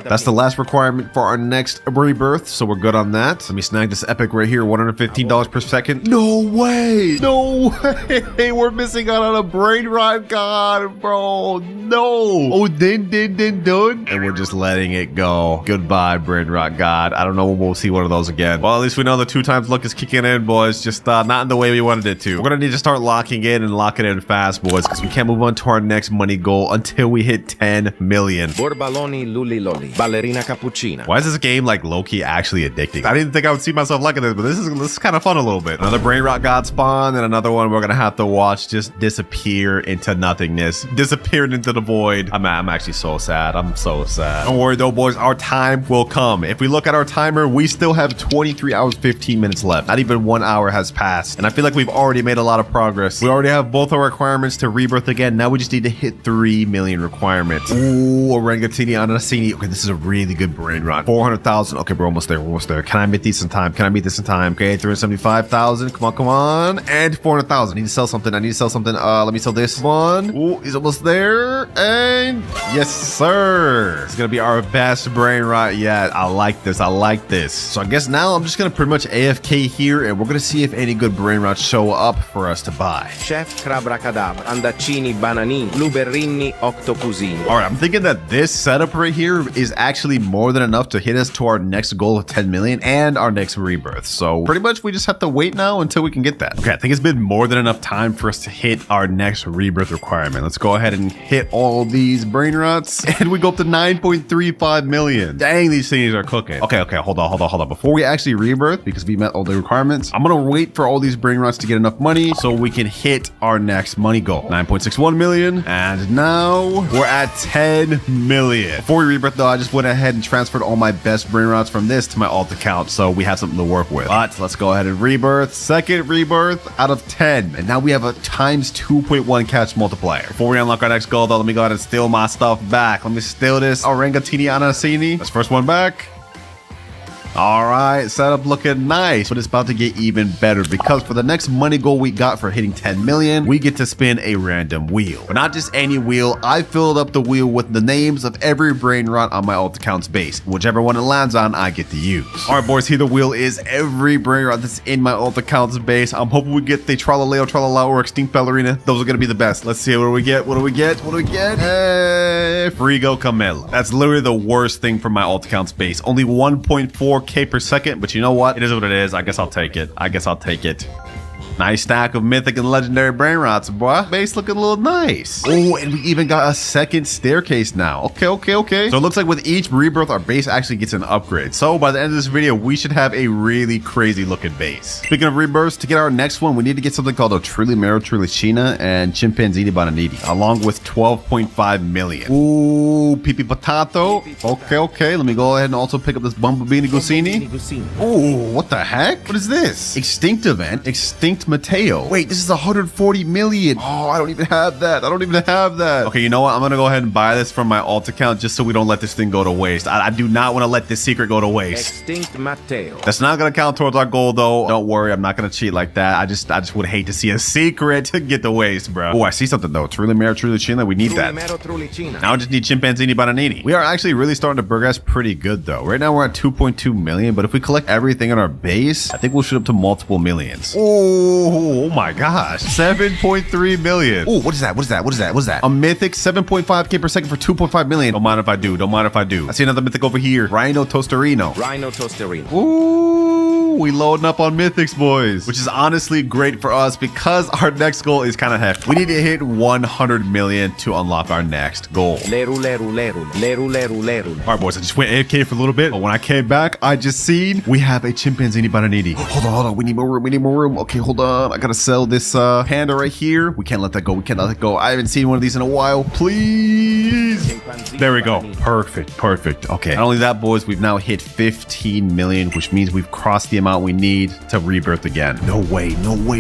That's the last requirement for our next rebirth, so we're good on that. Let me snag this epic right here, $115 per second. No way. No way. We're missing out on a brain rot god, bro. No. Oh, done. And we're just letting it go. Goodbye, brain rot god. I don't know when we'll see one of those again. Well, at least we know the 2 times luck is kicking in, boys. Just not in the way we wanted it to. We're gonna need to start locking in and locking in fast, boys, because we can't move on to our next money goal until we hit 10 million. Borbaloni luliloli. Ballerina cappuccina. Why is this game like low-key actually addicting? I didn't think I would see myself liking this, but this is kind of fun a little bit. Another brain rot god spawn, and another one we're gonna have to watch just disappear into nothingness, disappearing into the void. I'm actually so sad. I'm so sad. Don't worry though, boys. Our time will come. If we look at our timer, we still have 23 hours 15 minutes left. Not even 1 hour has passed, and I feel like we've already made a lot of progress. We already have both our requirements to rebirth again. Now we just need to hit 3 million requirements. Ooh, Orangatini Anasini. Okay, this is a really good brain rot. 400,000. Okay, we're almost there. We're almost there. Can I meet these in time? Can I meet this in time? Okay, 375,000. Come on. And 400,000. I need to sell something. Let me sell this one. Ooh, he's almost there. And yes, sir. It's gonna be our best brain rot yet. I like this. So I guess now I'm just gonna pretty much AFK here, and we're gonna see if any good brain rots show up for us to buy. Chef Crabracadabra. Andaccini bananini. Blueberrini octocusini. All right, I'm thinking that this setup right here is actually more than enough to hit us to our next goal of 10 million and our next rebirth. So pretty much we just have to wait now until we can get that. Okay, I think it's been more than enough time for us to hit our next rebirth requirement. Let's go ahead and hit all these brain rots, and we go up to 9.35 million. Dang, these things are cooking. Okay, hold on. Before we actually rebirth, because we met all the requirements, I'm gonna wait for all these brain rots to get enough money so we can hit our next money goal. 9.61 million, and now we're at 10 million. Before we rebirth though, I just went ahead and transferred all my best brain rots from this to my alt account, so we have something to work with. But let's go ahead and rebirth. Second rebirth out of 10, and now we have a times 2.1 cash multiplier. Before we unlock our next goal though, let me go ahead and steal my stuff back. Let me steal this Orangatini Anasini. That's first one back. All right, setup looking nice, but it's about to get even better because for the next money goal we got for hitting 10 million, we get to spin a random wheel. But not just any wheel. I filled up the wheel with the names of every brain rot on my alt account's base. Whichever one it lands on, I get to use. All right, boys, here the wheel is every brain rot that's in my alt account's base. I'm hoping we get the Tralaleo, Tralala, or Extinct Ballerina. Those are gonna be the best. Let's see, what do we get? Hey, Frigo Camelo. That's literally the worst thing from my alt account's base. Only 1.4k per second, but you know what? It is what it is. I guess I'll take it. Nice stack of mythic and legendary brain rots, boy. Base looking a little nice. Oh, and we even got a second staircase now. Okay. So it looks like with each rebirth, our base actually gets an upgrade. So by the end of this video, we should have a really crazy looking base. Speaking of rebirths, to get our next one, we need to get something called a Trilimero Trilicina and Chimpanzini Bananiti, along with 12.5 million. Ooh, Pipi Potato. Okay. Let me go ahead and also pick up this Bumblebee Gusini. Ooh, what the heck? What is this? Extinct event. Extinct Mateo. Wait, this is 140 million. Oh, I don't even have that. I don't even have that. Okay, you know what? I'm gonna go ahead and buy this from my alt account just so we don't let this thing go to waste. I do not want to let this secret go to waste. Extinct Matteo. That's not gonna count towards our goal though. Don't worry, I'm not gonna cheat like that. I just would hate to see a secret get to waste, bro. Oh, I see something though. Truly Mero, Truly China. We need that. Now I just need Chimpanzini Bananini. We are actually really starting to progress pretty good though. Right now we're at 2.2 million, but if we collect everything in our base, I think we'll shoot up to multiple millions. Oh my gosh. 7.3 million. Oh, what is that? What is that? What is that? What is that? A mythic 7.5k per second for 2.5 million. Don't mind if I do. Don't mind if I do. I see another mythic over here. Rhino Tosterino. Rhino Tosterino. Ooh, we loading up on mythics, boys, which is honestly great for us because our next goal is kind of hefty. We need to hit 100 million to unlock our next goal. Leru, leru, leru. Leru, leru, leru. All right, boys, I just went AFK for a little bit, but when I came back, I just seen we have a Chimpanzini Bananini. Hold on. We need more room. We need more room. Okay, hold on. I gotta sell this panda right here. We can't let that go. We can't let that go. I haven't seen one of these in a while. Please. There we go. Perfect. Okay. Not only that, boys, we've now hit 15 million, which means we've crossed the amount we need to rebirth again. No way.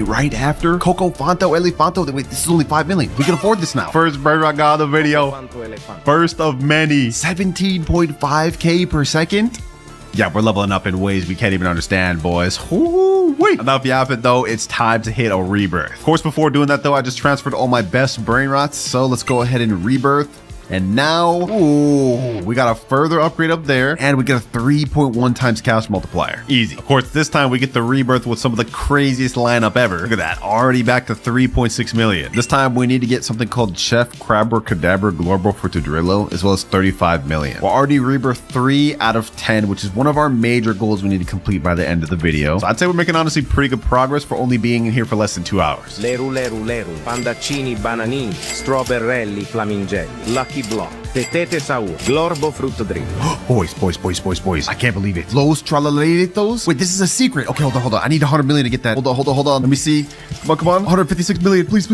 Right after Coco Fanto, Elefanto. Wait, this is only 5 million. We can afford this now. First bird I got on the video. First of many. 17.5k per second. Yeah, we're leveling up in ways we can't even understand, boys. Wait. Enough yapping, though. It's time to hit a rebirth. Of course, before doing that, though, I just transferred all my best brain rots. So let's go ahead and rebirth. And now, ooh, we got a further upgrade up there, and we get a 3.1 times cash multiplier. Easy. Of course, this time we get the rebirth with some of the craziest lineup ever. Look at that, already back to 3.6 million. This time we need to get something called Chef Crabber Cadabra Glorbo Frutadrillo, as well as 35 million. We're already rebirth 3 out of 10, which is one of our major goals we need to complete by the end of the video. So I'd say we're making honestly pretty good progress for only being in here for less than 2 hours. Leru, leru, leru. Pandaccini, bananini. Strawberrelli, flamingelli. Lucky Block, Tetete Saur, Glorbo Frutodrillo. Boys. I can't believe it. Los Tralaleritos? Wait, this is a secret. Okay, hold on. I need 100 million to get that. Hold on. Let me see. Come on. 156 million. Please.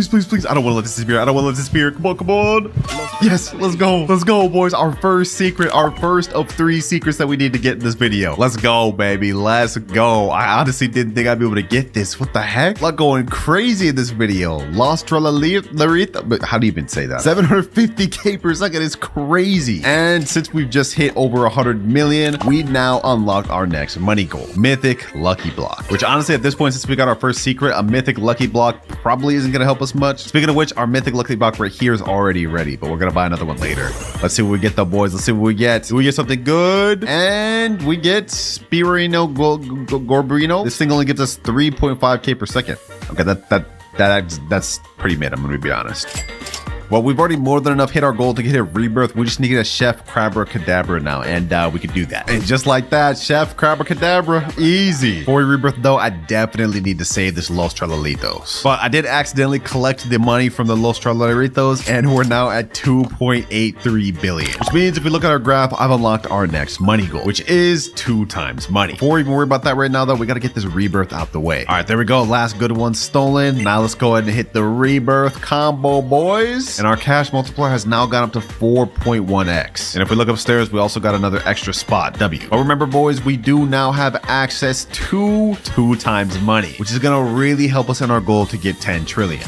I don't want to let this disappear. Come on. Yes, let's go, boys. Our first secret, our first of 3 secrets that we need to get in this video. Let's go, baby. Let's go. I honestly didn't think I'd be able to get this. What the heck? Like going crazy in this video. Los Tralaleritos. But how do you even say that? 750k per second is crazy. And since we've just hit over 100 million, we now unlocked our next money goal, Mythic Lucky Block, which honestly at this point, since we got our first secret, a Mythic Lucky Block probably isn't going to help us much. Speaking of which, our Mythic Lucky Block right here is already ready, but we're going to buy another one later. Let's see what we get though, boys. Let's see what we get. Do we get something good? And we get Spirino Gorbrino. This thing only gives us 3.5k per second. Okay, that's pretty mid, I'm going to be honest. Well, we've already more than enough hit our goal to get a rebirth. We just need to get a Chef Crabber Cadabra now, and we can do that. And just like that, Chef Crabber Cadabra, easy. Before we rebirth, though, I definitely need to save this Los Tralalitos. But I did accidentally collect the money from the Los Tralalitos, and we're now at 2.83 billion. Which means if we look at our graph, I've unlocked our next money goal, which is 2 times money. Before we even worry about that right now, though, we got to get this rebirth out the way. All right, there we go. Last good one stolen. Now let's go ahead and hit the rebirth combo, boys. And our cash multiplier has now gone up to 4.1x. And if we look upstairs, we also got another extra spot, W. But remember, boys, we do now have access to 2 times money, which is going to really help us in our goal to get 10 trillion.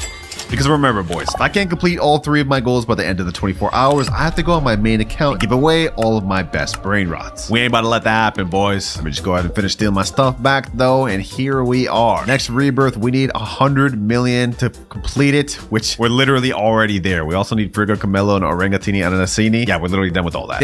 Because remember, boys, if I can't complete all 3 of my goals by the end of the 24 hours, I have to go on my main account and give away all of my best brain rots. We ain't about to let that happen, boys. Let me just go ahead and finish stealing my stuff back, though, and here we are. Next rebirth, we need 100 million to complete it, which we're literally already there. We also need Frigo, Camelo, and Orangatini Ananasini. Yeah, we're literally done with all that.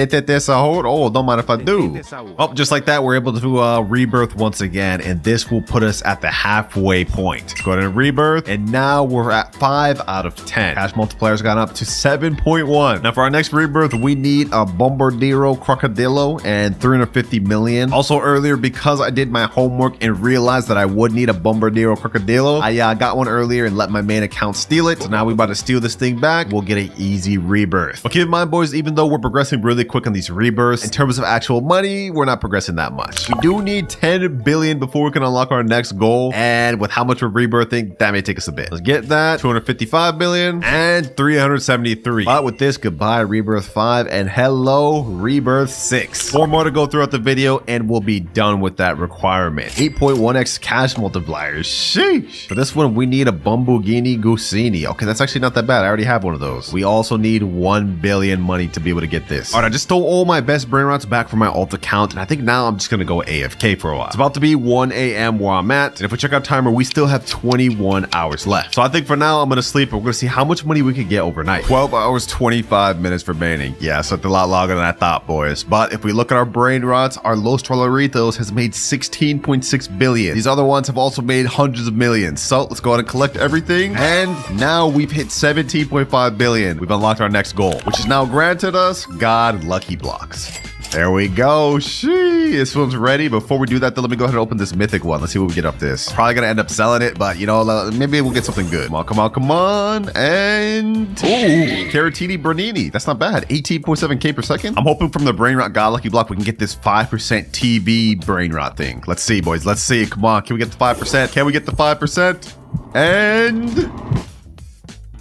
Oh, don't mind if I do. Oh, just like that, we're able to do rebirth once again, and this will put us at the halfway point. Let's go ahead and rebirth, and now we're at 5 out of 10. Cash multiplier's gone up to 7.1. Now for our next rebirth, we need a Bombardiro Crocodilo and 350 million. Also earlier, because I did my homework and realized that I would need a Bombardiro Crocodilo, I got one earlier and let my main account steal it. So now we're about to steal this thing back. We'll get an easy rebirth. But keep in mind, boys, even though we're progressing really quick on these rebirths, in terms of actual money, we're not progressing that much. We do need 10 billion before we can unlock our next goal. And with how much we're rebirthing, that may take us a bit. Let's get that. 250 355 billion, and 373. But with this, goodbye Rebirth 5 and hello Rebirth 6. 4 more to go throughout the video and we'll be done with that requirement. 8.1x cash multipliers. Sheesh. For this one, we need a Bumbughini Gusini. Okay, that's actually not that bad. I already have one of those. We also need 1 billion money to be able to get this. All right, I just stole all my best brain rots back from my alt account, and I think now I'm just gonna go AFK for a while. It's about to be 1 a.m. where I'm at, and if we check our timer, we still have 21 hours left. So I think for now, I'm gonna sleep, and we're gonna see how much money we could get overnight. 12 hours, 25 minutes remaining. Yeah, so it's a lot longer than I thought, boys. But if we look at our brain rots, our Los Trolleritos has made 16.6 billion. These other ones have also made hundreds of millions. So let's go ahead and collect everything. And now we've hit 17.5 billion. We've unlocked our next goal, which is now granted us God Lucky Blocks. There we go. Shee, this one's ready. Before we do that, though, let me go ahead and open this mythic one. Let's see what we get up this. Probably gonna end up selling it, but you know, maybe we'll get something good. Come on, come on, come on. And ooh, Caratini Bernini. That's not bad. 18.7k per second. I'm hoping from the brain rot God Lucky Block we can get this 5% TV brain rot thing. Let's see, boys. Let's see. Come on. Can we get the 5%? Can we get the 5%? And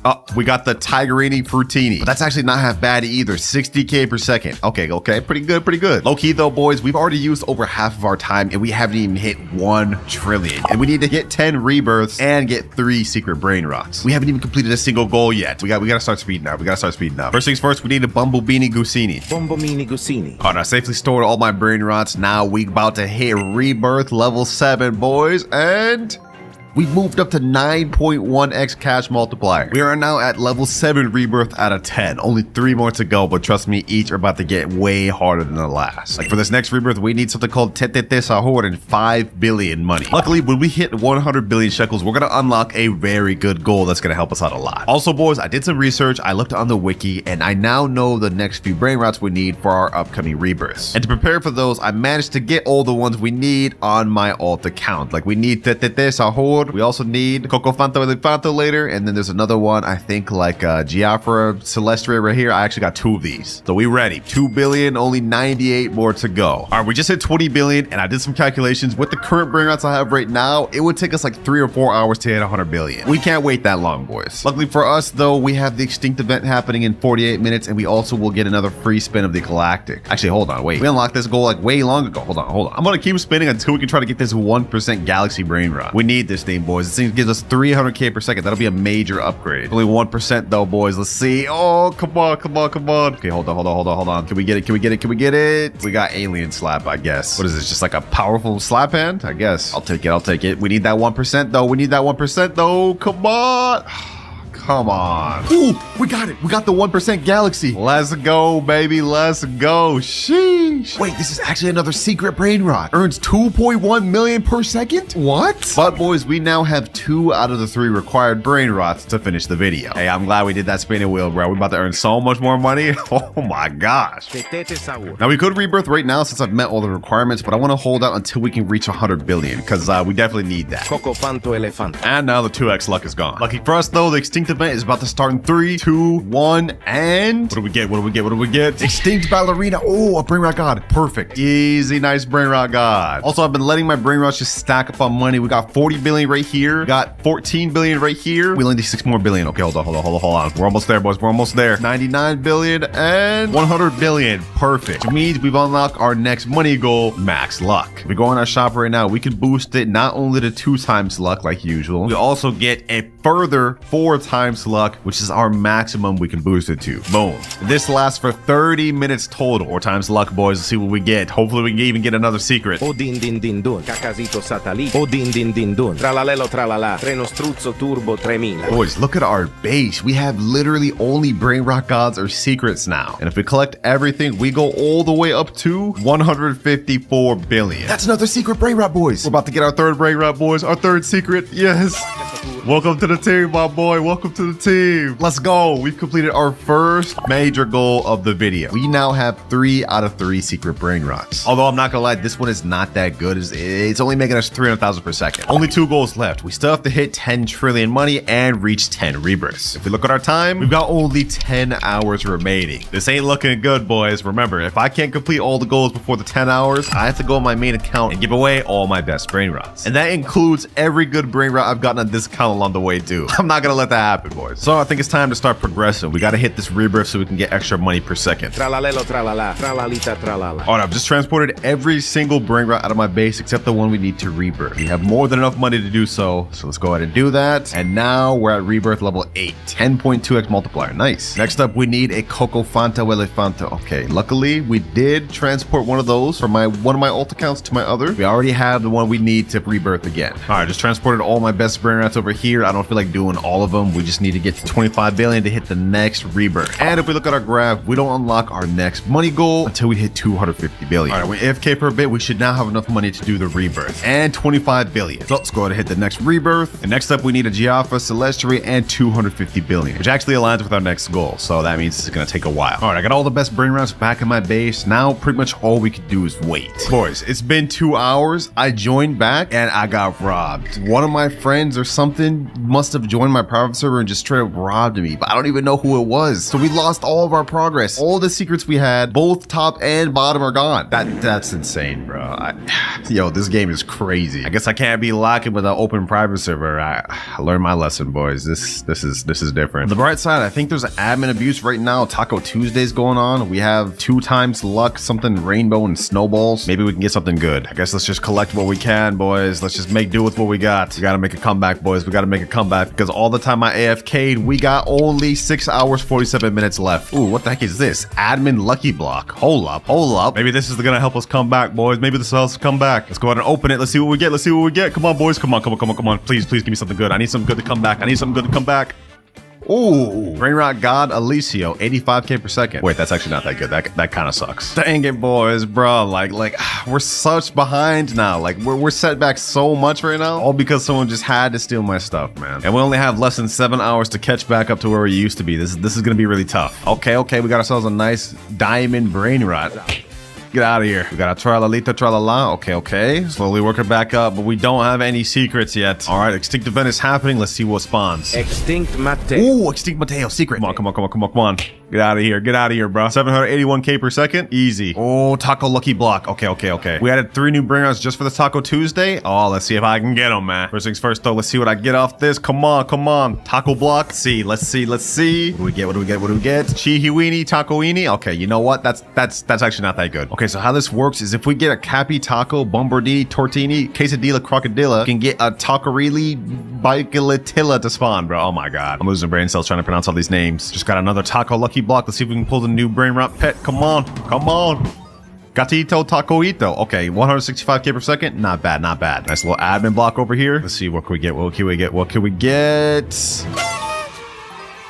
oh, we got the Tigerini Frutini. But that's actually not half bad either. 60k per second. Okay, pretty good, pretty good. Low key though, boys, we've already used over half of our time and we haven't even hit 1 trillion. And we need to get 10 rebirths and get 3 secret brain rots. We haven't even completed a single goal yet. We gotta start speeding up. First things first, we need a Bumbughini Gusini. Bombomini Gusini. All right, I safely stored all my brain rots. Now we about to hit rebirth level 7, boys. And we moved up to 9.1x cash multiplier. We are now at level 7 rebirth out of 10. Only 3 more to go, but trust me, each are about to get way harder than the last. Like for this next rebirth, we need something called Tetete Sahur and 5 billion money. Luckily, when we hit 100 billion shekels, we're gonna unlock a very good goal that's gonna help us out a lot. Also, boys, I did some research. I looked on the wiki, and I now know the next few brain rots we need for our upcoming rebirths. And to prepare for those, I managed to get all the ones we need on my alt account. Like we need Tetete Sahur. We also need Coco Fanto Elefanto later, and then there's another one, I think like Giafra Celestria right here. I actually got 2 of these. So we ready. 2 billion, only 98 more to go. All right, we just hit 20 billion, and I did some calculations. With the current brain rots I have right now, it would take us like 3 or 4 hours to hit 100 billion. We can't wait that long, boys. Luckily for us, though, we have the Extinct event happening in 48 minutes, and we also will get another free spin of the Galactic. Actually, hold on, wait. We unlocked this goal like way long ago. Hold on. I'm gonna keep spinning until we can try to get this 1% Galaxy brain rot. We need this thing, boys. This thing gives us 300k per second. That'll be a major upgrade. Only 1% though, boys. Let's see. Oh, come on. Okay, hold on. Can we get it? We got alien slap, I guess. What is this? Just like a powerful slap hand? I guess. I'll take it. We need that 1% though. Come on. Come on. Ooh, we got it. We got the 1% Galaxy. Let's go, baby. Let's go. Sheesh. Wait, this is actually another secret brain rot. Earns 2.1 million per second? What? But boys, we now have 2 out of the 3 required brain rots to finish the video. Hey, I'm glad we did that spinning wheel, bro. We're about to earn so much more money. Oh my gosh. Now we could rebirth right now since I've met all the requirements, but I want to hold out until we can reach 100 billion because we definitely need that. Coco Fanto Elefanto. And now the 2x luck is gone. Lucky for us though, the Extinct event is about to start in 3, 2, 1, and what do we get? Extinct Ballerina. Oh, a brain rot god. Perfect. Easy, nice brain rot god. Also, I've been letting my brain rots just stack up on money. We got 40 billion right here. We got 14 billion right here. We only need 6 more billion. Okay, hold on. We're almost there, boys. We're almost there. 99 billion and 100 billion. Perfect. Which means we've unlocked our next money goal, max luck. If we go on our shop right now, we can boost it not only to 2 times luck like usual, we also get a further 4 times luck, which is our maximum we can boost it to. Boom. This lasts for 30 minutes total, or times luck, boys. Let's see what we get. Hopefully we can even get another secret. O din din din dun, cacasito satellite. O din din din dun, tralalelo tralala, treno struzzo turbo 3000. Boys, look at our base. We have literally only brain rot gods or secrets now. And if we collect everything, we go all the way up to 154 billion. That's another secret brain rot, boys. We're about to get our 3rd brain rot, boys. Our 3rd secret. Yes. Welcome to the team, my boy. Welcome to the team. Let's go. We've completed our first major goal of the video. We now have 3 out of 3 secret brain rots. Although I'm not gonna lie, this one is not that good. It's only making us 300,000 per second. Only 2 goals left. We still have to hit 10 trillion money and reach 10 rebirths. If we look at our time, we've got only 10 hours remaining. This ain't looking good, boys. Remember, if I can't complete all the goals before the 10 hours, I have to go on my main account and give away all my best brain rots. And that includes every good brain rot I've gotten on this discount along the way too. I'm not gonna let that happen, boys. So I think it's time to start progressing. We gotta hit this rebirth so we can get extra money per second. Tralalelo tralala, tralalita tralala. Alright, I've just transported every single brain rot out of my base except the one we need to rebirth. We have more than enough money to do so, so let's go ahead and do that. And now we're at rebirth level 8. 10.2x multiplier. Nice. Next up, we need a Coco Fanta Elefanta. Okay, luckily we did transport one of those from one of my alt accounts to my other. We already have the one we need to rebirth again. Alright, just transported all my best brain rats over here. I don't feel like doing all of them. We just need to get to 25 billion to hit the next rebirth. And if we look at our graph, we don't unlock our next money goal until we hit 250 billion. Alright, we AFK for a bit. We should now have enough money to do the rebirth. And 25 billion. So let's go ahead and hit the next rebirth. And next up, we need a Giaffa, Celestri, and 250 billion, which actually aligns with our next goal. So that means it's gonna take a while. Alright, I got all the best brain rats back in my base. Now pretty much all we can do is wait. Boys, it's been 2 hours. I joined back and I got robbed. One of my friends or something must have joined my private server and just straight up robbed me, but I don't even know who it was. So we lost all of our progress. All the secrets we had, both top and bottom, are gone. That's insane, bro. Yo, this game is crazy. I guess I can't be locking with an open private server. I learned my lesson, boys. This is different. On the bright side, I think there's an admin abuse right now. Taco Tuesday's going on. We have 2 times luck, something rainbow and snowballs. Maybe we can get something good. I guess let's just collect what we can, boys. Let's just make do with what we got. We gotta make a comeback, boys. We gotta make a comeback because all the time I AFK'd, we got only 6 hours, 47 minutes left. Ooh, what the heck is this? Admin lucky block. Hold up. Maybe this is gonna help us come back, boys. Maybe this will help us come back. Let's go ahead and open it. Let's see what we get. Come on, boys. Come on. Please give me something good. I need something good to come back. Ooh, Brain Rot God Alicio, 85k per second. Wait, that's actually not that good. That kind of sucks. Dang it, boys, bro. Like we're such behind now. Like we're set back so much right now, all because someone just had to steal my stuff, man. And we only have less than 7 hours to catch back up to where we used to be. This is gonna be really tough. Okay, we got ourselves a nice diamond Brain Rot. Get out of here. We got a tralalita tralala. Okay. Slowly working back up, but we don't have any secrets yet. All right, extinct event is happening. Let's see what spawns. Extinct Mateo. Ooh, extinct Mateo secret. Come on. Get out of here, bro. 781k per second. Easy. Oh, Taco Lucky Block. Okay. We added 3 new brain rots just for the Taco Tuesday. Oh, let's see if I can get them, man. First things first, though. Let's see what I get off this. Come on. Taco Block. Let's see. What do we get? Chihiwini, Tacoini. Okay, you know what? That's actually not that good. Okay, so how this works is if we get a Cappy Taco, Bombardini, Tortini, Quesadilla, Crocodilla, we can get a Tacorini, Bicalatilla to spawn, bro. Oh my god. I'm losing brain cells trying to pronounce all these names. Just got another Taco Lucky Block. Let's see if we can pull the new brain rot pet. Come on. Gatito Tacoito. Okay, 165k per second. Not bad. Nice little admin block over here. Let's see, what can we get?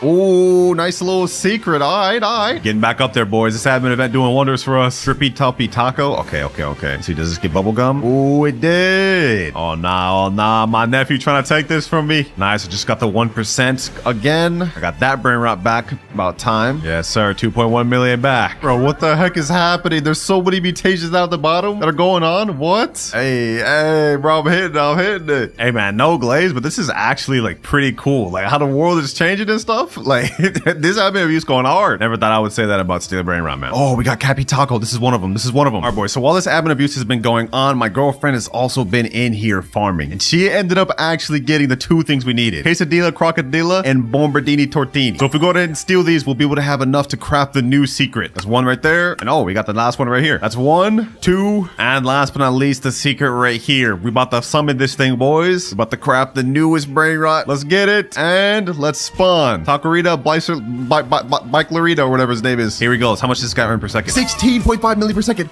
Ooh, nice little secret. All right. Getting back up there, boys. This admin event doing wonders for us. Trippy Tuppy Taco. Okay. Let's see, does this get bubblegum? Ooh, it did. Oh, nah. My nephew trying to take this from me. Nice. I just got the 1% again. I got that brain rot back. About time. Yes, sir. 2.1 million back. Bro, what the heck is happening? There's so many mutations down at the bottom that are going on. What? Hey, bro, I'm hitting it. Hey, man, no glaze, but this is actually like pretty cool. Like how the world is changing and stuff. Like this admin abuse going hard. Never thought I would say that about Steel Brain Rot, man. Oh, we got Cappy Taco. This is one of them. All right, boys. So while this admin abuse has been going on, my girlfriend has also been in here farming, and she ended up actually getting the 2 things we needed: Quesadilla, Crocodilla, and Bombardini Tortini. So if we go ahead and steal these, we'll be able to have enough to craft the new secret. That's 1 right there, and oh, we got the last one right here. That's 1, 2, and last but not least, the secret right here. We about to summon this thing, boys. We're about to craft the newest Brain Rot. Let's get it, and let's spawn Tacorita, Bike Larita, or whatever his name is. Here we go. How much does this guy earn per second? 16.5 million per second.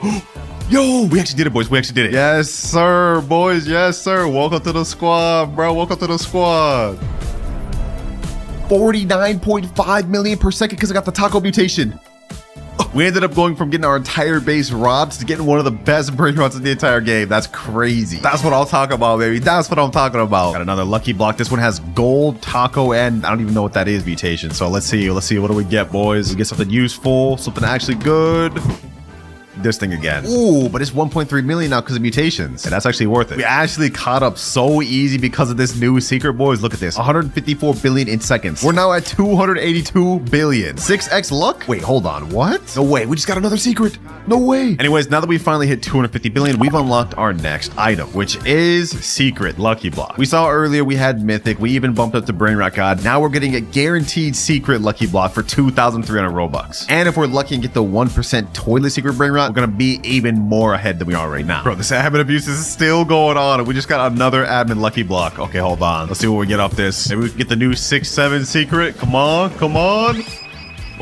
Yo, we actually did it, boys. Yes, sir, boys. Yes, sir. Welcome to the squad, bro. 49.5 million per second because I got the taco mutation. We ended up going from getting our entire base robbed to getting one of the best brain rots in the entire game. That's crazy. That's what I'll talk about, baby. That's what I'm talking about. Got another lucky block. This one has gold, taco, and I don't even know what that is mutation. So let's see. What do we get, boys? We get something useful, something actually good. this thing again. Ooh, but it's 1.3 million now because of mutations. And that's actually worth it. We actually caught up so easy because of this new secret, boys. Look at this. 154 billion in seconds. We're now at 282 billion. 6x luck? Wait, hold on. What? No way. We just got another secret. No way. Anyways, now that we finally hit 250 billion, we've unlocked our next item, which is secret lucky block. We saw earlier we had mythic. We even bumped up to brain rot god. Now we're getting a guaranteed secret lucky block for 2,300 Robux. And if we're lucky and get the 1% toilet secret brain rot, we're gonna be even more ahead than we are right now. Bro, this admin abuse is still going on, and we just got another admin lucky block. Okay, hold on. Let's see what we get off this. Maybe we can get the new 6-7 secret. Come on, come on.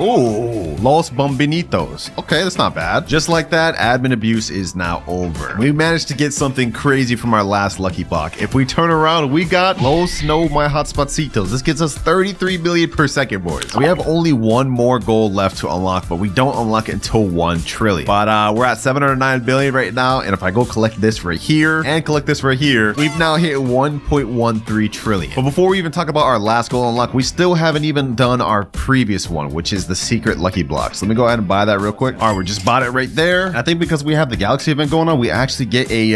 Oh, Los Bombinitos. Okay, that's not bad. Just like that, admin abuse is now over. We managed to get something crazy from our last lucky block. If we turn around, we got Los No My Hotspotsitos. This gets us 33 million per second, boys. We have only one more goal left to unlock, but we don't unlock it until 1 trillion. But we're at 709 billion right now, and if I go collect this right here and collect this right here, we've now hit 1.13 trillion. But before we even talk about our last goal unlock, we still haven't even done our previous one, which is the secret lucky blocks. Let me go ahead and buy that real quick. All right, we just bought it right there. I think because we have the galaxy event going on, we actually get a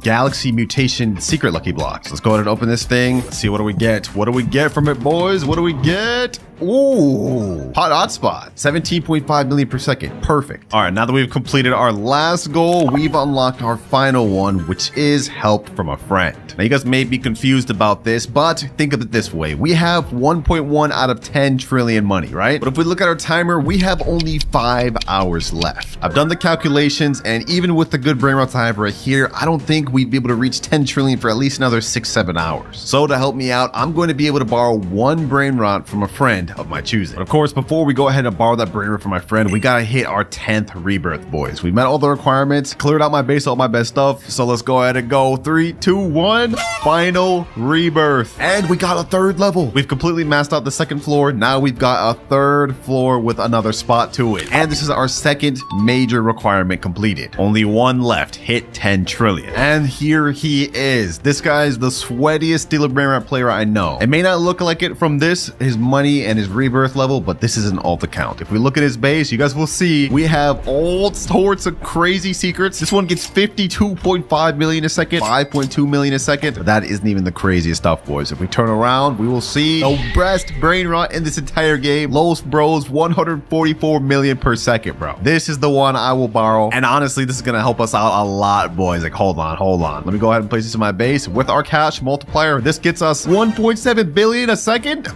galaxy mutation secret lucky blocks. Let's go ahead and open this thing. Let's see, what do we get? What do we get from it, boys? What do we get? Ooh, hotspot, 17.5 million per second. Perfect. All right, now that we've completed our last goal, we've unlocked our final one, which is help from a friend. Now, you guys may be confused about this, but think of it this way. We have 1.1 out of 10 trillion money, right? But if we look at our timer, we have only 5 hours left. I've done the calculations, and even with the good brain rots I have right here, I don't think we'd be able to reach 10 trillion for at least another 6-7 hours. So to help me out, I'm going to be able to borrow one brain rot from a friend of my choosing. But of course, before we go ahead and borrow that brain rot from my friend, we gotta hit our 10th rebirth, boys. We met all the requirements, cleared out my base, all my best stuff. So let's go ahead and go 3, 2, 1, final rebirth. And we got a 3rd level. We've completely maxed out the 2nd floor. Now we've got a 3rd floor with another spot to it. And this is our 2nd major requirement completed. Only one left, hit 10 trillion. And here he is. This guy is the sweatiest Stealer brain rot player I know. It may not look like it from this, his money and his rebirth level, but this is an alt account. If we look at his base, you guys will see we have all sorts of crazy secrets. This one gets 52.5 million a second, 5.2 million a second. But that isn't even the craziest stuff, boys. If we turn around, we will see the best brain rot in this entire game. Los Bros, 144 million per second, bro. This is the one I will borrow. And honestly, this is going to help us out a lot, boys. Like, hold on. Let me go ahead and place this in my base. With our cash multiplier, this gets us 1.7 billion a second.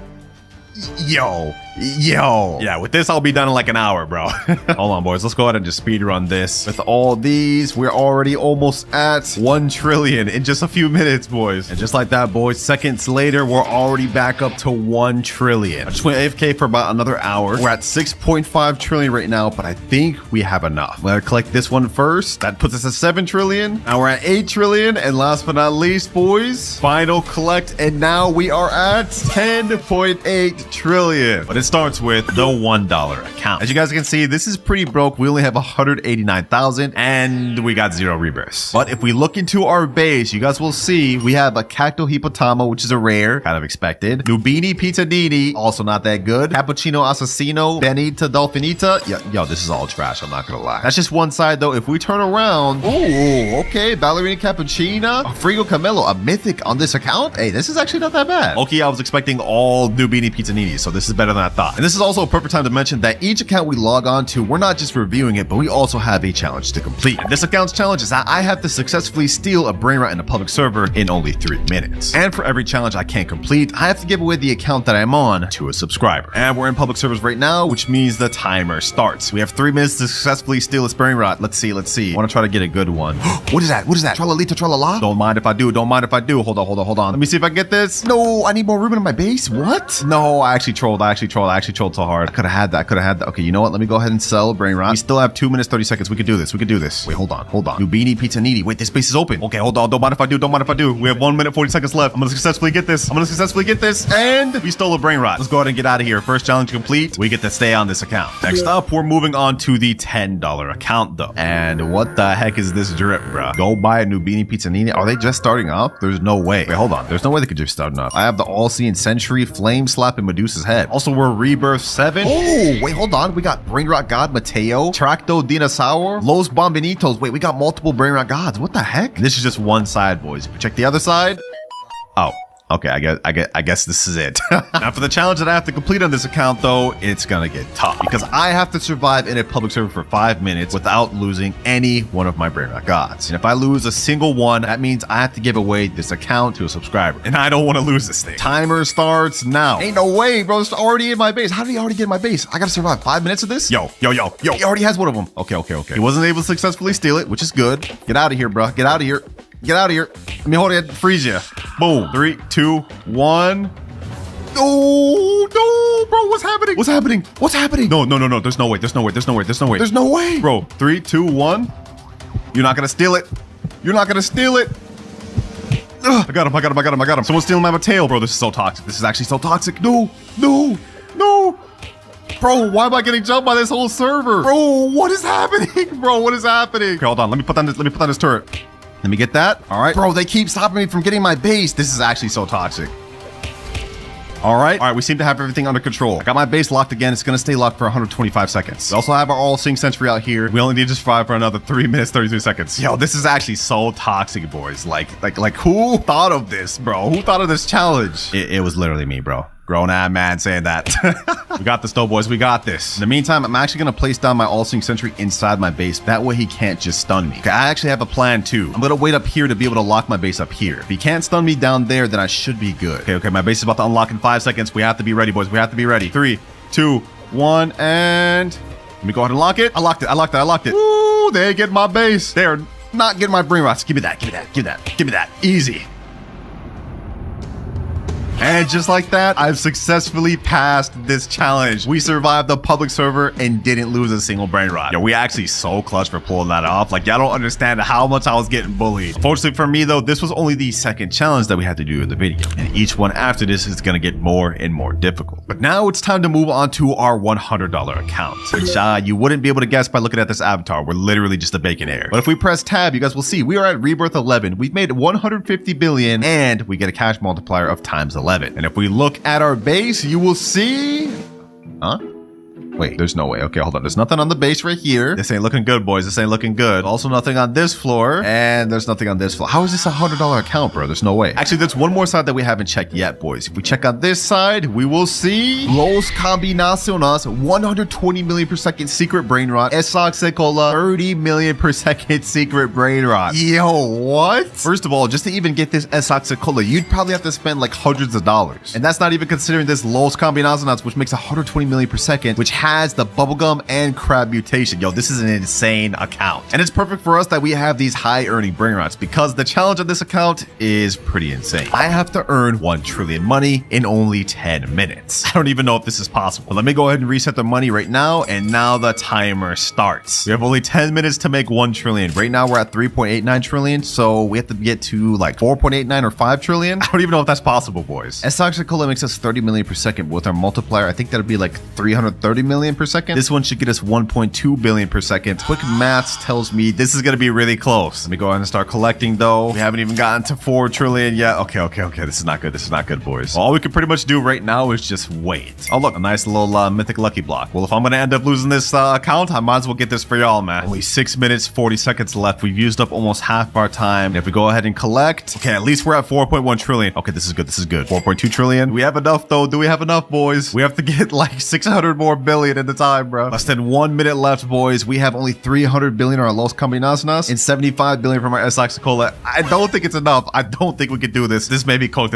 Yo, yeah, with this I'll be done in like an hour, bro. Hold on, boys, let's go ahead and just speed run this. With all these, we're already almost at 1 trillion in just a few minutes, boys. And just like that, boys, seconds later, we're already back up to 1 trillion. I just went AFK for about another hour. We're at 6.5 trillion right now, but I think we have enough. I'm gonna collect this one first. That puts us at 7 trillion. Now we're at 8 trillion, and last but not least, boys, final collect, and now we are at 10.8 trillion. But it starts with the $1 account. As you guys can see, this is pretty broke. We only have 189,000 and we got 0 rebirths. But if we look into our base, you guys will see we have a Cacto Hippotamo, which is a rare, kind of expected. Nubini Pizzadini, also not that good. Cappuccino Assassino, Benita Dolfinita. Yo, this is all trash, I'm not gonna lie. That's just one side though. If we turn around, oh, okay, Ballerina Cappuccina, Frigo Camelo, a mythic on this account. Hey, this is actually not that bad. Okay, I was expecting all Nubini Pizzanini, so this is better than I thought. And this is also a perfect time to mention that each account we log on to, we're not just reviewing it, but we also have a challenge to complete. And this account's challenge is that I have to successfully steal a brain rot in a public server in only 3 minutes. And for every challenge I can't complete, I have to give away the account that I'm on to a subscriber. And we're in public servers right now, which means the timer starts. We have 3 minutes to successfully steal this brain rot. Let's see. I want to try to get a good one. What is that? Tralalita tralala? Don't mind if I do. Hold on. Let me see if I can get this. No, I need more room in my base. What? No, I actually trolled so hard. I could have had that. Okay, you know what? Let me go ahead and sell brain rot. We still have 2 minutes, 30 seconds. We could do this. Wait, hold on. Nubini Pizzanini. Wait, this space is open. Okay, hold on. Don't mind if I do. We have 1 minute, 40 seconds left. I'm gonna successfully get this. And we stole a brain rot. Let's go ahead and get out of here. First challenge complete. We get to stay on this account. Next up, we're moving on to the $10 account though. And what the heck is this drip, bro? Go buy a Nubini Pizzanini. Are they just starting up? There's no way. Wait, hold on. There's no way they could just start up. I have the All-Seeing Sentry, Flame Slap, and Medusa's Head. Also, we're Rebirth 7. Oh, wait, hold on. We got Brain Rot God Mateo, Tracto Dinosaur, Los Bombinitos. Wait, we got multiple Brain Rot Gods. What the heck? This is just one side, boys. If we check the other side. Oh. Okay, I guess this is it. Now for the challenge that I have to complete on this account though, it's gonna get tough because I have to survive in a public server for 5 minutes without losing any one of my Brain Rot Gods. And if I lose a single one, that means I have to give away this account to a subscriber. And I don't want to lose this thing. Timer starts now. Ain't no way, bro. It's already in my base. How did he already get in my base? I gotta survive 5 minutes of this? Yo. He already has one of them. Okay. He wasn't able to successfully steal it, which is good. Get out of here, bro. Get out of here. Get out of here. Let me hold it. Freeze you. Boom. 3, 2, 1. Oh, no, bro. What's happening? What's happening? No. There's no way. Bro, 3, 2, 1. You're not going to steal it. Ugh, I got him. Someone's stealing my Mateo, bro. This is so toxic. This is actually so toxic. No. Bro, why am I getting jumped by this whole server? Bro, what is happening? Okay, hold on. Let me put down this turret. Let me get that. All right. Bro, they keep stopping me from getting my base. This is actually so toxic. All right, we seem to have everything under control. I got my base locked again. It's going to stay locked for 125 seconds. We also have our all-seeing sentry out here. We only need to survive for another 3 minutes, 33 seconds. Yo, this is actually so toxic, boys. Like who thought of this, bro? Who thought of this challenge? It was literally me, bro. Grown-ass man saying that. We got this though, boys. We got this. In the meantime, I'm actually going to place down my all-seeing sentry inside my base. That way he can't just stun me. Okay, I actually have a plan too. I'm going to wait up here to be able to lock my base up here. If he can't stun me down there, then I should be good. Okay. My base is about to unlock in 5 seconds. We have to be ready, boys. We have to be ready. 3, 2, 1, and... Let me go ahead and lock it. I locked it. Ooh, they get my base. They're not getting my brain rots. Give me that. Easy. And just like that, I've successfully passed this challenge. We survived the public server and didn't lose a single brain rot. Yo, we actually so clutch for pulling that off. Like, y'all don't understand how much I was getting bullied. Fortunately for me though, this was only the second challenge that we had to do in the video. And each one after this is gonna get more and more difficult. But now it's time to move on to our $100 account, which you wouldn't be able to guess by looking at this avatar. We're literally just a bacon hair. But if we press tab, you guys will see we are at Rebirth 11. We've made 150 billion and we get a cash multiplier of times 11. And if we look at our base, you will see... Huh? Wait, there's no way. Okay, hold on. There's nothing on the base right here. This ain't looking good, boys. This ain't looking good. Also nothing on this floor. And there's nothing on this floor. How is this a $100 account, bro? There's no way. Actually, there's one more side that we haven't checked yet, boys. If we check on this side, we will see Los Combinaciones, 120 million per second secret brain rot. Esoxicola, 30 million per second secret brain rot. Yo, what? First of all, just to even get this Esoxicola, you'd probably have to spend like hundreds of dollars. And that's not even considering this Los Combinaciones, which makes 120 million per second, which has the bubblegum and crab mutation. Yo, this is an insane account. And it's perfect for us that we have these high earning brain rots because the challenge on this account is pretty insane. I have to earn 1 trillion money in only 10 minutes. I don't even know if this is possible. But let me go ahead and reset the money right now. And now the timer starts. We have only 10 minutes to make 1 trillion. Right now we're at 3.89 trillion. So we have to get to like 4.89 or 5 trillion. I don't even know if that's possible, boys. Esoxicola makes us 30 million per second. But with our multiplier, I think that'd be like 330 million per second. This one should get us 1.2 billion per second. Quick maths tells me this is going to be really close. Let me go ahead and start collecting though. We haven't even gotten to 4 trillion yet. Okay. This is not good, boys. All we can pretty much do right now is just wait. Oh, look, a nice little mythic lucky block. Well, if I'm going to end up losing this account, I might as well get this for y'all, man. Only 6 minutes, 40 seconds left. We've used up almost half of our time. And if we go ahead and collect, okay, at least we're at 4.1 trillion. Okay, this is good. 4.2 trillion. Do we have enough though? Do we have enough, boys? We have to get like 600 more billion at the time, bro. Less than 1 minute left, boys. We have only 300 billion on our Los Combinaciones and 75 billion from our Esoxicola. I don't think it's enough. I don't think we can do this. This may be cooked.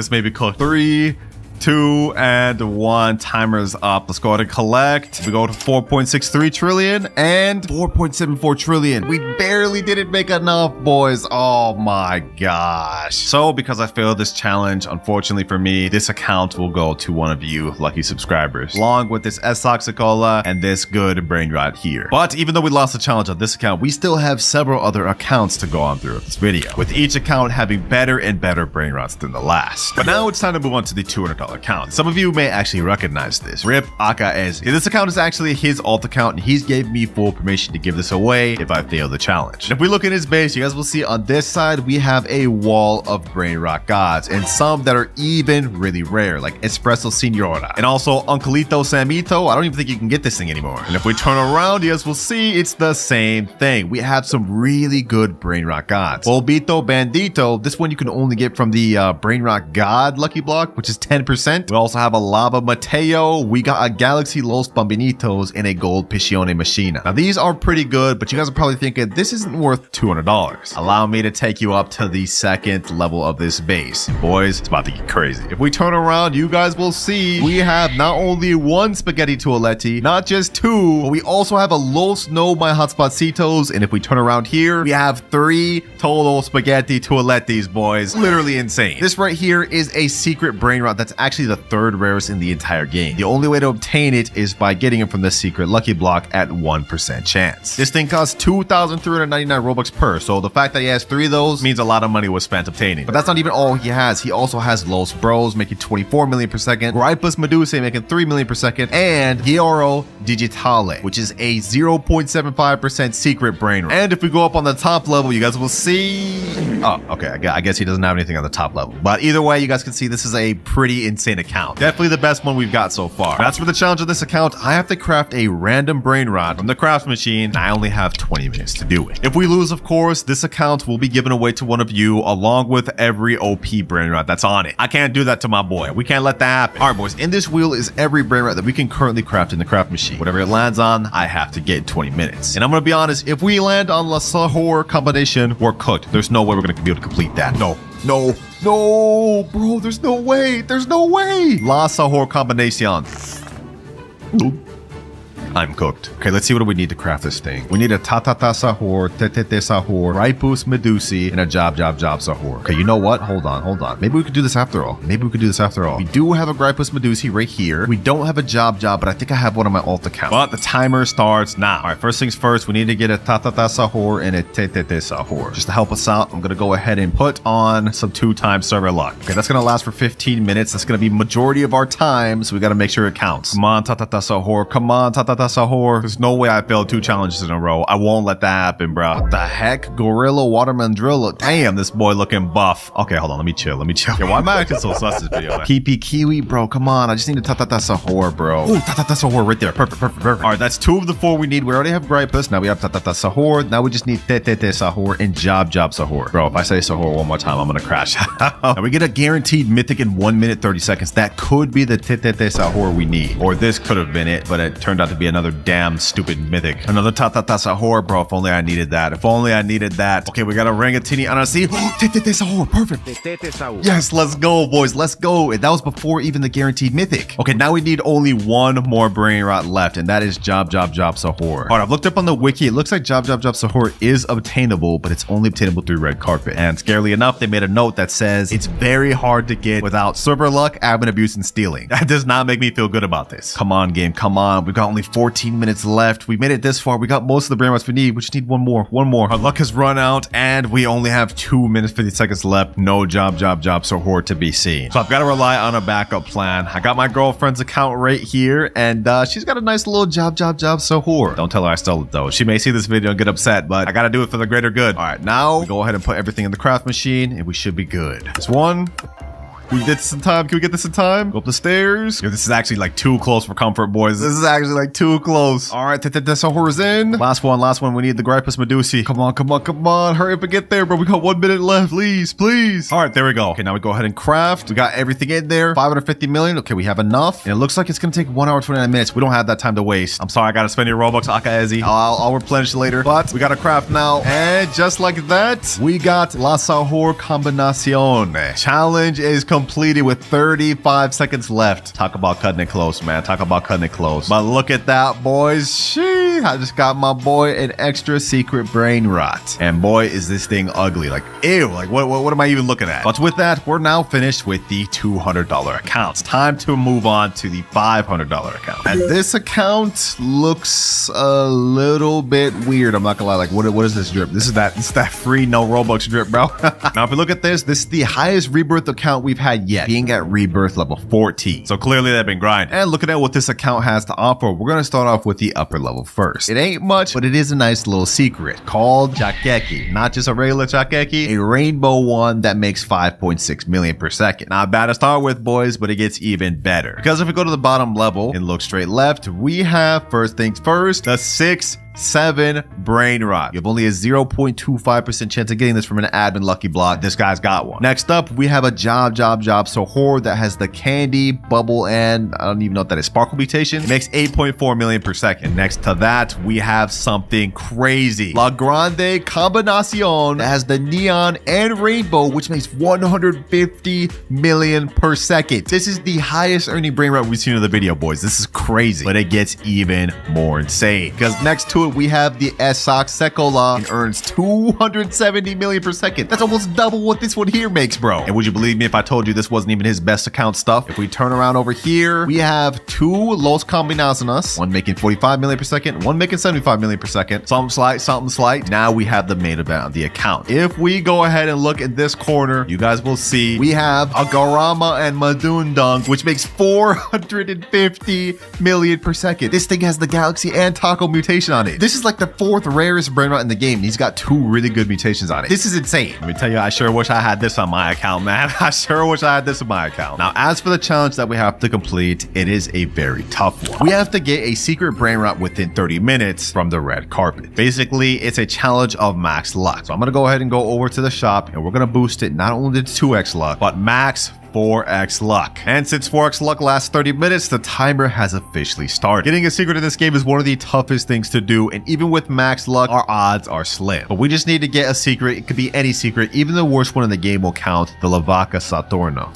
3, 2, and 1. Timer's up. Let's go ahead and collect. We go to 4.63 trillion and 4.74 trillion. We barely didn't make enough, boys. Oh my gosh. So because I failed this challenge, unfortunately for me, this account will go to one of you lucky subscribers, along with this Esoxicola and this good brain rot here. But even though we lost the challenge on this account, we still have several other accounts to go on through this video, with each account having better and better brain rots than the last. But now it's time to move on to the $200 $20 account. Some of you may actually recognize this. Rip Akaezi. This account is actually his alt account, and he's gave me full permission to give this away if I fail the challenge. And if we look at his base, you guys will see on this side, we have a wall of brain rot gods, and some that are even really rare, like Espresso Signora. And also Unculito Samito. I don't even think you can get this thing anymore. And if we turn around, you guys will see it's the same thing. We have some really good brain rot gods. Polbito Bandito, this one you can only get from the brain rot god lucky block, which is 10%. We also have a Lava Mateo. We got a Galaxy Los Bambinitos and a gold Piscione Machina. Now these are pretty good, but you guys are probably thinking this isn't worth $200. Allow me to take you up to the second level of this base. Boys, it's about to get crazy. If we turn around, you guys will see we have not only one Spaghetti Toaletti, not just two, but we also have a Los No My Hotspotcitos. And if we turn around here, we have 3 total Spaghetti Toalettis, boys. Literally insane. This right here is a secret brain rot that's actually the 3rd rarest in the entire game. The only way to obtain it is by getting it from the secret lucky block at 1% chance. This thing costs 2,399 Robux per, so the fact that he has 3 of those means a lot of money was spent obtaining. But that's not even all he has. He also has Los Bros making 24 million per second, Gripus Medusa making 3 million per second, and Gioro Digitale, which is a 0.75% secret brain rot. And if we go up on the top level, you guys will see... Oh, okay, I guess he doesn't have anything on the top level. But either way, you guys can see this is a pretty insane account. Definitely the best one we've got so far. That's for the challenge of this account. I have to craft a random brain rot from the craft machine. I only have 20 minutes to do it. If we lose, of course, this account will be given away to one of you along with every OP brain rot that's on it. I can't do that to my boy. We can't let that happen. All right, boys, in this wheel is every brain rot that we can currently craft in the craft machine. Whatever it lands on, I have to get in 20 minutes. And I'm going to be honest, if we land on La Sahor combination, we're cooked. There's no way we're going to be able to complete that. No, bro, there's no way. There's no way. La Sahor combination. I'm cooked. Okay, let's see what do we need to craft this thing. We need a Tatata Sahor, Tetete Sahor, Ripus Medusi, and a Job Sahor. Okay, you know what? Hold on. Maybe we could do this after all. We do have a Gripus Medusi right here. We don't have a Job, but I think I have one on my alt account. But the timer starts now. All right, first things first, we need to get a Tatata Sahor and a Tetete Sahor. Just to help us out, I'm going to go ahead and put on some 2-time server luck. Okay, that's going to last for 15 minutes. That's going to be majority of our time, so we got to make sure it counts. Come on, Tatata Sahor. Come on, Tatata Sahor. There's no way I failed 2 challenges in a row. I won't let that happen, bro. What the heck? Gorilla Watermandrilla. Damn, this boy looking buff. Okay, hold on. Let me chill. Yeah, why am I acting so sus this video? PP Kiwi, bro. Come on. I just need a Tatata Sahor, bro. Oh, Tatata Sahor right there. Perfect. All right, that's 2 of the 4 we need. We already have Gripus. Now we have Tatata Sahor. Now we just need Tetete Sahor and Job Sahor. Bro, if I say Sahor one more time, I'm gonna crash. Now we get a guaranteed mythic in 1 minute 30 seconds. That could be the Tetete Sahor we need. Or this could have been it, but it turned out to be another damn stupid mythic. Another Tatata Sahor, bro. If only I needed that. Okay, we got a Rangatini Anasi. Tetete Sahor. Perfect. Tetete Sahor. Yes, let's go, boys. Let's go. And that was before even the guaranteed mythic. Okay, now we need only 1 more brain rot left, and that is Job Sahor. All right, I've looked up on the wiki. It looks like Job Sahor is obtainable, but it's only obtainable through red carpet. And scarily enough, they made a note that says it's very hard to get without server luck, admin abuse, and stealing. That does not make me feel good about this. Come on, game. Come on. We've got only 14 minutes left. We made it this far. We got most of the brain rots we need. We just need one more. Our luck has run out, and we only have 2 minutes 50 seconds left. No Job Sahor to be seen. So I've got to rely on a backup plan. I got my girlfriend's account right here, and she's got a nice little Job Sahor. Don't tell her I stole it though. She may see this video and get upset, but I gotta do it for the greater good. All right, now we go ahead and put everything in the craft machine, and we should be good. This one. Can we get this in time? Go up the stairs. Yo, this is actually like too close for comfort, boys. This is actually like too close. All right, Sahor's in. Last one. We need the Gripus Medusi. Come on. Hurry up and get there, bro. We got 1 minute left. Please. All right, there we go. Okay, now we go ahead and craft. We got everything in there. 550 million. Okay, we have enough. And it looks like it's going to take 1 hour, 29 minutes. We don't have that time to waste. I'm sorry, I got to spend your Robux, Akaezi. I'll replenish later. But we got to craft now. And just like that, we got La Sahor Combinacion. Challenge is completed with 35 seconds left. Talk about cutting it close, man. But look at that, boys. Sheesh. I just got my boy an extra secret brain rot. And boy, is this thing ugly. Like, ew, like what am I even looking at? But with that, we're now finished with the $200 accounts. Time to move on to the $500 account. And this account looks a little bit weird. I'm not gonna lie. Like, what is this drip? This is that free no Robux drip, bro. Now, if you look at this is the highest rebirth account we've had yet, being at rebirth level 14. So clearly they've been grinding. And looking at what this account has to offer, we're gonna start off with the upper level first. It ain't much, but it is a nice little secret called Chakeki. Not just a regular Chakeki, a rainbow one that makes 5.6 million per second. Not bad to start with, boys, but it gets even better. Because if we go to the bottom level and look straight left, we have, first things first, the 6-7 brain rot. You have only a 0.25% chance of getting this from an admin lucky block. This guy's got one. Next up, we have a job so horde that has the candy, bubble, and I don't even know what that is, sparkle mutation. It makes 8.4 million per second. Next to that, we have something crazy. La Grande Combinacion that has the neon and rainbow, which makes 150 million per second. This is the highest earning brain rot we've seen in the video, boys. This is crazy, but it gets even more insane because next to it, we have the Esak Sekola and earns 270 million per second. That's almost double what this one here makes, bro. And would you believe me if I told you this wasn't even his best account stuff? If we turn around over here, we have two Los Combinaciones, one making 45 million per second, one making 75 million per second. Something slight. Now we have the main event of the account. If we go ahead and look at this corner, you guys will see we have a Garama and Madundung, which makes 450 million per second. This thing has the Galaxy and Taco mutation on it. This is like the fourth rarest brain rot in the game. He's got two really good mutations on it. This is insane. Let me tell you, I sure wish I had this on my account, man. I sure wish I had this on my account. Now, as for the challenge that we have to complete, it is a very tough one. We have to get a secret brain rot within 30 minutes from the red carpet. Basically, it's a challenge of max luck. So I'm gonna go ahead and go over to the shop and we're gonna boost it not only to 2x luck, but max 4x luck. And since 4x luck lasts 30 minutes, the timer has officially started. Getting a secret in this game is one of the toughest things to do, and even with max luck, our odds are slim. But we just need to get a secret. It could be any secret. Even the worst one in the game will count, the Lavaca Saturno.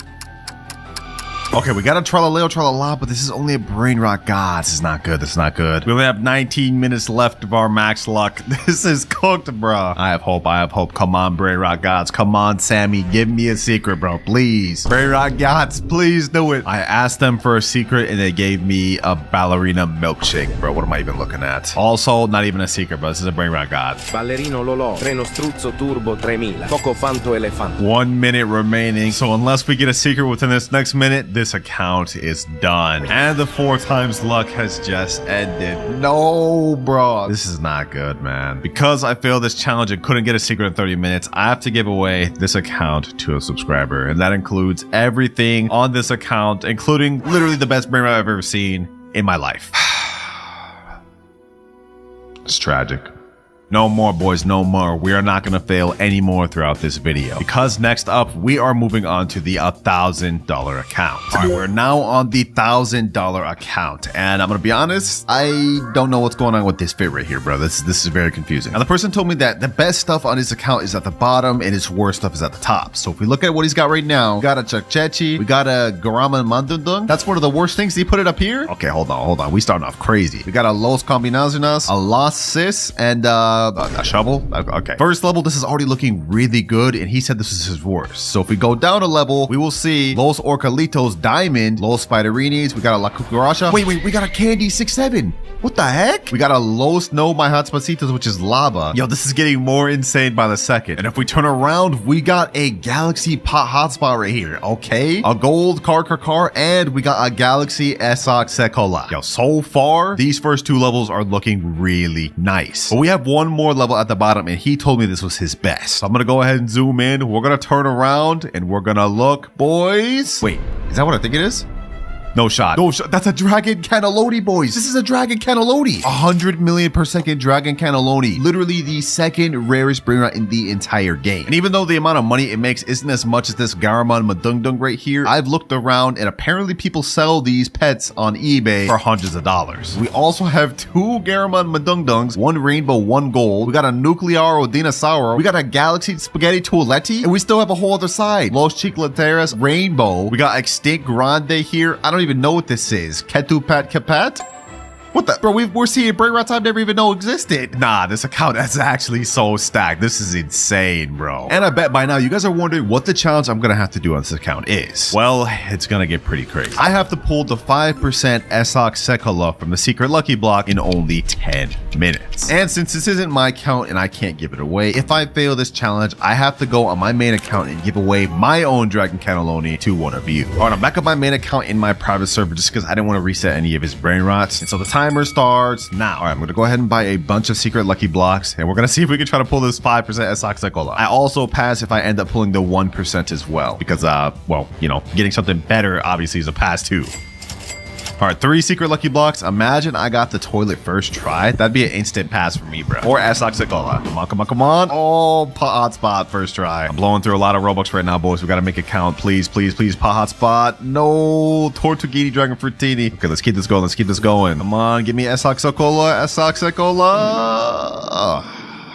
Okay, we got a Tralaleo Tralala, but this is only a brain rot. God, this is not good. This is not good. We only have 19 minutes left of our max luck. This is cooked, bro. I have hope. I have hope. Come on, brain rot gods. Come on, Sammy. Give me a secret, bro. Please. Brain rot gods, please do it. I asked them for a secret and they gave me a ballerina milkshake, bro. What am I even looking at? Also, not even a secret, bro. This is a brain rot god. Ballerino Lolo, Treno Struzzo Turbo 3000, Coco Fanto Elefante. 1 minute remaining. So unless we get a secret within this next minute, this account is done. And the 4 times luck has just ended. No, bro. This is not good, man. Because I failed this challenge and couldn't get a secret in 30 minutes, I have to give away this account to a subscriber. And that includes everything on this account, including literally the best brain rot I've ever seen in my life. It's tragic. No more, boys, no more. We are not going to fail anymore throughout this video. Because next up, we are moving on to the $1,000 account. All right, we're now on the $1,000 account. And I'm going to be honest, I don't know what's going on with this fit right here, bro. This is very confusing. Now, the person told me that the best stuff on his account is at the bottom and his worst stuff is at the top. So if we look at what he's got right now, we got a Chakchechi, we got a Garama Mandundung. That's one of the worst things. He put it up here. Okay, hold on. We starting off crazy. We got a Los Combinaciones, a Las Sis, and a shovel. Okay. First level, this is already looking really good, and he said this is his worst. So if we go down a level, we will see Los Orcalitos Diamond, Los Spiderinis, we got a La Cucaracha. Wait, we got a Candy 6-7. What the heck? We got a Los No My Hot Spacitos, which is lava. Yo, this is getting more insane by the second. And if we turn around, we got a Galaxy Pot Hotspot right here. Okay. A Gold Car, and we got a Galaxy Esak Sekola. Yo, so far, these first 2 levels are looking really nice. But we have one more level at the bottom, and he told me this was his best. So I'm gonna go ahead and zoom in. We're gonna turn around, and we're gonna look, boys. Wait, is that what I think it is? No shot. That's a Dragon Cannelloni, boys. This is a Dragon Cannelloni. 100 million per second Dragon Cannelloni. Literally the second rarest brain rot in the entire game. And even though the amount of money it makes isn't as much as this Garamon Madungdung right here, I've looked around and apparently people sell these pets on eBay for hundreds of dollars. We also have 2 Garamon Madungdungs, 1 rainbow, 1 gold. We got a Nuclearo Dinosauro. We got a Galaxy Spaghetti Toiletti. And we still have a whole other side. Los Chicleteras Rainbow. We got Extinct Grande here. I don't even know what this is. Ketupat Kapat? What the? Bro, we're seeing brain rots I've never even know existed. Nah, this account is actually so stacked. This is insane, bro. And I bet by now you guys are wondering what the challenge I'm gonna have to do on this account is. Well, it's gonna get pretty crazy. I have to pull the 5% Esok Sekola from the secret lucky block in only 10 minutes. And since this isn't my account and I can't give it away, if I fail this challenge, I have to go on my main account and give away my own Dragon Cannelloni to one of you. All right, I'm back up my main account in my private server just because I didn't want to reset any of his brain rots. And so the timer starts now. All right, I'm going to go ahead and buy a bunch of secret lucky blocks and we're going to see if we can try to pull this 5% Esok Sekola. I also pass if I end up pulling the 1% as well because, well, you know, getting something better obviously is a pass too. All right, 3 secret lucky blocks. Imagine I got the toilet first try. That'd be an instant pass for me, bro. Or Esok Sekola. Come on, come on, come on. Oh, pot hotspot first try. I'm blowing through a lot of Robux right now, boys. We got to make it count. Please, please, please, pot hotspot. No, Tortuguini Dragon Fruitini. Okay, let's keep this going. Let's keep this going. Come on, give me Esok Sekola. Esok Sekola.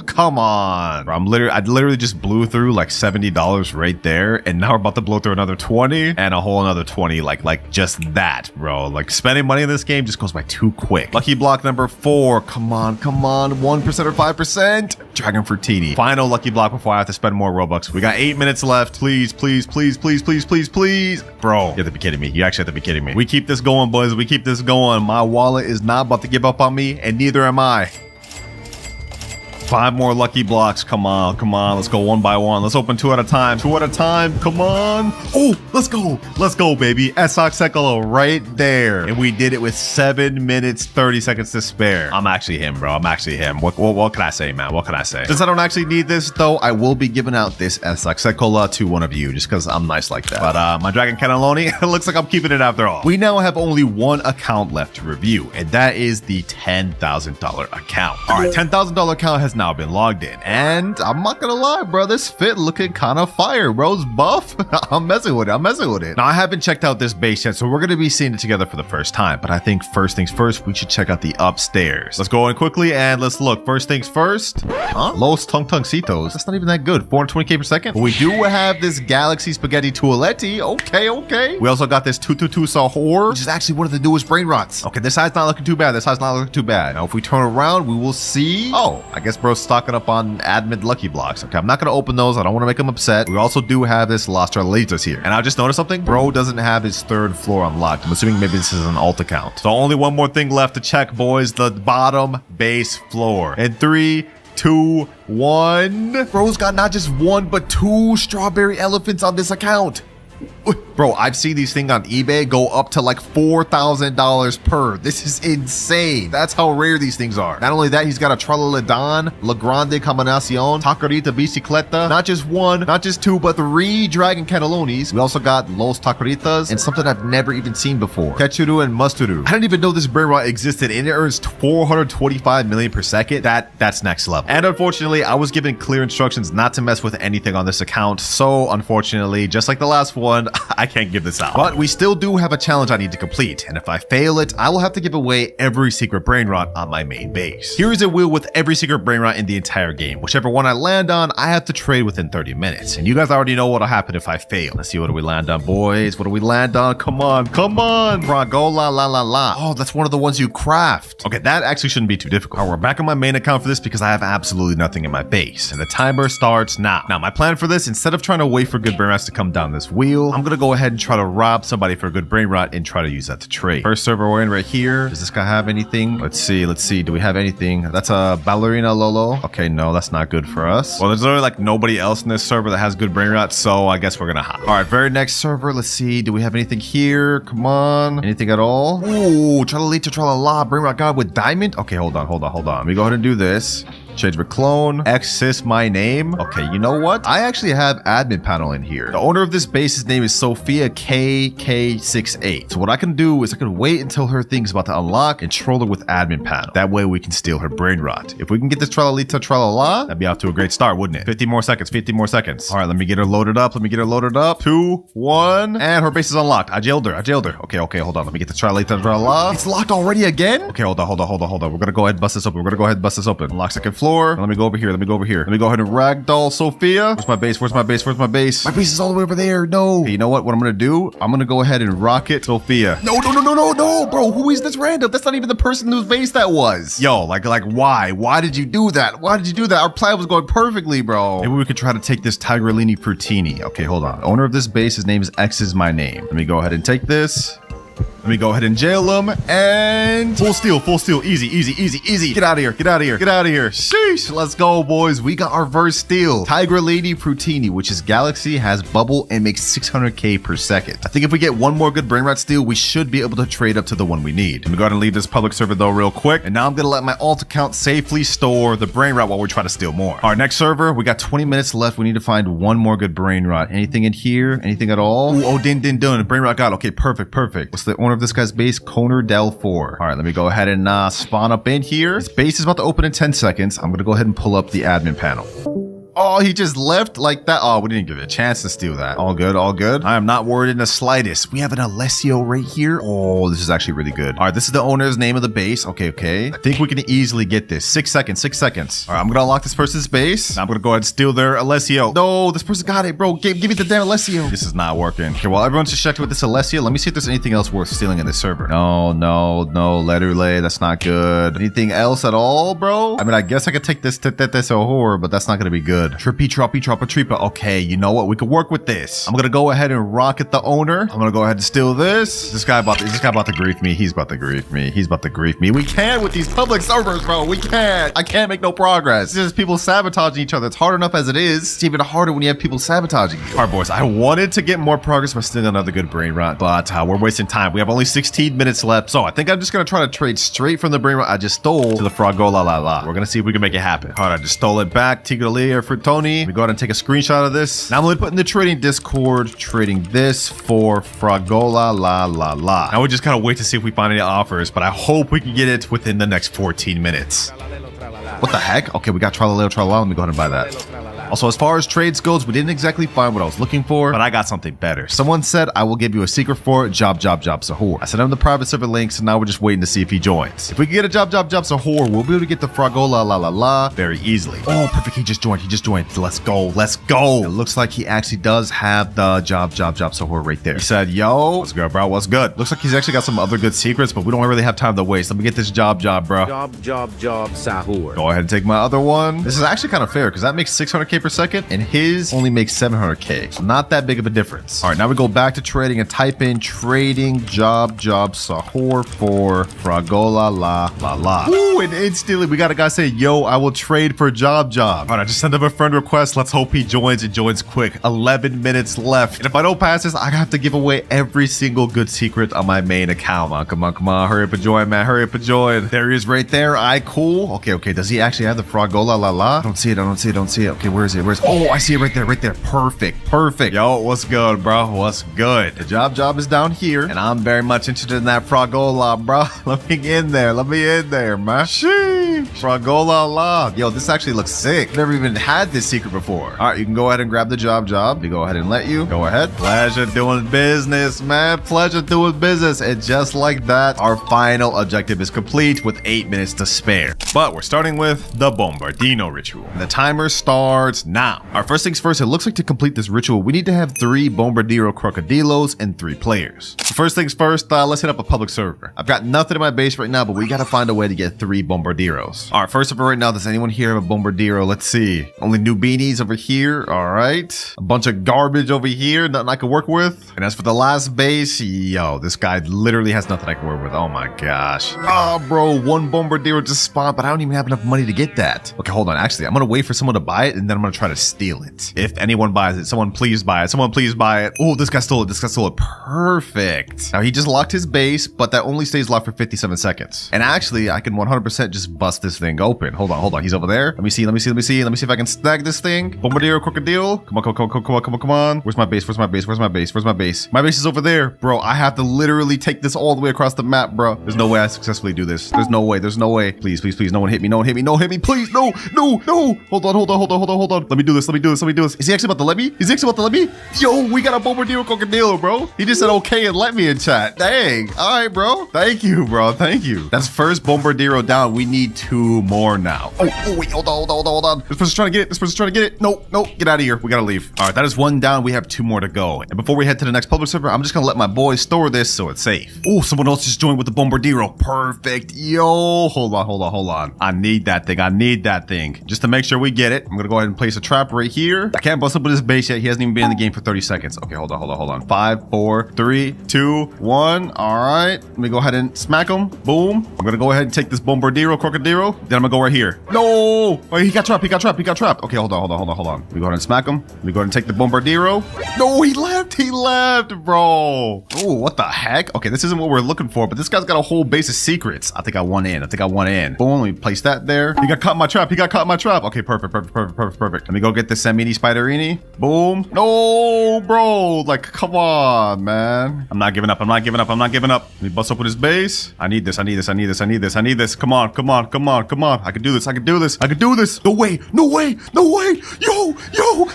Come on, bro. I literally just blew through like $70 right there, and now we're about to blow through another 20 and a whole another 20, like just that, bro. Like spending money in this game just goes by too quick. Lucky block number 4. Come on, come on. 1% or 5%. Dragon Fruitini. Final lucky block before I have to spend more Robux. We got 8 minutes left. Please, please, please, please, please, please, please. Bro, you have to be kidding me. You actually have to be kidding me. We keep this going, boys. We keep this going. My wallet is not about to give up on me, and neither am I. 5 more lucky blocks. Come on, come on. Let's go one by one. Let's open 2 at a time. 2 at a time. Come on. Oh, let's go. Let's go, baby. Esok Sekola right there. And we did it with 7 minutes, 30 seconds to spare. I'm actually him, bro. I'm actually him. What can I say, man? What can I say? Since I don't actually need this, though, I will be giving out this Esok Sekola to one of you just because I'm nice like that. But my Dragon Cannelloni, it looks like I'm keeping it after all. We now have only one account left to review, and that is the $10,000 account. All right, $10,000 account has now been logged in, and I'm not gonna lie, bro, this fit looking kind of fire, bro. It's buff. I'm messing with it. I'm messing with it. Now I haven't checked out this base yet, so we're gonna be seeing it together for the first time, but I think first things first, we should check out the upstairs. Let's go in quickly and let's look. First things first. Los Tungtungcitos. That's not even that good. 420k per second. But we do have this Galaxy Spaghetti Toiletti. Okay, okay. We also got this 222 Sahur, which is actually one of the newest brain rots. Okay, this side's not looking too bad. This side's not looking too bad. Now if we turn around, we will see. Oh, I guess bro's stocking up on admin lucky blocks. Okay, I'm not gonna open those. I don't want to make him upset. We also do have this Las Tralitas here. And I just noticed something. Bro doesn't have his 3rd floor unlocked. I'm assuming maybe this is an alt account. So only one more thing left to check, boys. The bottom base floor. And 3, 2, 1. Bro's got not just 1, but 2 strawberry elephants on this account. Bro, I've seen these things on eBay go up to like $4,000 per. This is insane. That's how rare these things are. Not only that, he's got a Tralaledon, La Grande Combinacion, Taquerita Bicicleta. Not just 1, not just 2, but 3 Dragon Cannellonis. We also got Los Taqueritas and something I've never even seen before. Ketchuru and Musturu. I didn't even know this brain rot existed, and it earns 425 million per second. That's next level. And unfortunately, I was given clear instructions not to mess with anything on this account. So unfortunately, just like the last one, I can't give this out. But we still do have a challenge I need to complete, and if I fail it, I will have to give away every secret brain rot on my main base. Here is a wheel with every secret brain rot in the entire game. Whichever one I land on, I have to trade within 30 minutes. And you guys already know what'll happen if I fail. Let's see, what do we land on, boys? What do we land on? Come on, come on. Bragola la la la. Oh, that's one of the ones you craft. Okay, that actually shouldn't be too difficult. All right, we're back on my main account for this because I have absolutely nothing in my base. And the timer starts now. Now, my plan for this, instead of trying to wait for good brain rots to come down this wheel, I'm gonna go ahead and try to rob somebody for a good brain rot and try to use that to trade. First server we're in right here. Does this guy have anything? Let's see. Do we have anything? That's a Ballerina Lolo. Okay, no, that's not good for us. Well, there's literally like nobody else in this server that has good brain rot, so I guess we're gonna hop. All right, very next server. Let's see. Do we have anything here? Come on. Anything at all? Ooh, Tralalita Tralala, brain rot god with diamond. Okay, hold on. Let me go ahead and do this. Change my clone. Access my name. Okay, you know what? I actually have admin panel in here. The owner of this base, his name is Sophia KK68. So what I can do is I can wait until her thing's about to unlock and troll her with admin panel. That way we can steal her brain rot. If we can get this Tralalita Tralala, that'd be off to a great start, wouldn't it? 50 more seconds. All right, let me get her loaded up. 2, 1, and her base is unlocked. I jailed her. Okay, hold on. Let me get the Tralalita Tralala. It's locked already again? Okay, hold on. We're gonna go ahead and bust this open. Unlock second floor. floor. Let me go over here. Let me go over here. Let me go ahead and ragdoll Sophia. Where's my base? Where's my base? Where's my base? My base is all the way over there. No. Okay, you know what? What I'm gonna do? I'm gonna go ahead and rocket Sophia. No, no, no, no, no, no, bro. Who is this random? That's not even the person whose base that was. Yo, like why? Why did you do that? Why did you do that? Our plan was going perfectly, bro. Maybe we could try to take this Tigrellini Frutini. Okay, hold on. Owner of this base, his name is X is my name. Let me go ahead and take this. Let me go ahead and jail him and full steal, easy, easy, easy, easy. Get out of here, get out of here, get out of here. Sheesh, let's go, boys. We got our first steal. Tigrellini Frutini, which is Galaxy, has bubble and makes 600k per second. I think if we get one more good brain rot steal, we should be able to trade up to the one we need. Let me go ahead and leave this public server though real quick. And now I'm gonna let my alt account safely store the brain rot while we try to steal more. Our next server, we got 20 minutes left. We need to find one more good brain rot. Anything in here? Anything at all? Ooh, oh, din. Brain rot got. Okay, perfect. What's the owner of this guy's base? Conor Del 4. All right, let me go ahead and spawn up in here. His base is about to open in 10 seconds. I'm gonna go ahead and pull up the admin panel. Oh, he just left like that. Oh, we didn't give it a chance to steal that. All good, all good. I am not worried in the slightest. We have an Alessio right here. Oh, this is actually really good. All right, this is the owner's name of the base. Okay. I think we can easily get this. 6 seconds. All right, I'm gonna unlock this person's base. Now I'm gonna go ahead and steal their Alessio. No, this person got it, bro. Give me the damn Alessio. This is not working. Okay, while everyone's distracted with this Alessio, let me see if there's anything else worth stealing in this server. No, Letterlay, that's not good. Anything else at all, bro? I mean, I guess I could take this horror, but that's not gonna be good. Trippy, Tripa. Okay, you know what? We could work with this. I'm gonna go ahead and rocket the owner. I'm gonna go ahead and steal this. This guy about to grief me. He's about to grief me. We can't with these public servers, bro. We can't. I can't make no progress. It's just people sabotaging each other. It's hard enough as it is. It's even harder when you have people sabotaging you. All right, boys. I wanted to get more progress by stealing another good brain rot, but we're wasting time. We have only 16 minutes left, so I think I'm just gonna try to trade straight from the brain rot I just stole to the Fragola la. We're gonna see if we can make it happen. All right, I just stole it back. Tigrellini Frutini. Let me go ahead and take a screenshot of this. Now I'm going to put in the trading Discord, trading this for Fragola la. Now we just gotta wait to see if we find any offers, but I hope we can get it within the next 14 minutes. What the heck? Okay, we got Tralaleo Tralala. Let me go ahead and buy that. Also, as far as trades goes, we didn't exactly find what I was looking for, but I got something better. Someone said, I will give you a secret for it, job Sahur. I sent him the private server link, so now we're just waiting to see if he joins. If we can get a job Sahur, we'll be able to get the Fragola la very easily. Oh, perfect. He just joined. Let's go. It looks like he actually does have the job Sahur right there. He said, yo, what's good, bro? What's good? Looks like he's actually got some other good secrets, but we don't really have time to waste. Let me get this job, bro. Job Sahur. Go ahead and take my other one. This is actually kind of fair because that makes 600k per second and his only makes 700k, so not that big of a difference. All right, now we go back to trading and type in trading job Sahur for Fragola la. Ooh, and instantly we got a guy say, yo, I will trade for job. All right, I just sent him a friend request. Let's hope he joins and joins quick. 11 minutes left, and if I don't pass this, I have to give away every single good secret on my main account. Come on, hurry up and join, man. There he is right there. Cool. Okay, does he actually have the Fragola la? I don't see it. Okay, where is it? Oh, I see it right there. Perfect. Yo, what's good, bro? What's good? The job is down here, and I'm very much interested in that Fragola, bro. Let me in there, man. Sheesh. Fragola la. Yo, this actually looks sick. Never even had this secret before. All right, you can go ahead and grab the job. We go ahead and let you. Go ahead. Pleasure doing business, man. And just like that, our final objective is complete with 8 minutes to spare. But we're starting with the Bombardino ritual. And the timer starts now. Our first things first, it looks like to complete this ritual, we need to have 3 Bombardiro Crocodilos and 3 players. So first things first, let's hit up a public server. I've got nothing in my base right now, but we got to find a way to get 3 Bombardiros. All right, first of all, right now, does anyone here have a Bombardiro? Let's see. Only new beanies over here. All right. A bunch of garbage over here. Nothing I can work with. And as for the last base, yo, this guy literally has nothing I can work with. Oh my gosh. Oh, bro, 1 Bombardiro just spawned, but I don't even have enough money to get that. Okay, hold on. Actually, I'm going to wait for someone to buy it, and then I'm going to try to steal it. If anyone buys it, someone please buy it. Oh, this guy stole it. Perfect. Now, he just locked his base, but that only stays locked for 57 seconds. And actually, I can 100% just bust this thing open. Hold on. He's over there. Let me see if I can snag this thing. Bombardiro Crocodile. Come on. Where's my base? My base is over there. Bro, I have to literally take this all the way across the map, bro. There's no way I successfully do this. There's no way. Please. No one hit me. Please. No. Hold on. Let me do this. Is he actually about to let me? Yo, we got a Bombardiro Crocodile, bro. He just said okay and let me in chat. Dang. All right, bro. Thank you. That's first Bombardiro down. We need 2 more now. Oh, wait, hold on. This person's trying to get it. No, get out of here. We gotta leave. All right, that is 1 down. We have 2 more to go. And before we head to the next public server, I'm just gonna let my boys store this so it's safe. Oh, someone else just joined with the Bombardiro. Perfect. Yo, hold on. I need that thing. Just to make sure we get it, I'm gonna go ahead and place a trap right here. I can't bust up with his base yet. He hasn't even been in the game for 30 seconds. Okay, hold on. 5, 4, 3, 2, 1. All right, let me go ahead and smack him. Boom. I'm gonna go ahead and take this Bombardiro, Crocodilo. Then I'm gonna go right here. No! Oh, he got trapped. Okay, hold on. Let me go ahead and smack him. Let me go ahead and take the Bombardiro. No, he left, bro. Oh, what the heck? Okay, this isn't what we're looking for, but this guy's got a whole base of secrets. I think I won in. Boom, let me place that there. He got caught in my trap. Okay, perfect. Let me go get the Samini Spiderini. Boom. No, bro. Like, come on, man. I'm not giving up. Let me bust up with his base. I need this. Come on. I can do this. No way. Yo.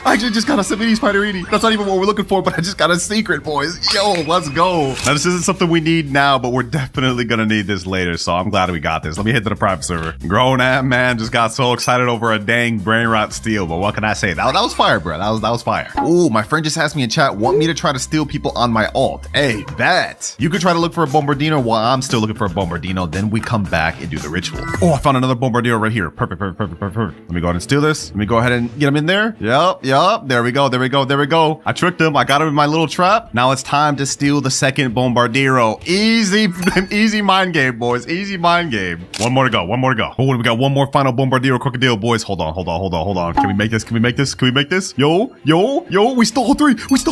I actually just got a Samini Spiderini. That's not even what we're looking for, but I just got a secret, boys. Yo, let's go. Now, this isn't something we need now, but we're definitely gonna need this later, so I'm glad we got this. Let me head to the private server. Grown-ass man just got so excited over a dang brain rot steal, but what can I say? That was fire, bro. That was fire. Oh, my friend just asked me in chat, want me to try to steal people on my alt? Hey, bet. You could try to look for a Bombardino while I'm still looking for a Bombardino, then we come back and do the ritual. Oh, I found another Bombardino right here. Perfect. Let me go ahead and steal this. Let me go ahead and get him in there. Yep. There we go. I tricked him. I got him in my little trap. Now it's time to steal the second Bombardiro. Easy mind game, boys. Easy mind game. One more to go. Oh, we got one more final Bombardiro Crocodile, boys. Hold on. Can we make this? Yo. We stole 3. Let's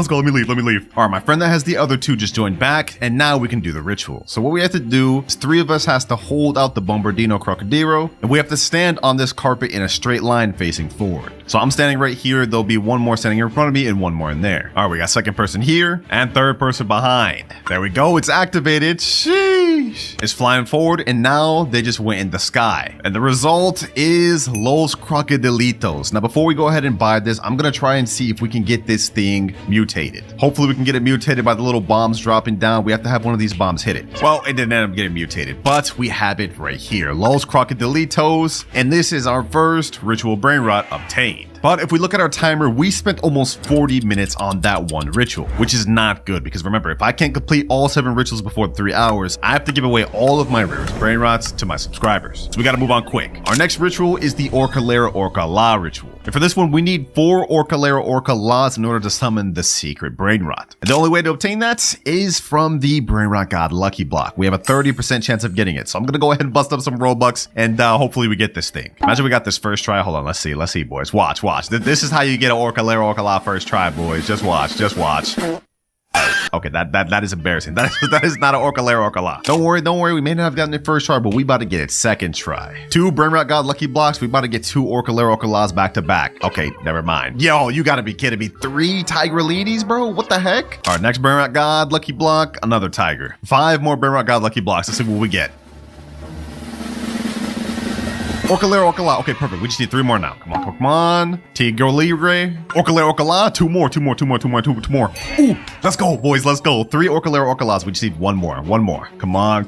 go. Let me leave. All right, my friend that has the other 2 just joined back, and now we can do the ritual. So what we have to do is 3 of us has to hold out the Bombardino Crocodilo, and we have to stand on this carpet in a straight line facing forward. So I'm standing right here. There'll be 1 more standing in front of me and 1 more in there. All right, we got second person here and third person behind. There we go. It's activated. Sheesh. It's flying forward, and now they just went in the sky. And the result is Los Crocodilitos. Now, before we go ahead and buy this, I'm going to try and see if we can get this thing mutated. Hopefully, we can get it mutated by the little bombs dropping down. We have to have one of these bombs hit it. Well, it didn't end up getting mutated, but we have it right here. Los Crocodilitos. And this is our first ritual brain rot obtained. But if we look at our timer, we spent almost 40 minutes on that one ritual, which is not good because remember, if I can't complete all 7 rituals before 3 hours, I have to give away all of my rarest brain rots to my subscribers. So we got to move on quick. Our next ritual is the Orcalera Orca La ritual. And for this one, we need 4 Orcalera Orca La's in order to summon the secret brain rot. And the only way to obtain that is from the brain rot god lucky block. We have a 30% chance of getting it. So I'm going to go ahead and bust up some Robux and hopefully we get this thing. Imagine we got this first try. Hold on. Let's see, boys. Watch. This is how you get an Orcalera Orca La first try, boys. Just watch. Okay, that is embarrassing. That is not an Orcalera Orca La. Don't worry. We may not have gotten it first try, but we about to get it second try. 2 brain rot god lucky blocks. We about to get 2 Orcalera Orca La's back to back. Okay, never mind. Yo, you gotta be kidding me. 3 Tigrelides, bro? What the heck? All right, next brain rot god lucky block, another tiger. 5 more brain rot god lucky blocks. Let's see what we get. Orcalera Orca La. Okay, perfect. We just need 3 more now. Come on. Tigre Libre. Orcalera Orca La. 2 more. Ooh, let's go, boys. Let's go. 3 Orcalera Orca La's. We just need 1 more. Come on.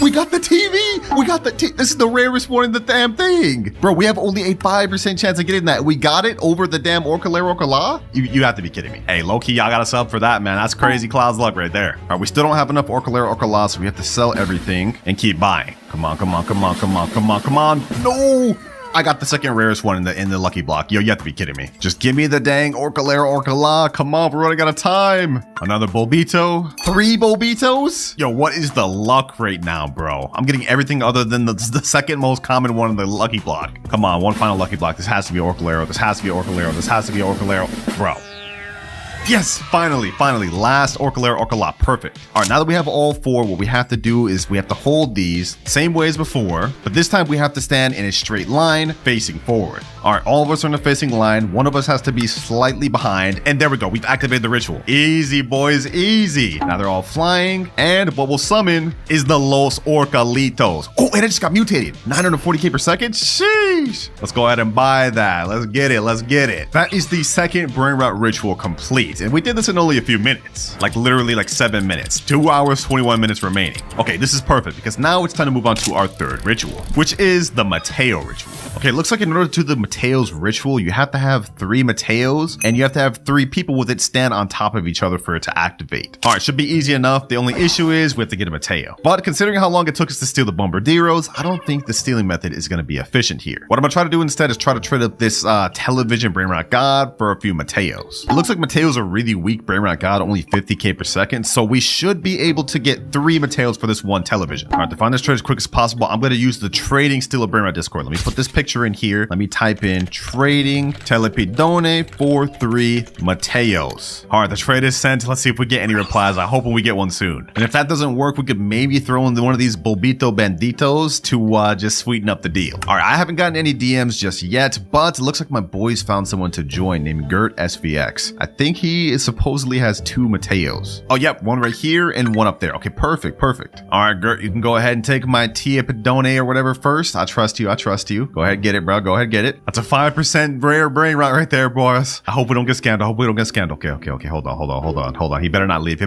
We got the TV. This is the rarest one in the damn thing. Bro, we have only a 5% chance of getting that. We got it over the damn Orcalera Orca La? You have to be kidding me. Hey, low-key, y'all got a sub for that, man. That's crazy Cloud's luck right there. All right, we still don't have enough Orcalera Orca La, so we have to sell everything and keep buying. Come on. No! I got the second rarest one in the lucky block. Yo, you have to be kidding me. Just give me the dang Orcalera Orca La. Come on, we're running out of time. Another Bulbito. 3 Bulbitos? Yo, what is the luck right now, bro? I'm getting everything other than the second most common one in the lucky block. Come on, one final lucky block. This has to be Orcalera. Bro. Yes, finally, last Orcalera Orca La, perfect. All right, now that we have all 4, what we have to do is we have to hold these same way as before, but this time we have to stand in a straight line facing forward. All right, all of us are in a facing line. One of us has to be slightly behind, and there we go. We've activated the ritual. Easy, boys, easy. Now they're all flying, and what we'll summon is the Los Orcalitos. Oh, and it just got mutated. 940k per second. Sheesh. Let's go ahead and buy that. Let's get it. That is the second brain rot ritual complete. sweet. And we did this in only a few minutes. Like literally like 7 minutes. 2 hours, 21 minutes remaining. Okay, this is perfect because now it's time to move on to our third ritual, which is the Mateo ritual. Okay, it looks like in order to do the Mateo's ritual, you have to have 3 Mateos and you have to have 3 people with it stand on top of each other for it to activate. All right, should be easy enough. The only issue is we have to get a Mateo. But considering how long it took us to steal the Bombardieros, I don't think the stealing method is going to be efficient here. What I'm going to try to do instead is try to trade up this television Brainrot God for a few Mateos. It looks like Mateo's a really weak Brainrot God, only 50k per second, so we should be able to get 3 Mateos for this 1 television. All right, to find this trade as quick as possible, I'm going to use the trading stealer Brainrot Discord. Let me put this picture in here. Let me type in trading telepidone for 3 Mateos. All right, the trade is sent. Let's see if we get any replies. I'm hoping we get one soon. And if that doesn't work, we could maybe throw in one of these Bulbito Banditos to just sweeten up the deal. All right, I haven't gotten any DMs just yet, but it looks like my boys found someone to join named Gert SVX. I think he supposedly has 2 Mateos. Oh, yep, one right here and one up there. Okay, perfect, perfect. All right, Gert, you can go ahead and take my Telepidone or whatever first. I trust you. I trust you. Go ahead, get it, bro. Go ahead, get it. That's a 5% rare brain rot right there, boys. I hope we don't get scammed. I hope we don't get scammed. Okay. Hold on. He better not leave.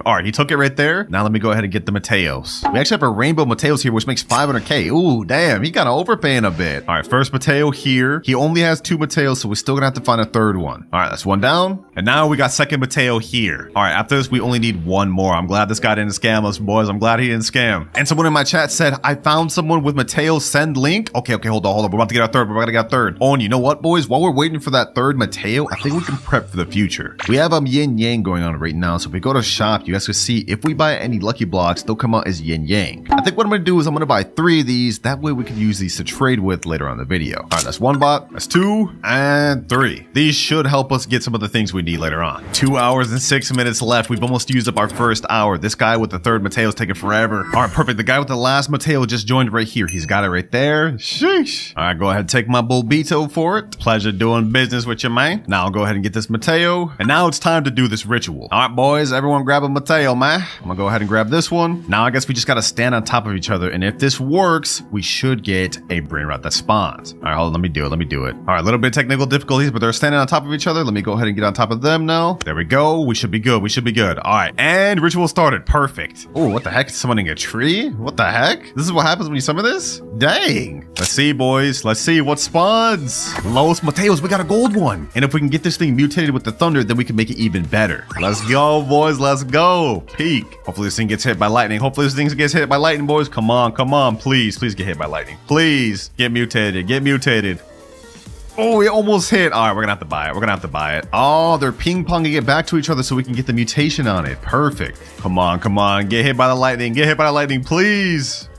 All right, he took it right there. Now let me go ahead and get the Mateos. We actually have a rainbow Mateos here, which makes 500k. Ooh, damn, he kind of overpaying a bit. All right, first Mateo here. He only has 2 Mateos, so we're still gonna have to find a third one. All right, that's 1 down. And now we got second Mateo here. All right, after this, we only need 1 more. I'm glad this guy didn't scam us, boys. I'm glad he didn't scam. And someone in my chat said, I found someone with Mateo, send link. Okay, hold on. We're about to get our third. Oh, and you know what, boys? While we're waiting for that third Mateo, I think we can prep for the future. We have yin yang going on right now, so if we go to shop, you guys can see if we buy any lucky blocks, they'll come out as yin yang. I think what I'm gonna do is I'm gonna buy 3 of these. That way we can use these to trade with later on in the video. All right, that's 1 bot, that's 2, and 3. These should help us get some of the things we need later on. 2 hours and 6 minutes left. We've almost used up our first hour. This guy with the third Mateo is taking forever. All right, perfect. The guy with the last Mateo just joined right here. He's got it right there. Sheesh. All right, go ahead and take my Bulbito for it. Pleasure doing business with you, man. Now I'll go ahead and get this Mateo. And now it's time to do this ritual. All right, boys, everyone grab a Mateo, man. I'm gonna go ahead and grab this one. Now I guess we just gotta stand on top of each other. And if this works, we should get a brain rot that spawns. All right, hold on, let me do it. All right, a little bit of technical difficulties, but they're standing on top of each other. Let me go ahead and get on top of them now. There we go. We should be good. All right, and ritual started. Perfect. Oh, what the heck? Summoning a tree? What the heck? This is what happens when you summon this? Dang. Let's see, boys. Let's see what spawns. Los Mateos, we got a gold one. And if we can get this thing mutated with the thunder, then we can make it even better. Let's go, boys. Let's go. Peak. Hopefully this thing gets hit by lightning. Boys. Come on. Please get hit by lightning. Please get mutated. Oh, it almost hit. All right, we're gonna have to buy it. Oh, they're ping-ponging it back to each other so we can get the mutation on it. Perfect. Come on. Get hit by the lightning, please.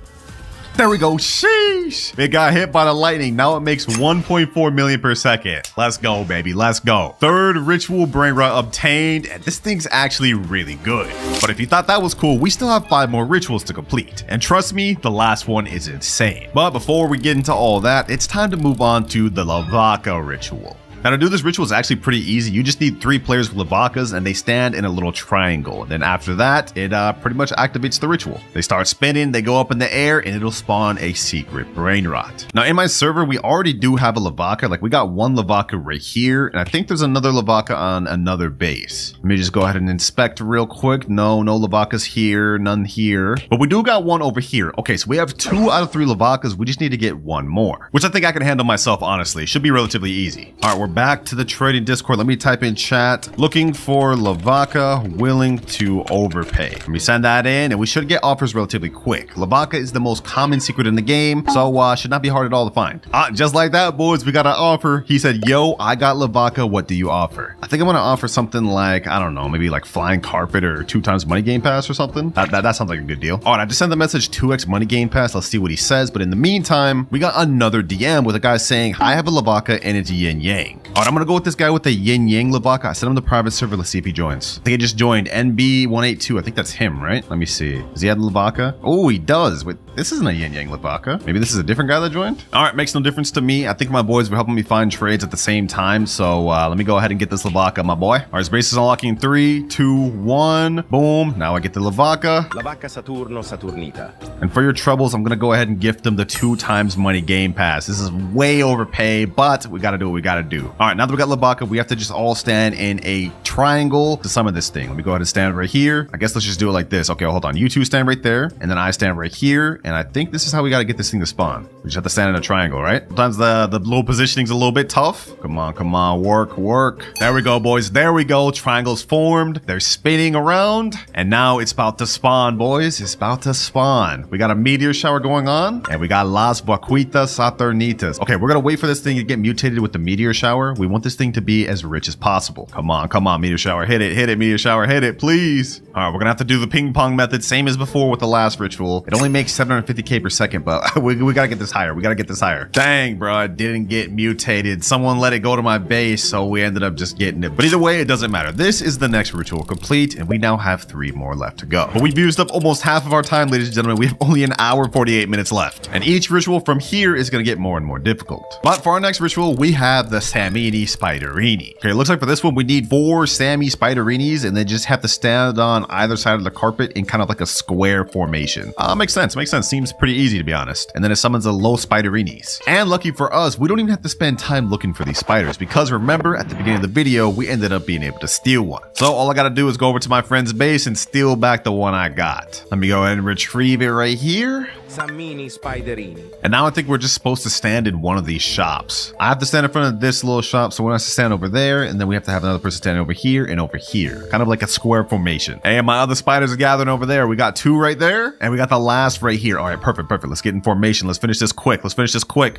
There we go. Sheesh. It got hit by the lightning. Now it makes 1.4 million per second. Let's go, baby. Let's go. Third ritual brain rot obtained. And this thing's actually really good. But if you thought that was cool, we still have 5 more rituals to complete. And trust me, the last one is insane. But before we get into all that, it's time to move on to the Lavaca ritual. Now to do this ritual is actually pretty easy. You just need 3 players with Lavacas and they stand in a little triangle. And then after that, it pretty much activates the ritual. They start spinning, they go up in the air, and it'll spawn a secret brain rot. Now in my server, we already do have a Lavaca. Like we got 1 Lavaca right here. And I think there's another Lavaca on another base. Let me just go ahead and inspect real quick. No Lavacas here, none here. But we do got 1 over here. Okay, so we have 2 out of 3 Lavacas. We just need to get 1 more, which I think I can handle myself, honestly. Should be relatively easy. All right, we're back to the trading Discord. Let me type in chat. Looking for Lavaca willing to overpay. Let me send that in and we should get offers relatively quick. Lavaca is the most common secret in the game, so should not be hard at all to find. Just like that, boys, we got an offer. He said, yo, I got Lavaca. What do you offer? I think I'm gonna offer something like, I don't know, maybe like flying carpet or 2 times money game pass or something. That sounds like a good deal. All right, I just sent the message 2x money game pass. Let's see what he says. But in the meantime, we got another DM with a guy saying, I have a Lavaca and it's yin yang. All right, I'm gonna go with this guy with the yin yang Lavaca. I sent him the private server. Let's see if he joins. I think he just joined. NB182. I think that's him, right? Let me see. Does he have Lavaca? Oh, he does. Wait, this isn't a yin yang Lavaca. Maybe this is a different guy that joined. All right, makes no difference to me. I think my boys were helping me find trades at the same time. So let me go ahead and get this Lavaca, my boy. All right, his base is unlocking 3, 2, 1. Boom. Now I get the Lavaca. Lavaca Saturno Saturnita. And for your troubles, I'm gonna go ahead and gift them the 2 times money game pass. This is way overpay, but we gotta do what we gotta do. All right, now that we got Labaka, we have to just all stand in a triangle to summon this thing. Let me go ahead and stand right here. I guess let's just do it like this. Okay, hold on. You two stand right there, and then I stand right here. And I think this is how we got to get this thing to spawn. We just have to stand in a triangle, right? Sometimes the little positioning's a little bit tough. Come on, work. There we go, boys. There we go. Triangles formed. They're spinning around, and now it's about to spawn, boys. It's about to spawn. We got a meteor shower going on, and we got Las Vaquitas Saturnitas. Okay, we're gonna wait for this thing to get mutated with the meteor shower. We want this thing to be as rich as possible. Come on, meteor shower. Hit it, meteor shower. Hit it, please. All right, we're gonna have to do the ping pong method, same as before with the last ritual. It only makes 750k per second, but we gotta get this higher. We gotta get this higher. Dang, bro, it didn't get mutated. Someone let it go to my base, so we ended up just getting it. But either way, it doesn't matter. This is the next ritual complete, and we now have 3 more left to go. But we've used up almost half of our time, ladies and gentlemen. We have only an hour and 48 minutes left. And each ritual from here is gonna get more and more difficult. But for our next ritual, we have the Samini Spiderini. Okay, it looks like for this one, we need 4 Sammy Spiderinis, and they just have to stand on either side of the carpet in kind of like a square formation. Makes sense. Seems pretty easy, to be honest. And then it summons a low Spiderinis. And lucky for us, we don't even have to spend time looking for these spiders, because remember, at the beginning of the video, we ended up being able to steal one. So all I gotta do is go over to my friend's base and steal back the one I got. Let me go ahead and retrieve it right here. Samini Spiderini. And now I think we're just supposed to stand in one of these shops. I have to stand in front of this little shop, so one has to stand over there, and then we have to have another person standing over here and over here. Kind of like a square formation. Hey, and my other spiders are gathering over there. We got 2 right there, and we got the last right here. All right, perfect. Let's get in formation. Let's finish this quick.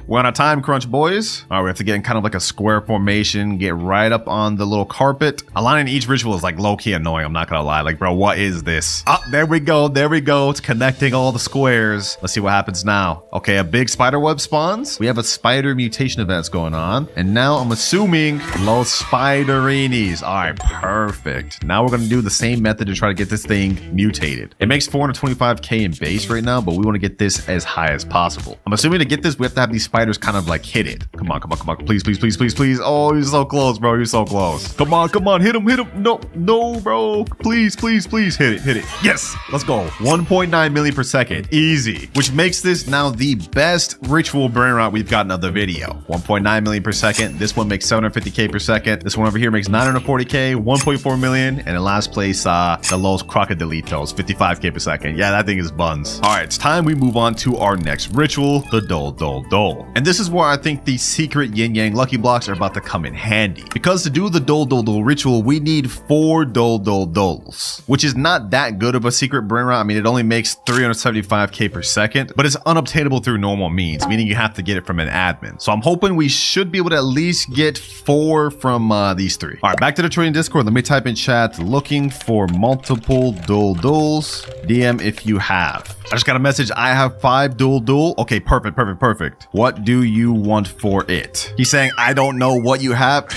We're on a time crunch, boys. All right, we have to get in kind of like a square formation, get right up on the little carpet. Aligning each ritual is like low-key annoying, I'm not gonna lie. Like, bro, what is this? Oh, there we go. It's connecting all the squares. Let's see what happens now. Okay, a big spider web spawns. We have a spider mutation events going on. And now I'm assuming low Spiderinis. All right, perfect. Now we're going to do the same method to try to get this thing mutated. It makes 425k in base right now, but we want to get this as high as possible. I'm assuming to get this, we have to have these spiders kind of like hit it. Come on. Please. Oh, you're so close, bro. You're so close. Come on. Hit him. No, bro. Please. Hit it. Yes. Let's go. 1.9 million per second. Easy. Which makes this now the best ritual brain rot we've gotten of the video. 1.9 million per second. This one makes 750k per second. This one over here makes 940k, 1.4 million. And in last place, the Los Crocodilitos, 55k per second. Yeah, that thing is buns. All right, it's time we move on to our next ritual, the Dol. And this is where I think the secret yin yang lucky blocks are about to come in handy. Because to do the Dol ritual, we need 4 Dols, which is not that good of a secret brain rot. I mean, it only makes 375k per second, but it's unobtainable through normal means, meaning you have to get it from an admin. So I'm hoping we should be able to at least get 4 from these 3. All right, back to the trading Discord. Let me type in chat, looking for multiple Dols. DM if you have. I just got a message. I have 5 Dol. Okay, perfect. What do you want for it? He's saying, I don't know what you have.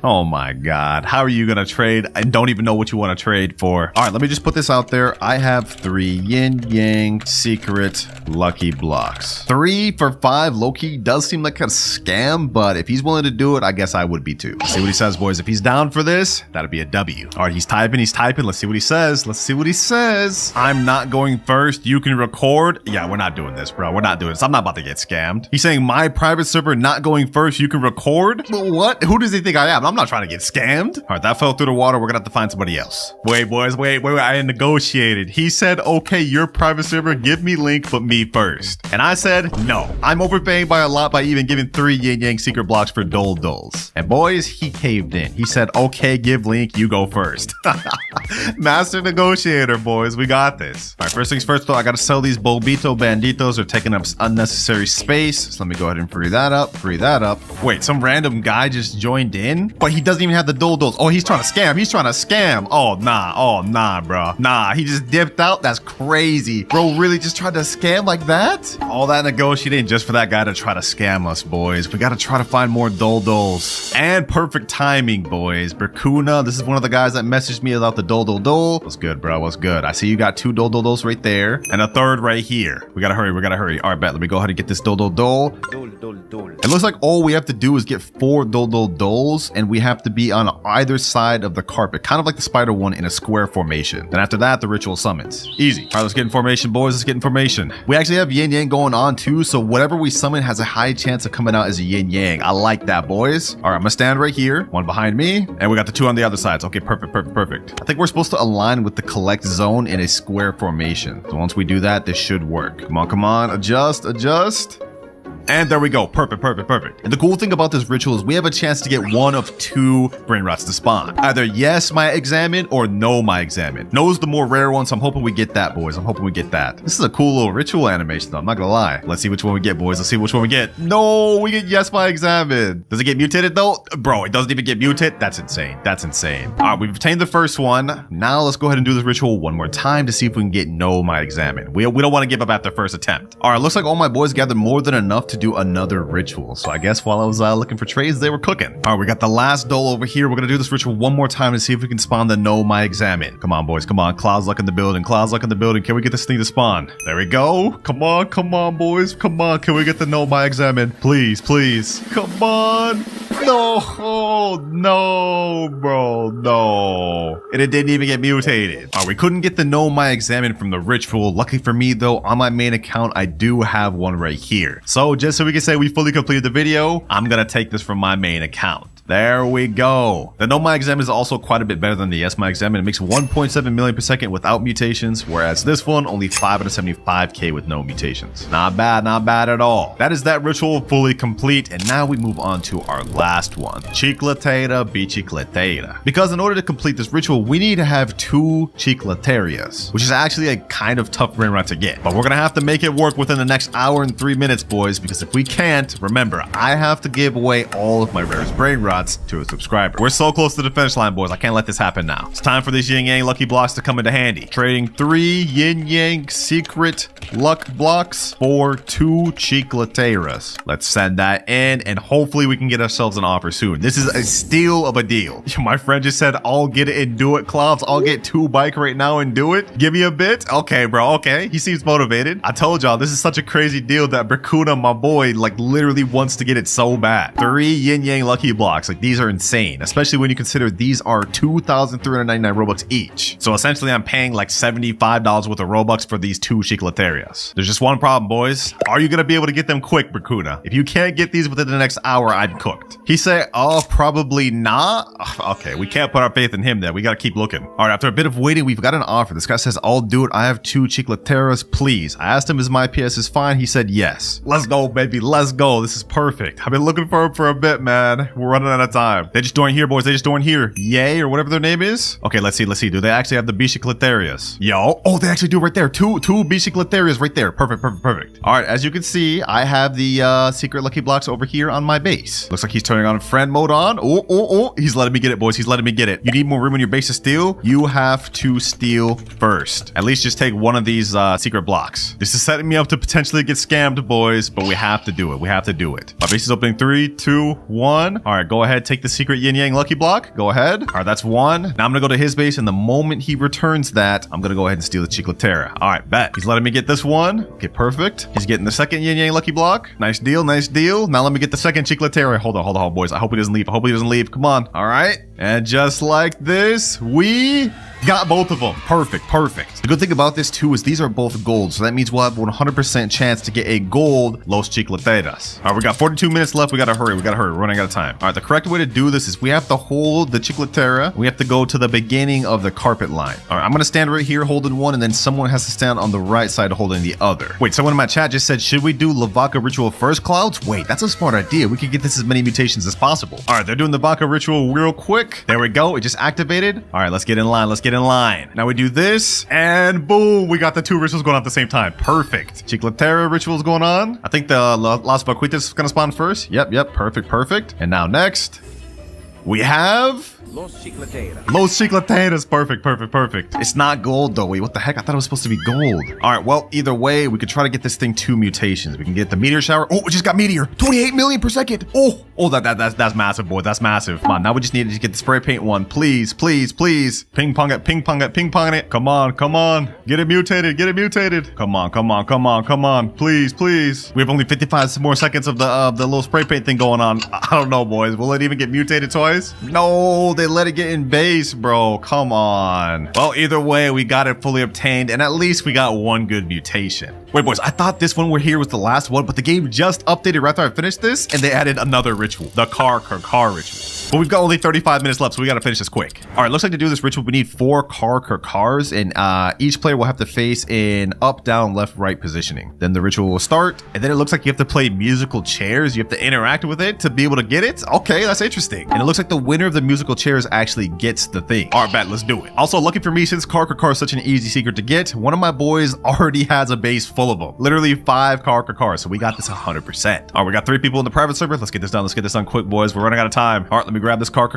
Oh my God. How are you going to trade? I don't even know what you want to trade for. All right, let me just put this out there. I have 3 yin yang secret lucky blocks. 3 for 5 low-key does seem like a scam, but if he's willing to do it, I guess I would be too. Let's see what he says, boys. If he's down for this, that'd be a W. All right, he's typing. Let's see what he says. I'm not going first. You can record. Yeah, we're not doing this, bro. We're not doing this. I'm not about to get scammed. He's saying my private server not going first. You can record. What? Who does he think I am? I'm not trying to get scammed. All right, that fell through the water. We're gonna have to find somebody else. Wait, boys, wait. I negotiated. He said, okay, your private server, give me link, but me first. And I said, no. I'm overpaying by a lot by even giving 3 yin yang secret blocks for Dols. And boys, he caved in. He said, okay, give link, you go first. Master negotiator, boys. We got this. All right, first things first, though, I gotta sell these Bobito Banditos. They're taking up unnecessary space. So let me go ahead and free that up. Wait, some random guy just joined in, but he doesn't even have the Dols. Oh, he's trying to scam. Oh, nah, bro. Nah, he just dipped out. That's crazy. Bro really just tried to scam like that? All that negotiating just for that guy to try to scam us, boys. We gotta try to find more Dols. And perfect timing, boys. Berkuna, this is one of the guys that messaged me about the Dol. What's good, bro? What's good? I see you got 2 Dols right there and a 3rd right here. We gotta hurry. All right, bet. Let me go ahead and get this Dol. Dol. It looks like all we have to do is get 4 doles, and we have to be on either side of the carpet, kind of like the spider one in a square formation. Then after that, the ritual summons. Easy. All right, let's get in formation, boys. Let's get in formation. We actually have yin yang going on too, so whatever we summon has a high chance of coming out as a yin yang. I like that, boys. All right, I'm gonna stand right here, one behind me, and we got the 2 on the other sides. Okay, perfect. I think we're supposed to align with the collect zone in a square formation. So once we do that, this should work. Come on, adjust. And there we go. Perfect. And the cool thing about this ritual is we have a chance to get one of 2 brain rots to spawn. Either yes, my examine, or no, my examine. No is the more rare one, so I'm hoping we get that, boys. I'm hoping we get that. This is a cool little ritual animation, though. I'm not gonna lie. Let's see which one we get, boys. Let's see which one we get. No, we get yes, my examine. Does it get mutated, though? Bro, it doesn't even get mutated? That's insane. All right, we've obtained the first one. Now let's go ahead and do this ritual one more time to see if we can get no, my examine. We don't want to give up after first attempt. All right, looks like all my boys gathered more than enough to do another ritual. So I guess while I was looking for trades, they were cooking. All right, we got the last dole over here. We're gonna do this ritual one more time to see if we can spawn the no, my examine. Come on, boys. Come on. Cloud's luck in the building. Can we get this thing to spawn? There we go. Come on, boys. Come on. Can we get the no, my examine? Please. Come on. No. Oh, no, bro. No. And it didn't even get mutated. All right, we couldn't get the no, my examine from the ritual. Lucky for me, though, on my main account, I do have one right here. So just so we can say we fully completed the video, I'm gonna take this from my main account. There we go. The no, my examine is also quite a bit better than the yes, my examine. It makes 1.7 million per second without mutations, whereas this one only 575k with no mutations. Not bad at all. That is that ritual fully complete, and now we move on to our last one. Chicletera bicicletera. Because in order to complete this ritual, we need to have 2 chicleterias, which is actually a kind of tough brain rot to get. But we're gonna have to make it work within the next hour and 3 minutes, boys, because if we can't, remember, I have to give away all of my rarest brain rots to a subscriber. We're so close to the finish line, boys. I can't let this happen now. It's time for these yin yang lucky blocks to come into handy. Trading 3 yin yang secret luck blocks for 2 chicleteras. Let's send that in, and hopefully we can get ourselves an offer soon. This is a steal of a deal. My friend just said, I'll get it and do it, Clouds. I'll get 2 bike right now and do it. Give me a bit. Okay, bro. Okay. He seems motivated. I told y'all, this is such a crazy deal that Bracuna, my boy, like literally wants to get it so bad. 3 yin yang lucky blocks. Like, these are insane, especially when you consider these are 2,399 Robux each. So essentially I'm paying like $75 worth of Robux for these 2 chicleterias. There's just one problem, boys. Are you gonna be able to get them quick, Bracuna? If you can't get these within the next hour, I'm cooked. He said, oh, probably not. Okay, we can't put our faith in him then. We gotta keep looking. All right, after a bit of waiting, we've got an offer. This guy says, I'll do it. I have 2 chicleteras, please. I asked him, is my PS is fine? He said, yes. Let's go, baby. Let's go. This is perfect. I've been looking for him for a bit, man. We're running out of time. They just joined here, boys. They just joined here. Yay, or whatever their name is. Okay, let's see. Do they actually have the bicicleterias? Yo. Oh, they actually do right there. Two bicicleterias right there. Perfect. All right, as you can see, I have the secret lucky blocks over here on my base. Looks like he's turning on friend mode on. Oh. He's letting me get it, boys. He's letting me get it. You need more room in your base to steal? You have to steal first. At least just take one of these secret blocks. This is setting me up to potentially get scammed, boys, but we have to do it. My base is opening 3, 2, 1. All right, go ahead. Take the secret yin yang lucky block. Go ahead. All right, that's 1. Now I'm gonna go to his base, and the moment he returns that, I'm gonna go ahead and steal the chicletera. All right, bet. He's letting me get this one. Okay, perfect. He's getting the second yin yang lucky block. Nice deal. Now let me get the second chicletera. Hold on, boys. I hope he doesn't leave. Come on. All right. And just like this, we got both of them. Perfect. The good thing about this too is these are both gold, so that means we'll have 100% chance to get a gold Los Chicleteras. All right, we got 42 minutes left. We gotta hurry. We're running out of time. All right, the correct way to do this is we have to hold the Chicletera. We have to go to the beginning of the carpet line. All right, I'm gonna stand right here holding one, and then someone has to stand on the right side holding the other. Wait, someone in my chat just said, should we do Lavaca ritual first, Clouds? Wait, that's a smart idea. We could get this as many mutations as possible. All right, they're doing the Lavaca ritual real quick. There we go. It just activated. All right, let's get in line. Now we do this, and boom, we got the 2 rituals going on at the same time. Perfect. Chicletera rituals going on. I think the Las Vaquitas is gonna spawn first. Yep. Perfect. And now next, we have Los Chicleteras. Los Chicleteras. Perfect. It's not gold though. Wait, what the heck? I thought it was supposed to be gold. All right, well, either way, we could try to get this thing 2 mutations. We can get the meteor shower. Oh, we just got meteor. 28 million per second. Oh, that's massive, boy. That's massive. Come on, now we just need to get the spray paint one. Please. Ping pong it. Come on. Get it mutated. Come on. Please. We have only 55 more seconds of the little spray paint thing going on. I don't know, boys. Will it even get mutated twice? No, they let it get in base, bro. Come on. Well, either way, we got it fully obtained, and at least we got 1 good mutation. Wait, boys, I thought this one here was the last one, but the game just updated right after I finished this, and they added another ritual, the car ritual. But we've got only 35 minutes left, so we gotta finish this quick. All right, looks like to do this ritual, we need 4 cars, and each player will have to face in up, down, left, right positioning. Then the ritual will start, and then it looks like you have to play musical chairs. You have to interact with it to be able to get it. Okay, that's interesting. And it looks like the winner of the musical chairs actually gets the thing. All right, bet, let's do it. Also, lucky for me, since car is such an easy secret to get, one of my boys already has a base full of them. Literally 5 cars, so we got this 100%. All right, we got 3 people in the private server. Let's get this done quick, boys. We're running out of time. All right, let me grab this car.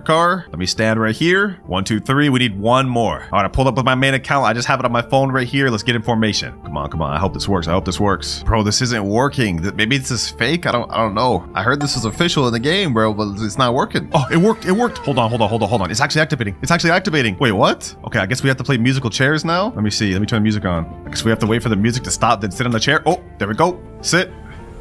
Let me stand right here. 1, 2, 3. We need 1 more. All right, I pulled up with my main account. I just have it on my phone right here. Let's get in formation. Come on. I hope this works. Bro, this isn't working. Maybe this is fake. I don't know. I heard this was official in the game, bro, but it's not working. Oh, it worked. Hold on. It's actually activating. Wait, what? Okay, I guess we have to play musical chairs now. Let me see. Let me turn the music on. I guess we have to wait for the music to stop, then sit on the chair. Oh, there we go. Sit.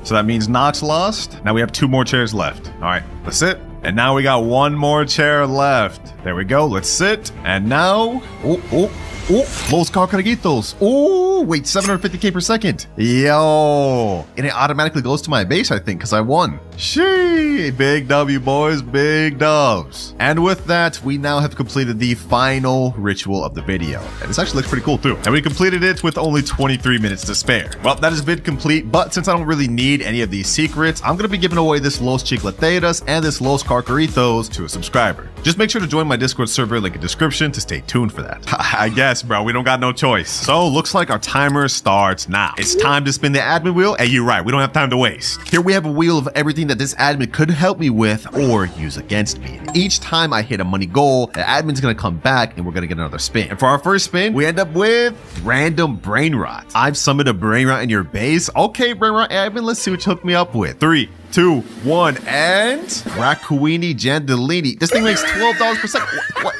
So that means Nox lost. Now we have 2 more chairs left. All right, let's sit. And now we got 1 more chair left. There we go. Let's sit. And now, Los Carcaraguitos. Oh, wait, 750k per second. Yo. And it automatically goes to my base, I think, because I won. Shee. Big W, boys. Big dubs. And with that, we now have completed the final ritual of the video. And this actually looks pretty cool, too. And we completed it with only 23 minutes to spare. Well, that is vid complete, but since I don't really need any of these secrets, I'm going to be giving away this Los Chicleteras and this Los Carcaritos to a subscriber. Just make sure to join my Discord server, link in description, to stay tuned for that. I guess, bro, we don't got no choice. So, looks like our timer starts now. It's time to spin the admin wheel. Hey, you're right, we don't have time to waste. Here we have a wheel of everything that this admin could help me with or use against me. And each time I hit a money goal, the admin's gonna come back and we're gonna get another spin. And for our first spin, we end up with random brain rot. I've summoned a brain rot in your base. Okay, brain rot admin, let's see what you hooked me up with. 3, 2, 1, and Raccoini Jandalini. This thing makes $12 per second. What?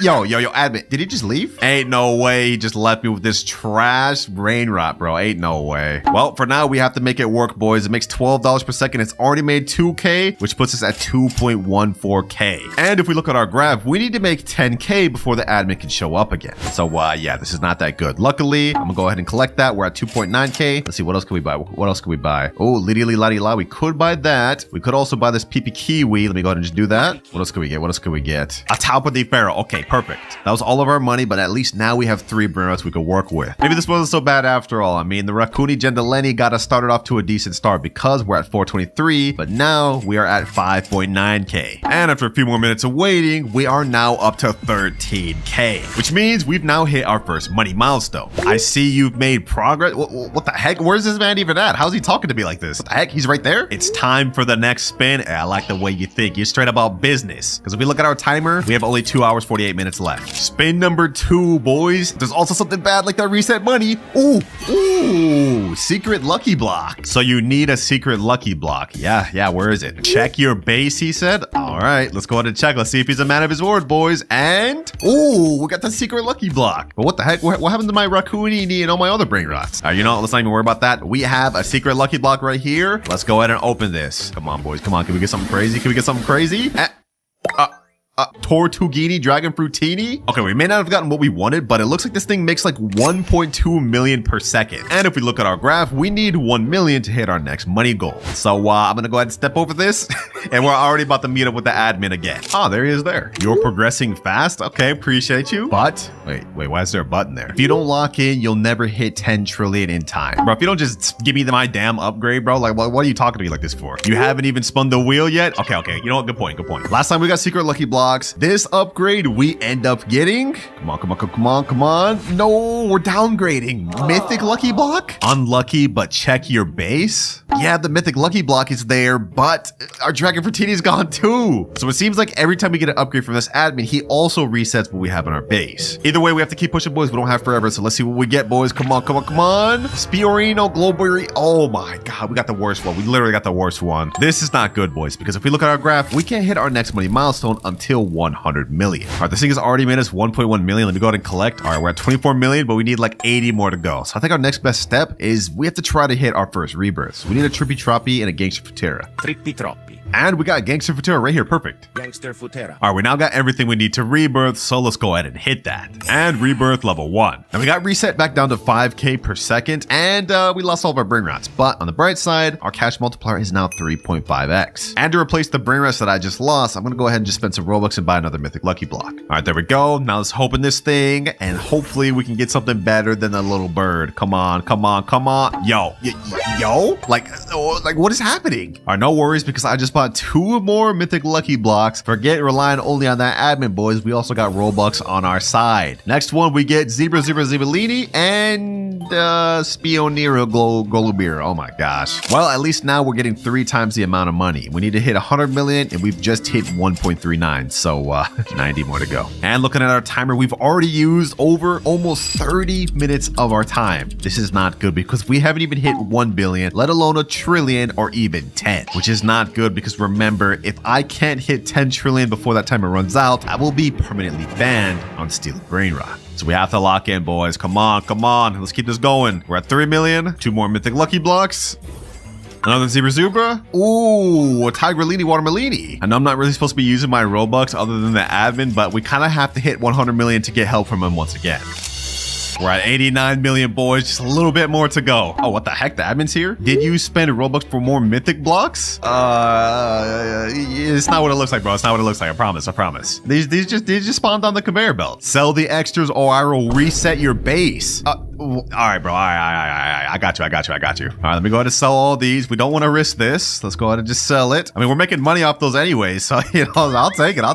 Yo, admin, did he just leave? Ain't no way he just left me with this trash brain rot, bro. Ain't no way. Well, for now, we have to make it work, boys. It makes $12 per second. It's already made 2K, which puts us at 2.14K. And if we look at our graph, we need to make 10K before the admin can show up again. So, yeah, this is not that good. Luckily, I'm gonna go ahead and collect that. We're at 2.9K. Let's see, what else can we buy? Oh, liddy la la. We could buy that. We could also buy this PP Kiwi. Let me go ahead and just do that. What else could we get? A Taupa de Pharaoh. Okay, perfect. That was all of our money, but at least now we have 3 brain rots we could work with. Maybe this wasn't so bad after all. I mean, the Raccoini Jandaleni got us started off to a decent start because we're at 423, but now we are at 5.9K. And after a few more minutes of waiting, we are now up to 13K, which means we've now hit our first money milestone. I see you've made progress. What the heck? Where's this man even at? How's he talking to me like this? What the heck? He's right there? It's time for the next spin. I like the way you think. You're straight about business. Because if we look at our timer, we have only 2 hours, 48 minutes left. Spin number 2, boys. There's also something bad like that reset money. Ooh, secret lucky block. So you need a secret lucky block. Yeah, where is it? Check your base, he said. All right, let's go ahead and check. Let's see if he's a man of his word, boys. And, we got the secret lucky block. But what the heck? What happened to my Raccoini and all my other brain rots? You know, let's not even worry about that. We have a secret lucky block right here. Let's go ahead and open this. Come on, boys. Come on. Can we get something crazy? Tortughini Dragon Fruitini. Okay, we may not have gotten what we wanted, but it looks like this thing makes like 1.2 million per second. And if we look at our graph, we need 1 million to hit our next money goal. So I'm gonna go ahead and step over this and we're already about to meet up with the admin again. Oh, there he is there. You're progressing fast. Okay, appreciate you. But wait, why is there a button there? If you don't lock in, you'll never hit 10 trillion in time. Bro, if you don't just give me my damn upgrade, bro, like what are you talking to me like this for? You haven't even spun the wheel yet? Okay. You know what? Good point. Last time we got secret lucky block, blocks. This upgrade we end up getting. Come on, come on, come on, come on. No, we're downgrading. Mythic Lucky Block? Unlucky, but check your base? Yeah, the Mythic Lucky Block is there, but our Dragon Fratini is gone too. So it seems like every time we get an upgrade from this admin, he also resets what we have in our base. Either way, we have to keep pushing, boys. We don't have forever, so let's see what we get, boys. Come on, come on, come on. Spiorino, Glowberry. Oh my God, we got the worst one. We literally got the worst one. This is not good, boys, because if we look at our graph, we can't hit our next money milestone until 100 million. All right, this thing has already made us 1.1 million. Let me go ahead and collect. All right, we're at 24 million, but we need like 80 more to go. So I think our next best step is we have to try to hit our first rebirths. We need a Trippy Troppy and a Gangster Futera. Trippi troppi. And we got Gangster Futera right here. Perfect. Gangster Futera. All right, we now got everything we need to rebirth, so let's go ahead and hit that. And rebirth level 1. And we got reset back down to 5k per second, and we lost all of our brain rots. But on the bright side, our cash multiplier is now 3.5x. And to replace the brain rots that I just lost, I'm gonna go ahead and just spend some Robux and buy another Mythic Lucky Block. All right, there we go. Now let's hope in this thing, and hopefully we can get something better than a little bird. Come on, come on, come on. Yo, yo, like what is happening? All right, no worries, because I just bought 2 more Mythic Lucky Blocks. Forget relying only on that admin, boys. We also got Robux on our side. Next one, we get Zebra Zivalini and Spionero Golubir. Oh my gosh. Well, at least now we're getting 3 times the amount of money. We need to hit 100 million, and we've just hit 1.39. So 90 more to go. And looking at our timer, we've already used over almost 30 minutes of our time. This is not good because we haven't even hit 1 billion, let alone a trillion or even 10, which is not good because remember, if I can't hit 10 trillion before that timer runs out, I will be permanently banned on Steel Brain Rot. So we have to lock in, boys. Come on, come on. Let's keep this going. We're at 3 million. 2 more Mythic Lucky Blocks. Another Zebra. Ooh, a Tigrellini Watermelini. I know I'm not really supposed to be using my Robux other than the admin, but we kind of have to hit 100 million to get help from him once again. We're at 89 million, boys. Just a little bit more to go. Oh, what the heck? The admin's here? Did you spend Robux for more Mythic blocks? It's not what it looks like, bro. It's not what it looks like. I promise. I promise. These just spawned on the conveyor belt. Sell the extras or I will reset your base. All right, bro. All right. I got you. All right, let me go ahead and sell all these. We don't want to risk this. Let's go ahead and just sell it. I mean, we're making money off those anyways, so, you know, I'll take it. All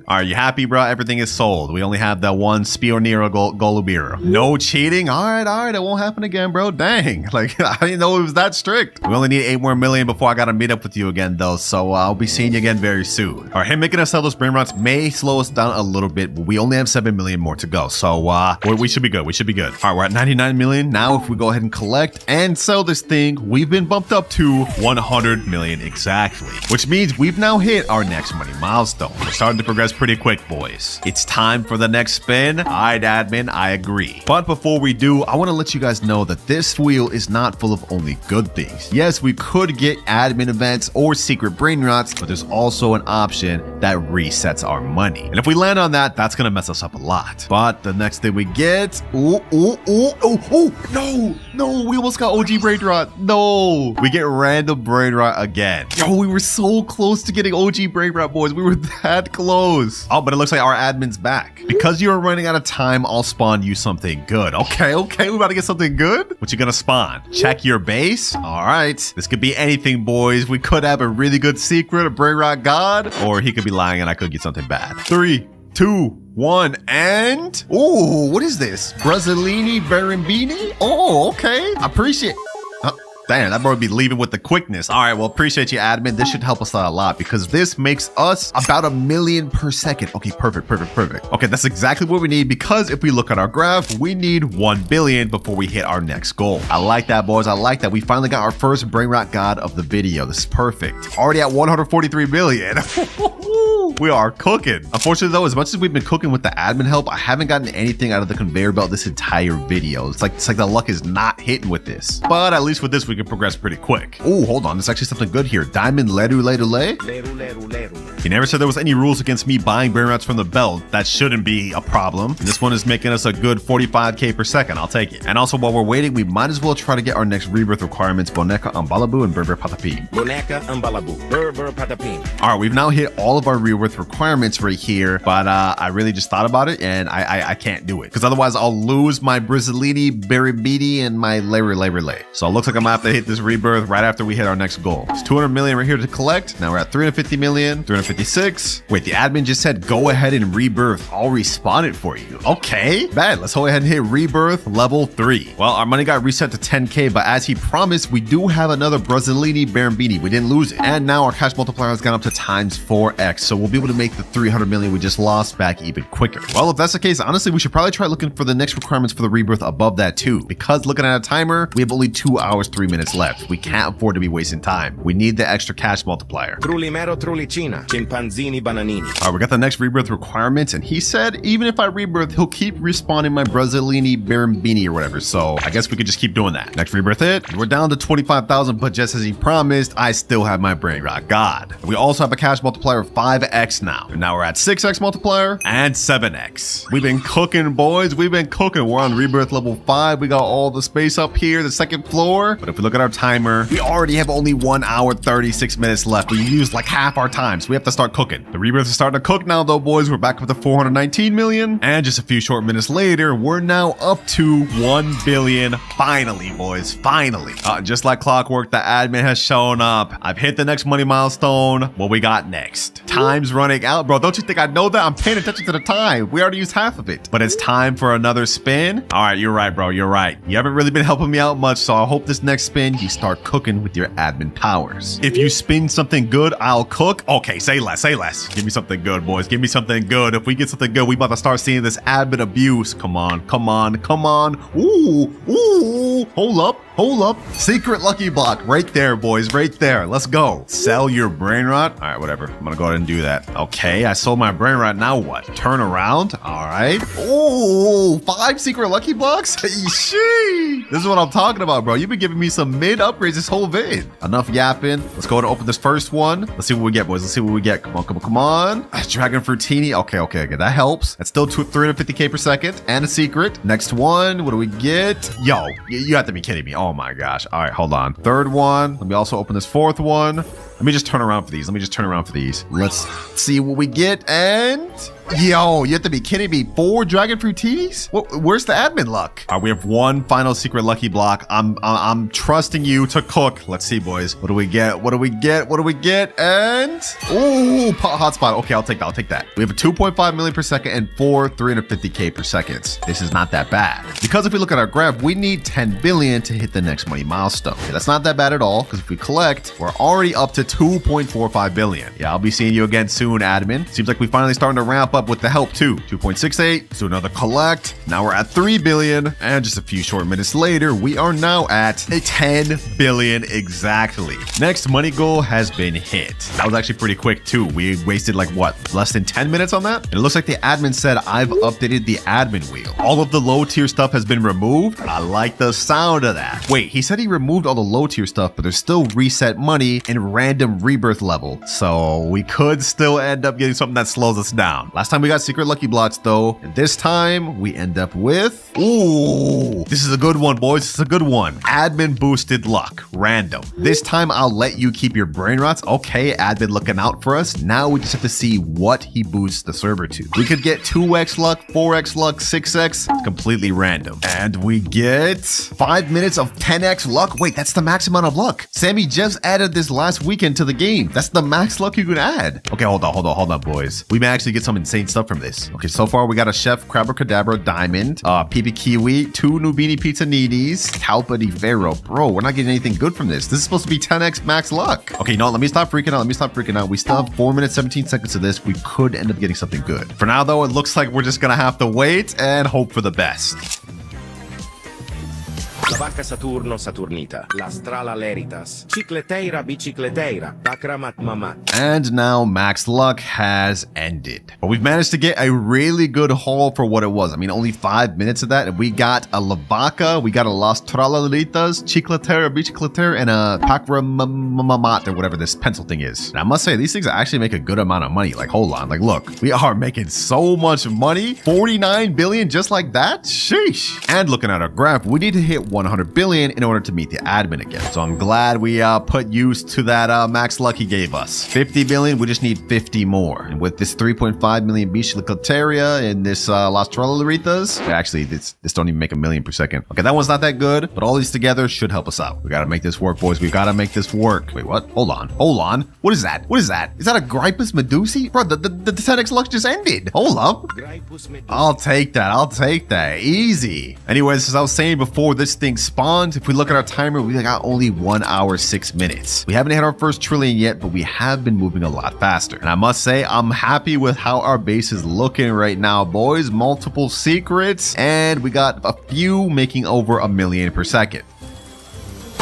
right, you happy, bro? Everything is sold. We only have that one Spionero Golubir. No cheating? All right. It won't happen again, bro. Dang. Like, I didn't know it was that strict. We only need 8 more million before I got to meet up with you again, though, so I'll be seeing you again very soon. All right, him making us sell those brain rots may slow us down a little bit, but we only have 7 million more to go, so we should be good. All right, we're at 99 million. Now, if we go ahead and collect and sell this thing, we've been bumped up to 100 million exactly, which means we've now hit our next money milestone. We're starting to progress pretty quick, boys. It's time for the next spin. All right, admin, I agree. But before we do, I want to let you guys know that this wheel is not full of only good things. Yes, we could get admin events or secret brain rots, but there's also an option that resets our money. And if we land on that, that's going to mess us up a lot. But the next thing we get, no, we almost got OG brain rot. No, we get random brain rot again. Yo, we were so close to getting OG brain rot, boys. We were that close. Oh, but it looks like our admin's back. Because you are running out of time, I'll spawn you something good. Okay, we about to get something good. What you gonna spawn? Check your base. All right, this could be anything, boys. We could have a really good secret, a brain rot god, or he could be lying and I could get something bad. 3, 2, 1, and ooh, what is this? Brazzolini Barambini? Oh, okay. I appreciate. Damn, that boy would be leaving with the quickness. All right, well, appreciate you, admin. This should help us out a lot because this makes us about 1 million per second. Okay, perfect. Okay, that's exactly what we need because if we look at our graph, we need 1 billion before we hit our next goal. I like that, boys. I like that. We finally got our first brain rot god of the video. This is perfect. Already at 143 billion. We are cooking. Unfortunately, though, as much as we've been cooking with the admin help, I haven't gotten anything out of the conveyor belt this entire video. It's like the luck is not hitting with this. But at least with this, we can progress pretty quick. Oh, hold on. There's actually something good here. Diamond Leru. He never said there was any rules against me buying brain rots from the belt. That shouldn't be a problem. And this one is making us a good 45k per second. I'll take it. And also, while we're waiting, we might as well try to get our next rebirth requirements, Boneca Ambalabu and Berber Patapim. Boneca Ambalabu, Berber Patapim. All right, we've now hit all of our rebirth requirements right here, but I really just thought about it and I can't do it because otherwise I'll lose my Brazzolini, Barabidi, and my Lay. So it looks like I'm gonna have to hit this rebirth right after we hit our next goal. It's 200 million right here to collect. Now we're at 350 million, 356. Wait, the admin just said go ahead and rebirth. I'll respawn it for you. Okay, bad. Let's go ahead and hit rebirth level 3. Well, our money got reset to 10K, but as he promised, we do have another Brazilini Barambini. We didn't lose it. And now our cash multiplier has gone up to times 4x. So we'll be able to make the 300 million we just lost back even quicker. Well, if that's the case, honestly, we should probably try looking for the next requirements for the rebirth above that too. Because looking at a timer, we have only 2 hours, 3 minutes left. We can't afford to be wasting time. We need the extra cash multiplier. Trulimero trulicina, chimpanzini bananini. All right, we got the next rebirth requirements, and he said even if I rebirth, he'll keep respawning my Brazilini Barambini or whatever. So I guess we could just keep doing that. Next rebirth hit. We're down to 25,000, but just as he promised, I still have my brain rot. God. We also have a cash multiplier of 5x now. And now we're at 6x multiplier and 7x. We've been cooking, boys. We've been cooking. We're on rebirth level 5. We got all the space up here, the second floor. But if we look at our timer, we already have only 1 hour, 36 minutes left. We used like half our time, so we have to start cooking. The rebirth is starting to cook now, though, boys. We're back up to 419 million. And just a few short minutes later, we're now up to 1 billion. Finally, boys. Finally. Just like clockwork, the admin has shown up. I've hit the next money milestone. What we got next? Time's running out, bro. Don't you think I know that? I'm paying attention to the time. We already used half of it. But it's time for another spin. All right, you're right, bro. You're right. You haven't really been helping me out much, so I hope this next spin, you start cooking with your admin powers. If you spin something good, I'll cook. Okay, say less, say less. Give me something good, boys. Give me something good. If we get something good, we about to start seeing this admin abuse. Come on, come on, come on. Ooh, ooh. Hold up. Hold up. Secret lucky block right there, boys. Right there. Let's go. Sell your brain rot. All right, whatever. I'm going to go ahead and do that. Okay, I sold my brain rot. Now what? Turn around. All right. Oh, 5 secret lucky blocks? Sheesh. This is what I'm talking about, bro. You've been giving me some mid upgrades this whole vid. Enough yapping. Let's go ahead and open this first one. Let's see what we get, boys. Let's see what we get. Come on, come on, come on. Dragon Fruitini. Okay, okay, okay. That helps. That's still 350k per second and a secret. Next one. What do we get? Yo, you have to be kidding me. Oh my gosh. All right, hold on. Third one. Let me also open this fourth one. Let me just turn around for these. Let's see what we get. And yo, you have to be kidding me. 4 dragon fruitinis? Where's the admin luck? All right, we have 1 final secret lucky block. I'm trusting you to cook. Let's see, boys. What do we get? What do we get? What do we get? And ooh, hotspot. Okay, I'll take that. I'll take that. We have a 2.5 million per second and 4 350k per second. This is not that bad. Because if we look at our graph, we need 10 billion to hit the next money milestone. Okay, that's not that bad at all, because if we collect, we're already up to 2.45 billion. Yeah, I'll be seeing you again soon, admin. Seems like we finally starting to ramp up with the help too. 2.68. So another collect. Now we're at 3 billion. And just a few short minutes later, we are now at 10 billion exactly. Next money goal has been hit. That was actually pretty quick too. We wasted like what? Less than 10 minutes on that? And it looks like the admin said I've updated the admin wheel. All of the low tier stuff has been removed. I like the sound of that. Wait, he said he removed all the low tier stuff, but there's still reset money and random rebirth level. So we could still end up getting something that slows us down. Last time we got secret lucky blocks though, and this time we end up with, ooh, this is a good one, boys. This is a good one. Admin boosted luck, random. This time I'll let you keep your brain rots. Okay, admin looking out for us. Now we just have to see what he boosts the server to. We could get 2x luck, 4x luck, 6x, completely random. And we get 5 minutes of 10x luck. Wait, that's the max amount of luck. Sammy just added this last weekend to the game. That's the max luck you can add. Okay, hold on, boys. We may actually get some insane stuff from this. Okay, so far we got a Chef Crabber Diamond, PB Kiwi, 2 Nubini Pizza Needies, Calpa di Ferro. Bro, we're not getting anything good from this. This is supposed to be 10x max luck. Okay, no, let me stop freaking out. We still have 4 minutes, 17 seconds of this. We could end up getting something good. For now, though, it looks like we're just gonna have to wait and hope for the best. La vacca Saturno Saturnita, la strala leritas, cicleteira bicicleteira, bakramat mamat. And now max luck has ended. But we've managed to get a really good haul for what it was. I mean, only 5 minutes of that, and we got a lavaca, we got a las tralalitas, cicleteira bicicleteira, and a bakramamat, or whatever this pencil thing is. And I must say, these things actually make a good amount of money. Like, hold on, like, look, we are making so much money. 49 billion just like that? Sheesh. And looking at our graph, we need to hit 100 billion in order to meet the admin again. So I'm glad we put use to that max luck he gave us. 50 billion, we just need 50 more. And with this 3.5 million Bichlicoteria and this Las Trolleritas, actually, this don't even make a million per second. Okay, that one's not that good, but all these together should help us out. We gotta make this work, boys. We gotta make this work. Wait, what? Hold on. Hold on. What is that? What is that? Is that a Gripus Medusi? Bro, the 10x luck just ended. Hold up. I'll take that. I'll take that. Easy. Anyways, as I was saying before this thing spawned, if we look at our timer, we got only 1 hour, 6 minutes. We haven't hit our first trillion yet, but we have been moving a lot faster. And I must say, I'm happy with how our base is looking right now, boys. Multiple secrets, and we got a few making over a million per second.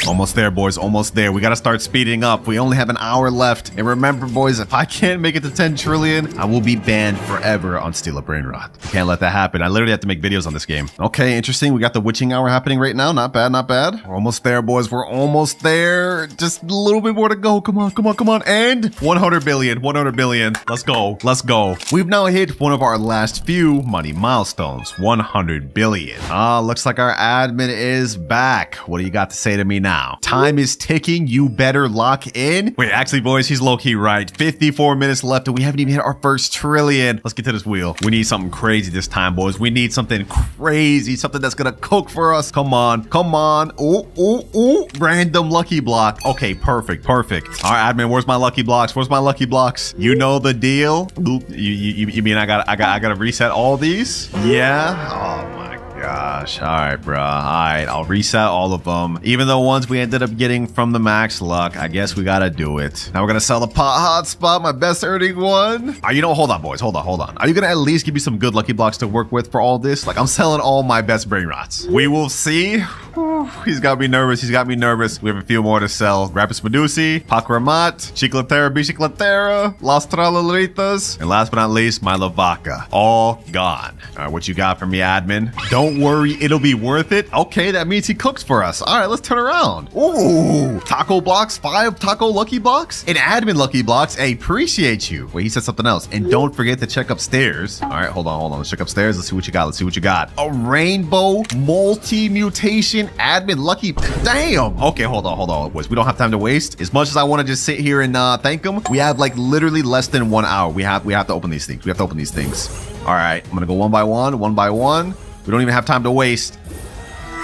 Almost there, boys. Almost there. We got to start speeding up. We only have an hour left. And remember, boys, if I can't make it to 10 trillion, I will be banned forever on Steal a Brain Rot. Can't let that happen. I literally have to make videos on this game. Okay, interesting. We got the witching hour happening right now. Not bad, not bad. We're almost there, boys. We're almost there. Just a little bit more to go. Come on, come on, come on. And 100 billion. 100 billion. Let's go. Let's go. We've now hit one of our last few money milestones. 100 billion. Looks like our admin is back. What do you got to say to me now? Time is ticking. You better lock in. Wait, actually, boys, he's low-key right. 54 minutes left, and we haven't even hit our first trillion. Let's get to this wheel. We need something crazy this time, boys. We need something crazy, something that's gonna cook for us. Come on, come on. Oh, oh, oh. Random lucky block. Okay, perfect, perfect. All right, admin, where's my lucky blocks? Where's my lucky blocks? You know the deal. Oop, you mean I gotta reset all these? Yeah. Oh my gosh. All right, bro. All right, I'll reset all of them. Even the ones we ended up getting from the max luck, I guess we gotta do it. Now we're gonna sell the pot hotspot, my best earning one. You know, hold on, boys. Hold on, hold on. Are you gonna at least give me some good lucky blocks to work with for all this? Like, I'm selling all my best brain rots. We will see. Whew, he's got me nervous. He's got me nervous. We have a few more to sell. Grapis Medusi, Pakramat, Chiclatera, Biciclatera, Las Tralalitas, and last but not least, my Lavaca. All gone. All right, what you got for me, admin? Don't worry, it'll be worth it. Okay, that means he cooks for us. All right, let's turn around. Ooh, taco blocks, 5 taco lucky blocks, and admin lucky blocks. I appreciate you. Wait, he said something else. And don't forget to check upstairs. All right, hold on, hold on. Let's check upstairs. Let's see what you got. Let's see what you got. A rainbow multi-mutation admin lucky. Damn. Okay, hold on, boys. We don't have time to waste. As much as I want to just sit here and thank him, we have like literally less than 1 hour. We have to open these things. We have to open these things. All right, I'm gonna go one by one, one by one. We don't even have time to waste.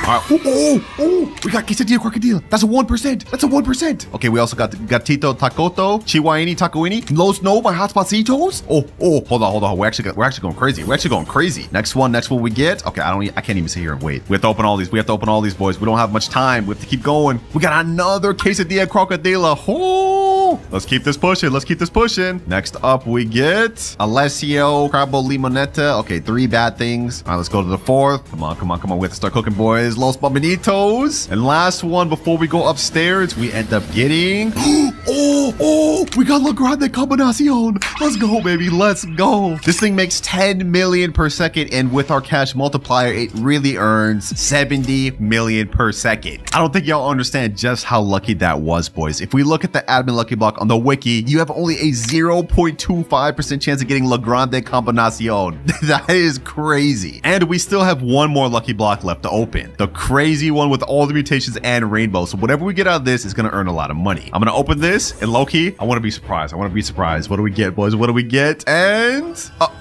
All right. Oh, we got quesadilla crocodile. That's a 1%. That's a 1%. Okay, we also got Gatito Takoto, Chihuahini Tacoini, Los No by Hotspotsitos. Oh, hold on. We're actually going crazy. We're actually going crazy. Next one we get. Okay, I can't even sit here and wait. We have to open all these. We have to open all these, boys. We don't have much time. We have to keep going. We got another quesadilla crocodile. Oh, let's keep this pushing. Let's keep this pushing. Next up, we get Alessio Crabo Limonetta. Okay, 3 bad things. All right, let's go to the 4th. Come on. We have to start cooking, boys. Los Bombinitos. And last one before we go upstairs, we end up getting we got La Grande Combinacion. Let's go, baby. Let's go. This thing makes 10 million per second, and with our cash multiplier, it really earns 70 million per second. I don't think y'all understand just how lucky that was, boys. If we look at the admin lucky block on the wiki, you have only a 0.25% chance of getting La Grande Combinacion. That is crazy. And we still have one more lucky block left to open. The crazy one with all the mutations and rainbow. So whatever we get out of this is going to earn a lot of money. I'm going to open this, and low-key, I want to be surprised. What do we get, boys? What do we get? And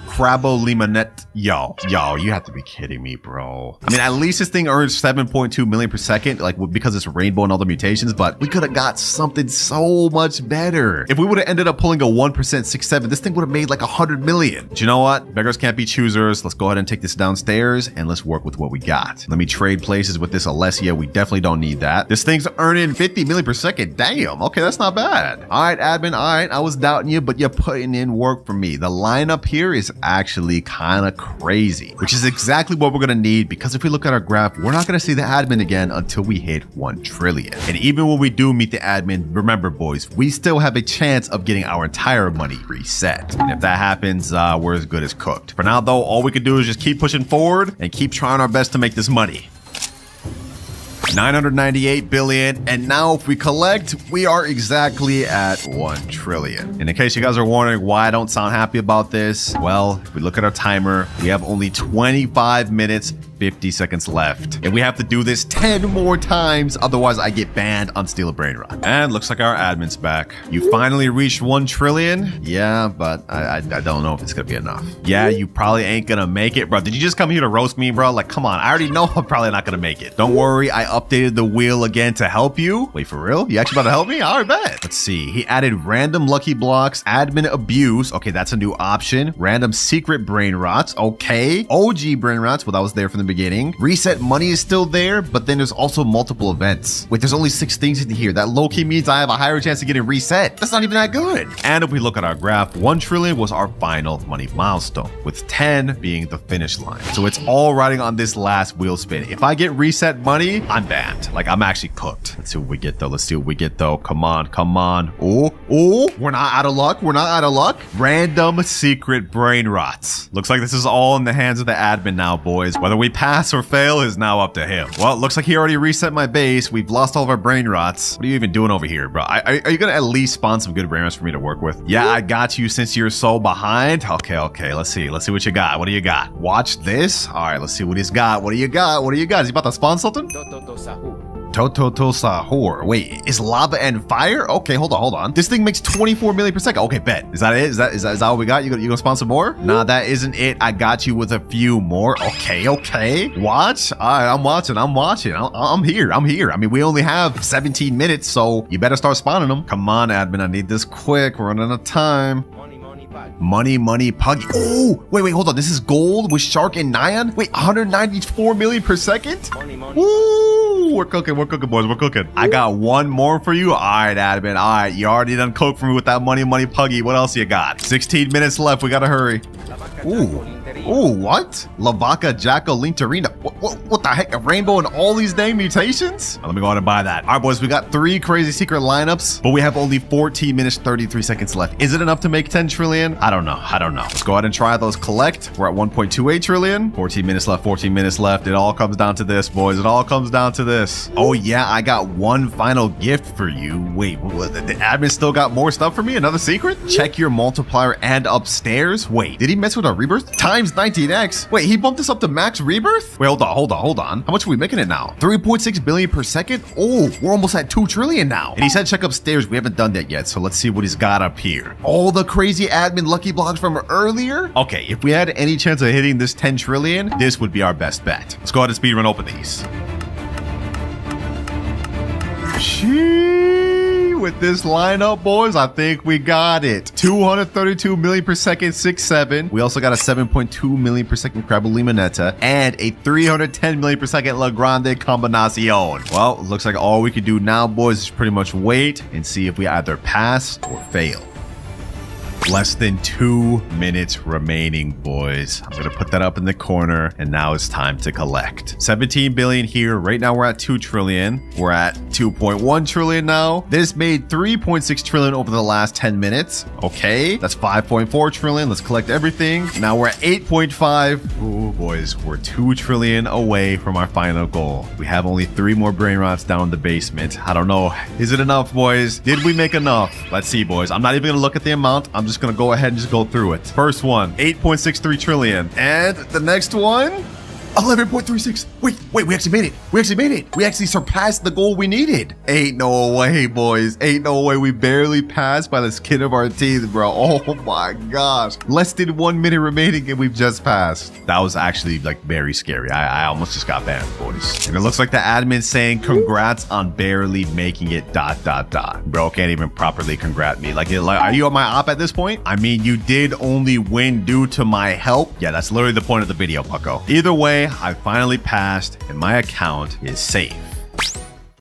Crabo Limonette. Yo, you have to be kidding me, bro. I mean, at least this thing earns 7.2 million per second, like because it's rainbow and all the mutations, but we could have got something so much better. If we would have ended up pulling a 1% 6.7, this thing would have made like 100 million. But you know what? Beggars can't be choosers. Let's go ahead and take this downstairs and let's work with what we got. Let me trade places with this Alessia. We definitely don't need that. This thing's earning 50 million per second. Damn. Okay, that's not bad. All right, admin. All right, I was doubting you, but you're putting in work for me. The lineup here is actually kind of crazy, which is exactly what we're going to need, because if we look at our graph, we're not going to see the admin again until we hit 1 trillion. And even when we do meet the admin, remember, boys, we still have a chance of getting our entire money reset. And if that happens, we're as good as cooked. For now, though, all we can do is just keep pushing forward and keep trying our best to make this money. 998 billion, and now if we collect, we are exactly at 1 trillion. And in case you guys are wondering why I don't sound happy about this, well, if we look at our timer, we have only 25 minutes 50 seconds left. And we have to do this 10 more times. Otherwise, I get banned on Steal a Brain Rot. And looks like our admin's back. You finally reached 1 trillion. Yeah, but I don't know if it's gonna be enough. Yeah, you probably ain't gonna make it, bro. Did you just come here to roast me, bro? Like, come on. I already know I'm probably not gonna make it. Don't worry. I updated the wheel again to help you. Wait, for real? You actually about to help me? All right, bet. Let's see. He added random lucky blocks, admin abuse. Okay, that's a new option. Random secret brain rots. Okay. OG brain rots. Well, that was there from the beginning. Reset money is still there, but then there's also multiple events. Wait, there's only 6 things in here. That low-key means I have a higher chance of getting reset. That's not even that good. And if we look at our graph, 1 trillion was our final money milestone, with 10 being the finish line. So it's all riding on this last wheel spin. If I get reset money, I'm banned. Like, I'm actually cooked. Let's see what we get though. Let's see what we get though. Come on, come on. Oh, we're not out of luck. We're not out of luck. Random secret brain rots. Looks like this is all in the hands of the admin now, boys. Whether we pass or fail is now up to him. Well, it looks like he already reset my base. We've lost all of our brain rots. What are you even doing over here, bro? Are you gonna at least spawn some good brain rots for me to work with? Yeah, I got you since you're so behind. Okay. Let's see what you got. What do you got? Watch this. All right, let's see what he's got. What do you got? Is he about to spawn something? Toto Sahur. Wait, is lava and fire? Okay, hold on. This thing makes 24 million per second. Okay, bet. Is that it? Is that all we got? You gonna spawn some more? Nah, that isn't it. I got you with a few more. Okay. Watch. All right, I'm watching. I'm here. I mean, we only have 17 minutes, so you better start spawning them. Come on, admin. I need this quick. We're running out of time. Money, puggy. Oh, wait, hold on. This is gold with shark and nyan. Wait, 194 million per second? Woo, we're cooking, boys. We're cooking. I got one more for you. All right, admin. All right, you already done cooked for me with that money, puggy. What else you got? 16 minutes left. We gotta hurry. Ooh, what? Lavaca, Jackal, Linterina. What the heck? A rainbow and all these dang mutations? Let me go ahead and buy that. All right, boys, we got 3 crazy secret lineups, but we have only 14 minutes, 33 seconds left. Is it enough to make 10 trillion? I don't know. Let's go ahead and try those collect. We're at 1.28 trillion. 14 minutes left. It all comes down to this, boys. It all comes down to this. Oh, yeah, I got one final gift for you. Wait, the admin still got more stuff for me? Another secret? Check your multiplier and upstairs. Wait, did he mess with our rebirth? Times 19x. Wait, he bumped us up to max rebirth? Wait, hold on. How much are we making it now? 3.6 billion per second? Oh, we're almost at 2 trillion now. And he said check upstairs. We haven't done that yet, so let's see what he's got up here. All the crazy admin lucky blocks from earlier? Okay, if we had any chance of hitting this 10 trillion, this would be our best bet. Let's go ahead and speedrun open these. With this lineup, boys, I think we got it. 232 million per second, 6-7. We also got a 7.2 million per second Crabble Limonetta and a 310 million per second La Grande Combinacion. Well, looks like all we can do now, boys, is pretty much wait and see if we either pass or fail. Less than 2 minutes remaining, boys. I'm gonna put that up in the corner, and now it's time to collect. 17 billion here. Right now we're at 2 trillion. We're at 2.1 trillion now. This made 3.6 trillion over the last 10 minutes. Okay, that's 5.4 trillion. Let's collect everything. Now we're at 8.5. Ooh, boys, we're 2 trillion away from our final goal. We have only 3 more brain rots down in the basement. I don't know. Is it enough, boys? Did we make enough? Let's see, boys. I'm not even gonna look at the amount. I'm just gonna go ahead and just go through it. First one, 8.63 trillion. And the next one, 11.36. Wait, we actually made it. We actually surpassed the goal we needed. Ain't no way, boys. Ain't no way. We barely passed by the skin of our teeth, bro. Oh my gosh. Less than 1 minute remaining and we've just passed. That was actually like very scary. I almost just got banned, boys. And it looks like the admin's saying congrats on barely making it ... Bro can't even properly congrat me. Like, are you on my op at this point? I mean, you did only win due to my help. Yeah, that's literally the point of the video, bucko. Either way, I finally passed and my account is safe.